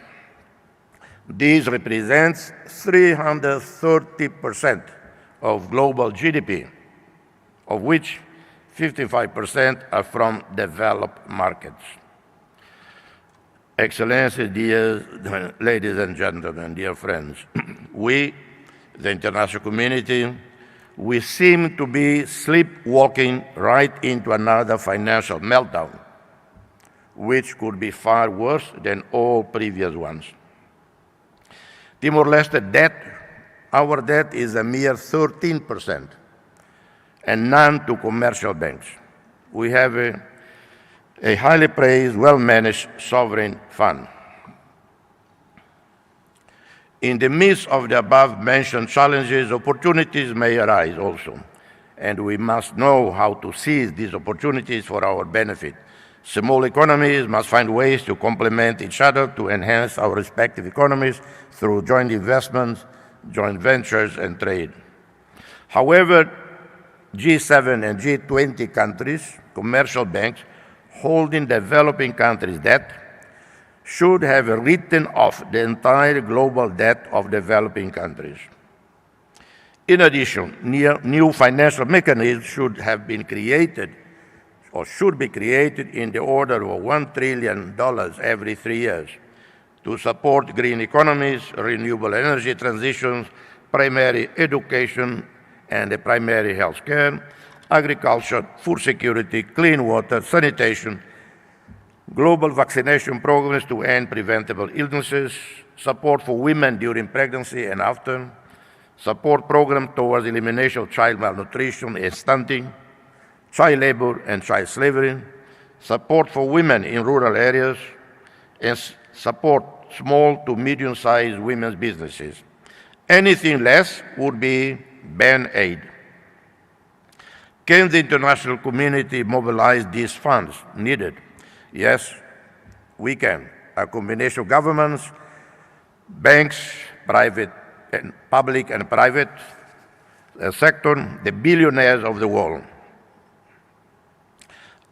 This represents 330% of global GDP, of which 55% are from developed markets. Excellencies, dear ladies and gentlemen, dear friends, we, the international community, we seem to be sleepwalking right into another financial meltdown, which could be far worse than all previous ones. Timor-Leste debt, our debt is a mere 13%, and none to commercial banks. We have a highly praised, well-managed sovereign fund. In the midst of the above-mentioned challenges, opportunities may arise also, and we must know how to seize these opportunities for our benefit. Small economies must find ways to complement each other to enhance our respective economies through joint investments, joint ventures, and trade. However, G7 and G20 countries, commercial banks, holding developing countries' debt, should have written off the entire global debt of developing countries. In addition, new financial mechanisms should have been created or should be created in the order of $1 trillion every 3 years to support green economies, renewable energy transitions, primary education and primary health care, agriculture, food security, clean water, sanitation, global vaccination programs to end preventable illnesses, support for women during pregnancy and after, support programs towards elimination of child malnutrition and stunting, child labor and child slavery, support for women in rural areas, and support small to medium-sized women's businesses. Anything less would be band aid. Can the international community mobilize these funds needed? Yes, we can. A combination of governments, banks, public and private sector, the billionaires of the world.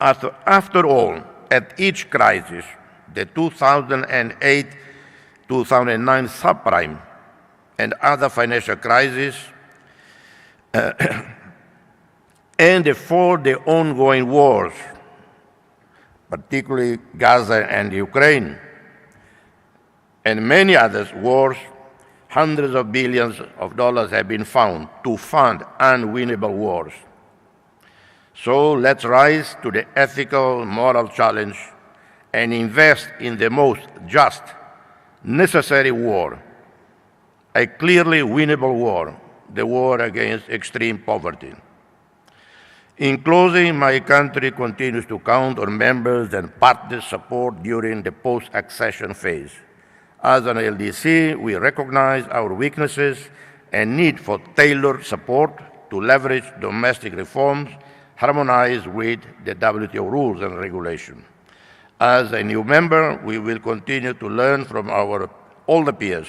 After all, at each crisis, the 2008-2009 subprime and other financial crises, and for the ongoing wars, particularly Gaza and Ukraine, and many other wars, hundreds of billions of dollars have been found to fund unwinnable wars. So let's rise to the ethical, moral challenge and invest in the most just, necessary war, a clearly winnable war, the war against extreme poverty. In closing, my country continues to count on members and partners' support during the post-accession phase. As an LDC, we recognize our weaknesses and need for tailored support to leverage domestic reforms harmonized with the WTO rules and regulations. As a new member, we will continue to learn from our older peers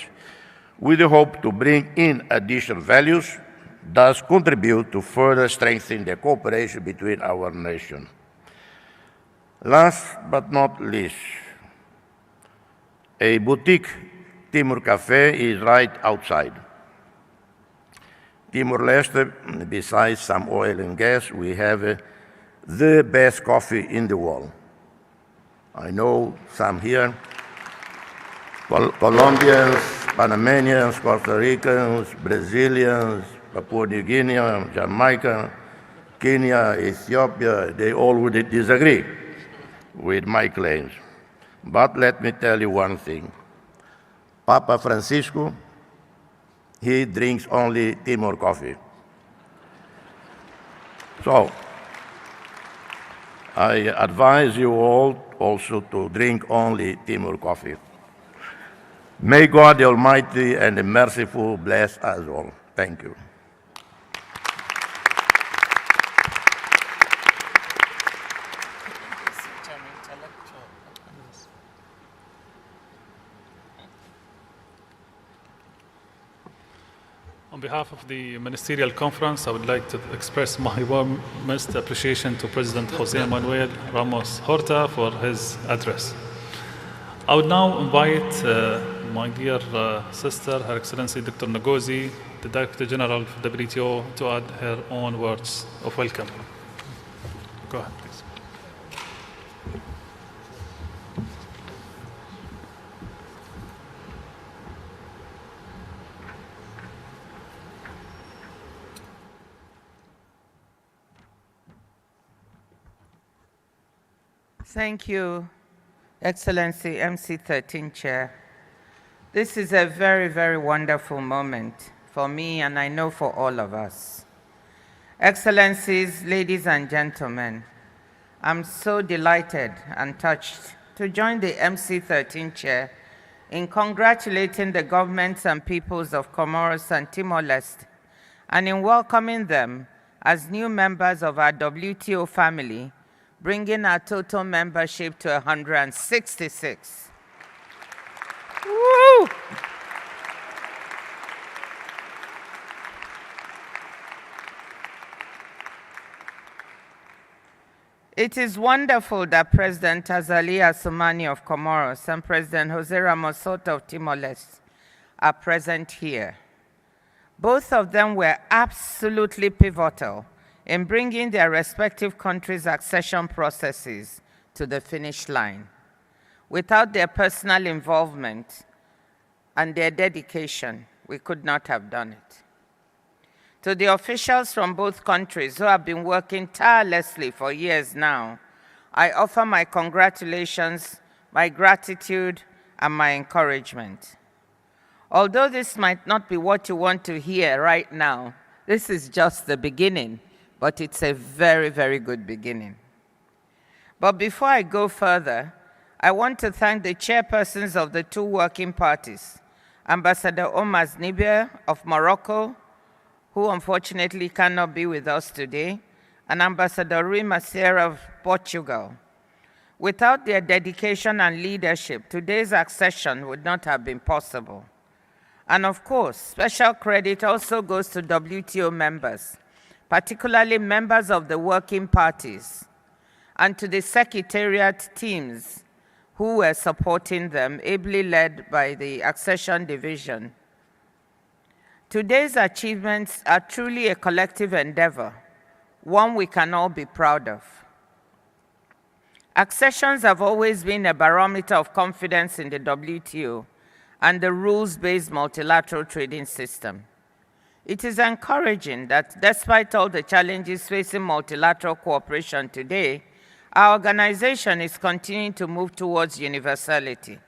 with the hope to bring in additional values, thus contribute to further strengthen the cooperation between our nations. Last but not least, a boutique Timur Cafe is right outside. Timor-Leste, besides some oil and gas, we have the best coffee in the world. I know some here, Colombians, Panamanians, Costa Ricans, Brazilians, Papua New Guinea, Jamaica, Kenya, Ethiopia, they all would disagree with my claims. But let me tell you one thing. Papa Francisco, he drinks only Timor coffee. So, I advise you all also to drink only Timor coffee. May God the Almighty and the Merciful bless us all. Thank you. On behalf of the Ministerial Conference, I would like to express my warmest appreciation to President José Manuel Ramos Horta for his address. I would now invite my dear sister, Her Excellency Dr. Ngozi, the Director General of WTO, to add her own words of welcome. Go ahead, please. Thank you, Excellency MC13 Chair. This is a very, very wonderful moment for me, and I know for all of us. Excellencies, ladies and gentlemen, I'm so delighted and touched to join the MC13 Chair in congratulating the governments and peoples of Comoros and Timor-Leste, and in welcoming them as new members of our WTO family, bringing our total membership to 166. Woo! It is wonderful that President Azali Assoumani of Comoros and President José Ramos Horta of Timor-Leste are present here. Both of them were absolutely pivotal in bringing their respective countries' accession processes to the finish line. Without their personal involvement and their dedication, we could not have done it. To the officials from both countries who have been working tirelessly for years now, I offer my congratulations, my gratitude, and my encouragement. Although this might not be what you want to hear right now, this is just the beginning, but it's a very, very good beginning. But before I go further, I want to thank the chairpersons of the two working parties, Ambassador Omar Znibir of Morocco, who unfortunately cannot be with us today, and Ambassador Rui Macier of Portugal. Without their dedication and leadership, today's accession would not have been possible. And of course, special credit also goes to WTO members, particularly members of the working parties. and to the Secretariat teams who were supporting them, ably led by the Accession Division. Today's achievements are truly a collective endeavor, one we can all be proud of. Accessions have always been a barometer of confidence in the WTO and the rules-based multilateral trading system. It is encouraging that despite all the challenges facing multilateral cooperation today, our organization is continuing to move towards universality.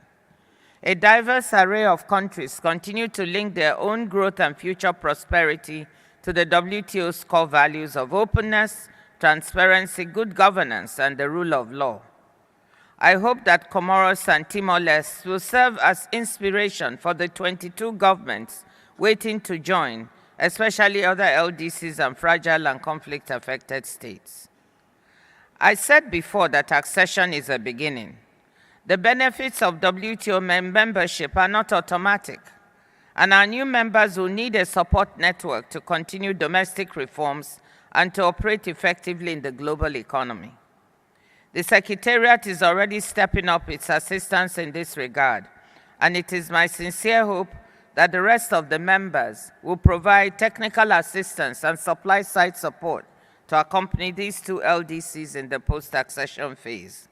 A diverse array of countries continue to link their own growth and future prosperity to the WTO's core values of openness, transparency, good governance, and the rule of law. I hope that Comoros and Timor-Leste will serve as inspiration for the 22 governments waiting to join, especially other LDCs and fragile and conflict-affected states. I said before that accession is a beginning. The benefits of WTO membership are not automatic, and our new members will need a support network to continue domestic reforms and to operate effectively in the global economy. The Secretariat is already stepping up its assistance in this regard, and it is my sincere hope that the rest of the members will provide technical assistance and supply-side support to accompany these two LDCs in the post-accession phase.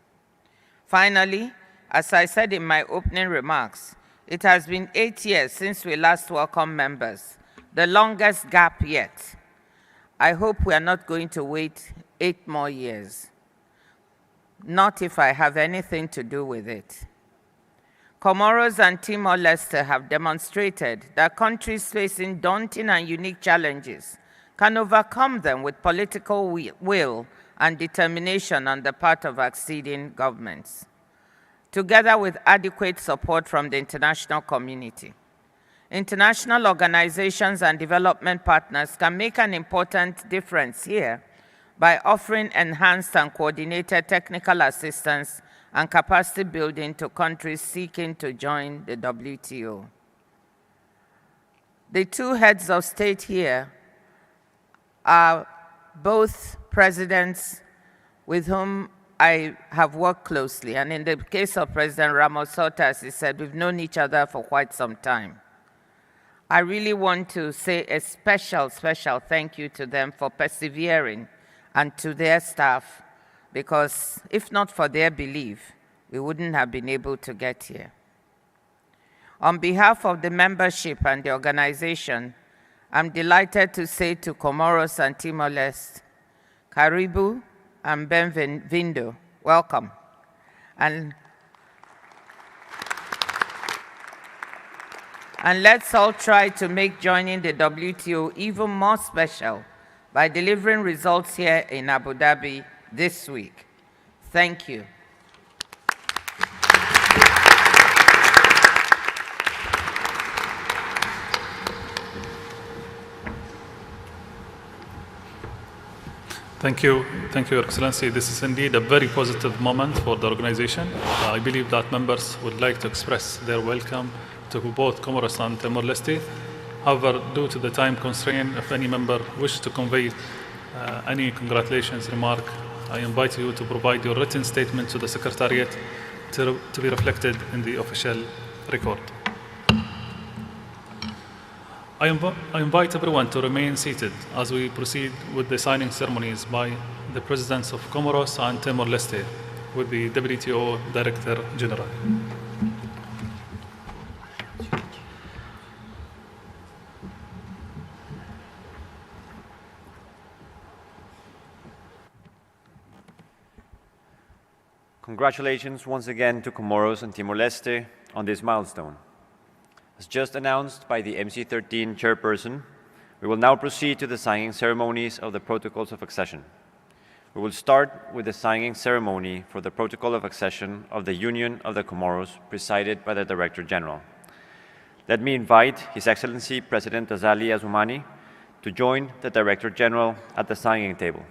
Finally, as I said in my opening remarks, it has been 8 years since we last welcomed members, the longest gap yet. I hope we are not going to wait 8 more years. Not if I have anything to do with it. Comoros and Timor-Leste have demonstrated that countries facing daunting and unique challenges can overcome them with political will and determination on the part of acceding governments, together with adequate support from the international community. International organizations and development partners can make an important difference here by offering enhanced and coordinated technical assistance and capacity building to countries seeking to join the WTO. The two heads of state here are both presidents with whom I have worked closely, and in the case of President Ramos Horta, as he said, we've known each other for quite some time. I really want to say a special thank you to them for persevering and to their staff, because if not for their belief, we wouldn't have been able to get here. On behalf of the membership and the organization, I'm delighted to say to Comoros and Timor-Leste, Karibu and Benvindo, welcome. And let's all try to make joining the WTO even more special by delivering results here in Abu Dhabi this week. Thank you. Thank you, Your Excellency. This is indeed a very positive moment for the organization. I believe that members would like to express their welcome to both Comoros and Timor-Leste. However, due to the time constraint, if any member wishes to convey any congratulations remark, I invite you to provide your written statement to the Secretariat to be reflected in the official record. I invite everyone to remain seated as we proceed with the signing ceremonies by the Presidents of Comoros and Timor-Leste with the WTO Director General. Congratulations once again to Comoros and Timor-Leste on this milestone. As just announced by the MC13 chairperson, we will now proceed to the signing ceremonies of the Protocols of Accession. We will start with the signing ceremony for the Protocol of Accession of the Union of the Comoros, presided by the Director General. Let me invite His Excellency President Azali Assoumani to join the Director General at the signing table.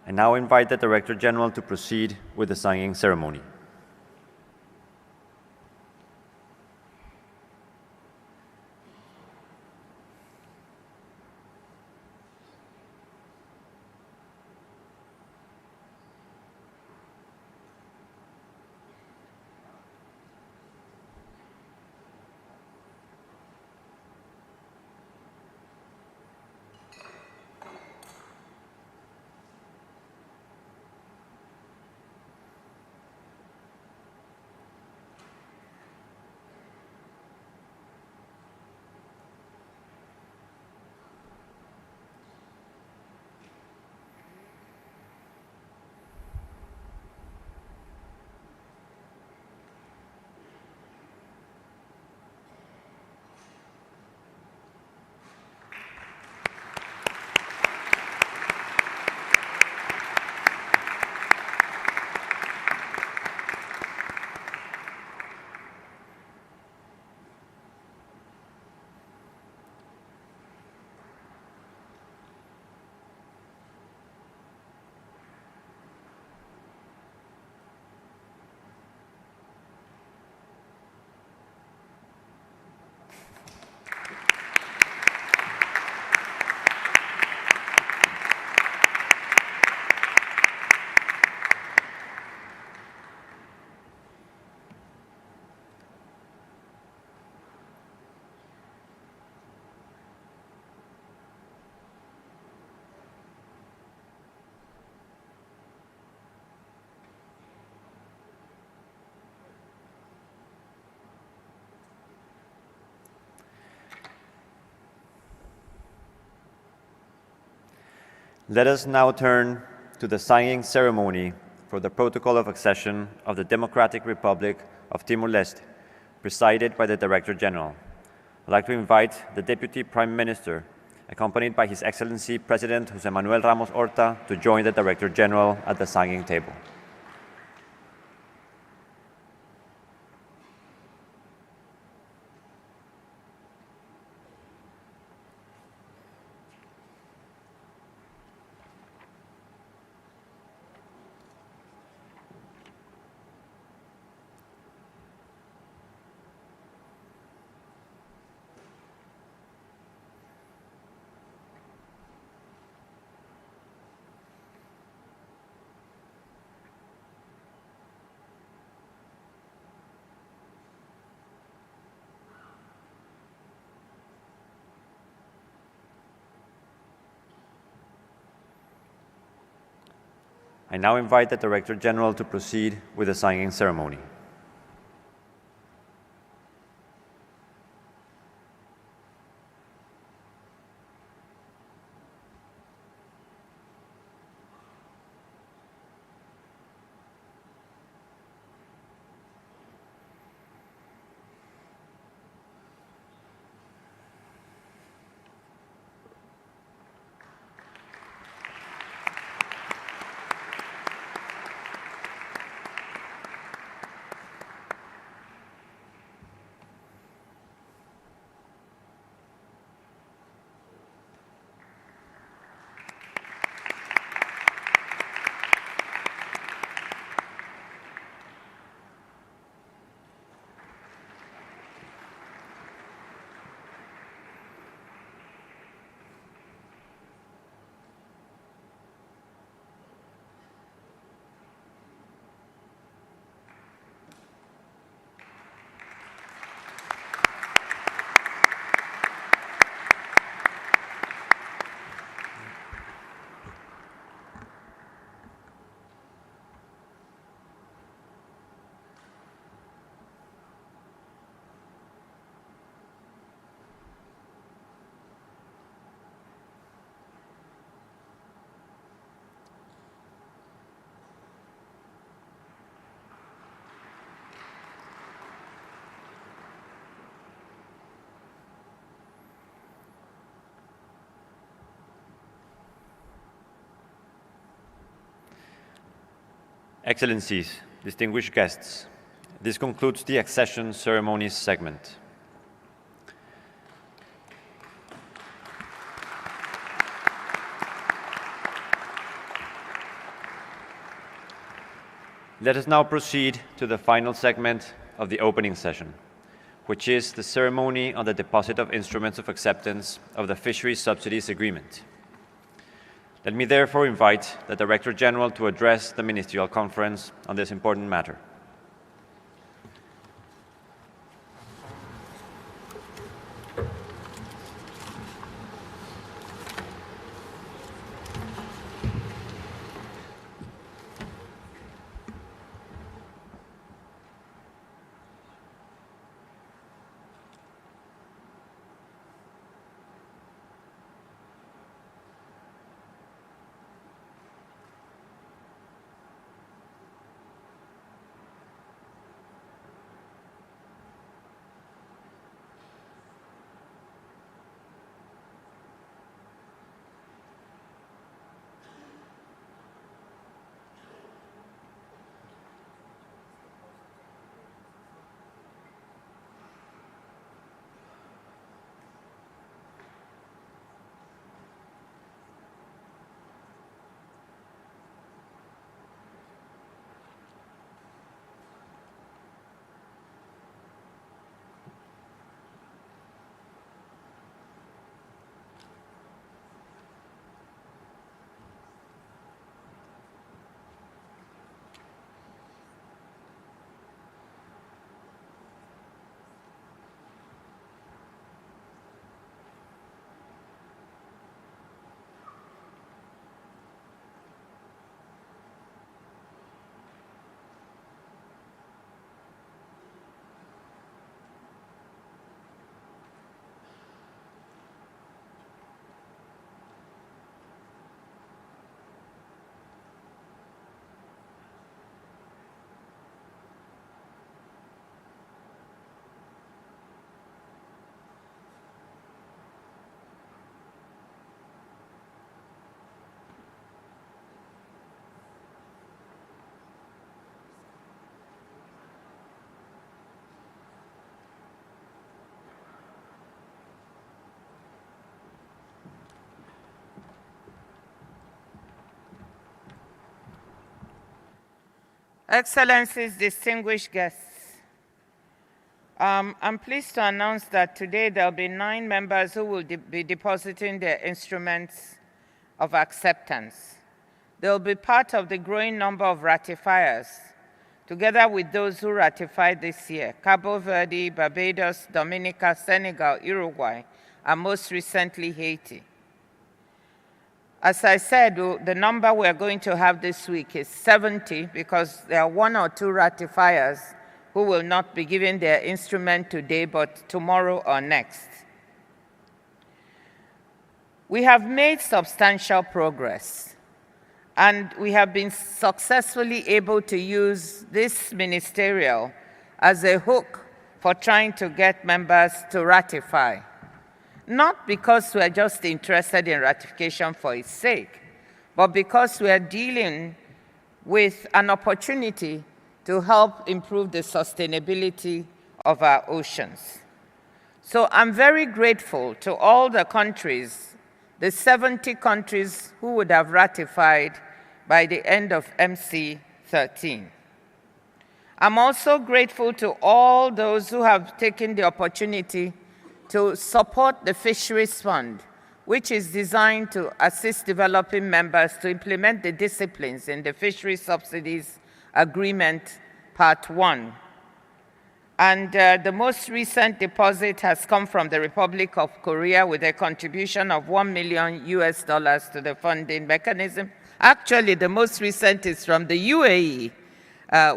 I now invite the Director General to proceed with the signing ceremony. Let us now turn to the signing ceremony for the Protocol of Accession of the Democratic Republic of Timor-Leste, presided by the Director General. I'd like to invite the Deputy Prime Minister, accompanied by His Excellency President José Manuel Ramos Horta, to join the Director General at the signing table. I now invite the Director General to proceed with the signing ceremony. Excellencies, distinguished guests, this concludes the accession ceremonies segment. Let us now proceed to the final segment of the opening session, which is the ceremony on the deposit of instruments of acceptance of the Fisheries Subsidies Agreement. Let me therefore invite the Director General to address the Ministerial Conference on this important matter. Excellencies, distinguished guests, I'm pleased to announce that today there will be 9 members who will be depositing their instruments of acceptance. They will be part of the growing number of ratifiers, together with those who ratified this year: Cabo Verde, Barbados, Dominica, Senegal, Uruguay, and most recently Haiti. As I said, the number we're going to have this week is 70, because there are 1 or 2 ratifiers who will not be giving their instrument today, but tomorrow or next. We have made substantial progress, and we have been successfully able to use this ministerial as a hook for trying to get members to ratify. Not because we're just interested in ratification for its sake, but because we're dealing with an opportunity to help improve the sustainability of our oceans. So I'm very grateful to all the countries, the 70 countries who would have ratified by the end of MC13. I'm also grateful to all those who have taken the opportunity to support the Fisheries Fund, which is designed to assist developing members to implement the disciplines in the Fisheries Subsidies Agreement Part 1. And the most recent deposit has come from the Republic of Korea with a contribution of $1 million to the funding mechanism. Actually, the most recent is from the UAE,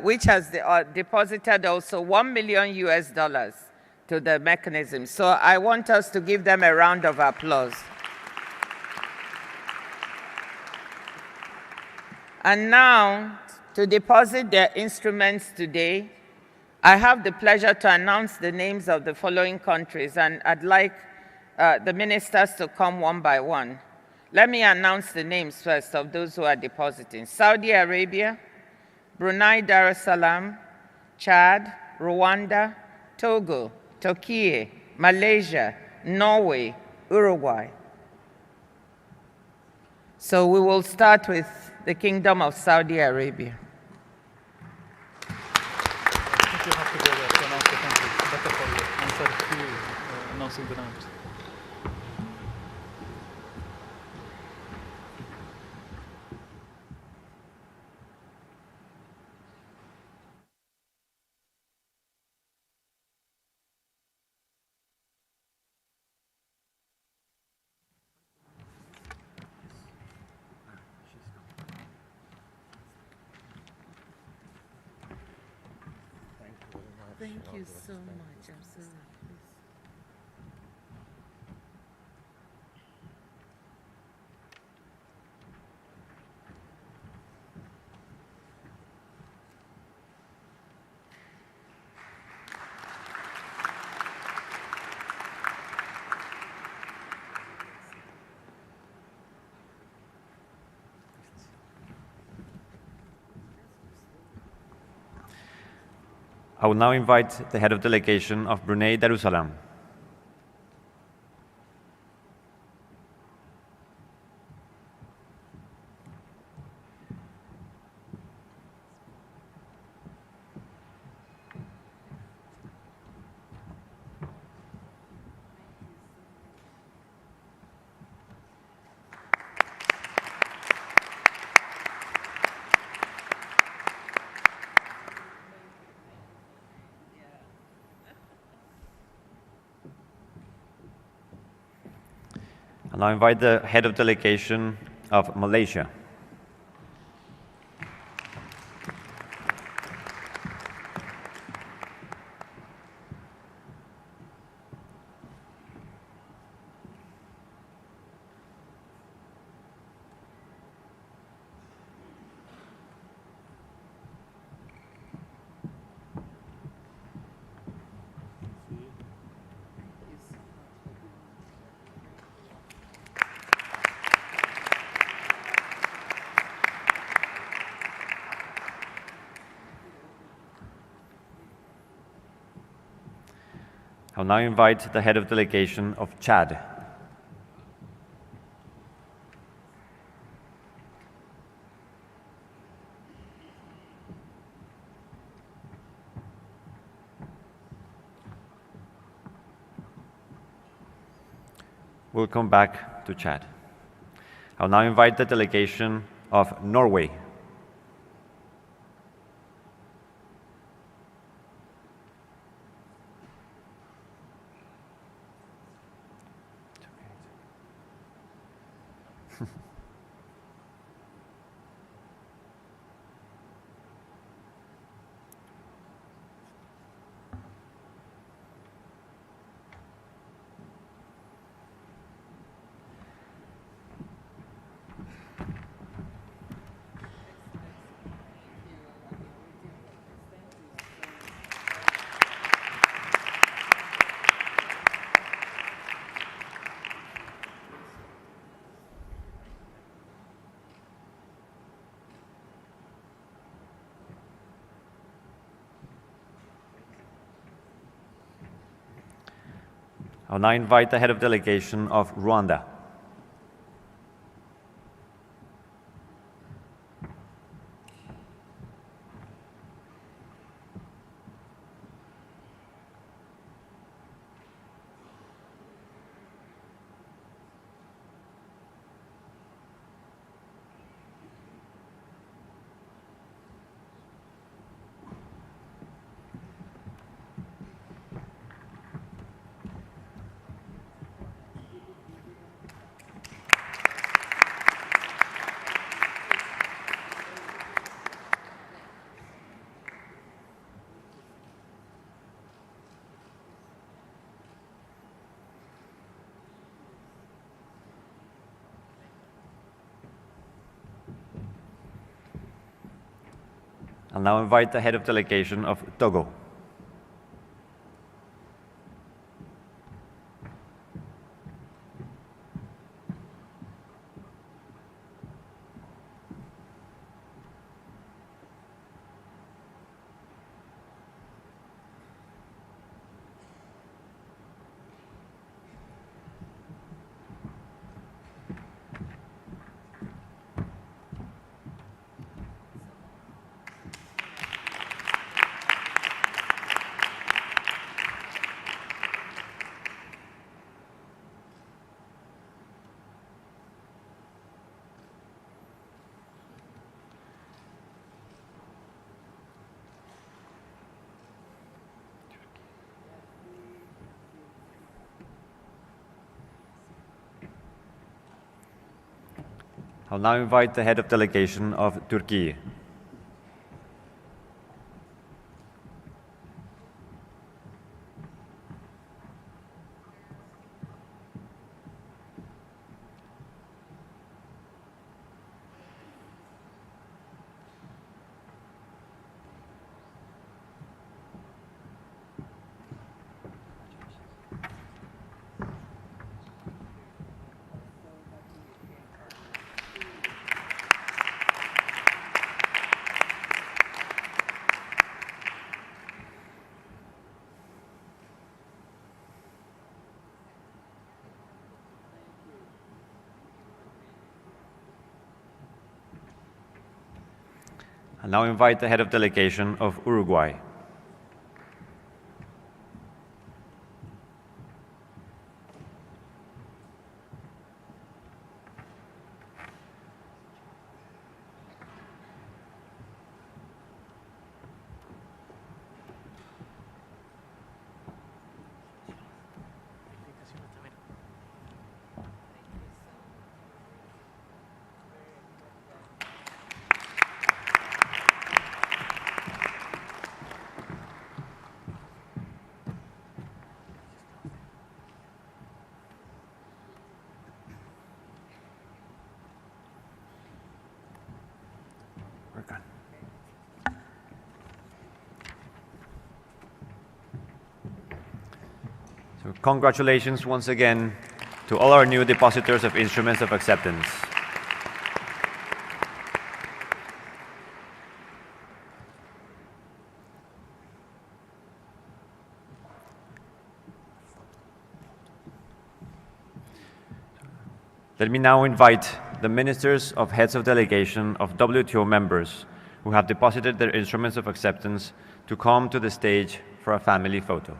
which has deposited also $1 million to the mechanism. So I want us to give them a round of applause. And now, to deposit their instruments today, I have the pleasure to announce the names of the following countries, and I'd like the ministers to come one by one. Let me announce the names first of those who are depositing: Saudi Arabia, Brunei Darussalam, Chad, Rwanda, Togo, Turkey, Malaysia, Norway, Uruguay. So we will start with the Kingdom of Saudi Arabia. announcing the names. Thank you so much. I'm so happy. I will now invite the head of delegation of Brunei Darussalam. I now invite the head of delegation of Malaysia. I'll now invite the head of delegation of Chad. We'll come back to Chad. I'll now invite the delegation of Norway. I'll now invite the head of delegation of Rwanda. I'll now invite the head of delegation of Togo. I'll now invite the head of delegation of Turkey. I now invite the head of delegation of Uruguay. We're good. So congratulations once again to all our new depositors of instruments of acceptance. Let me now invite the ministers of heads of delegation of WTO members who have deposited their instruments of acceptance to come to the stage for a family photo.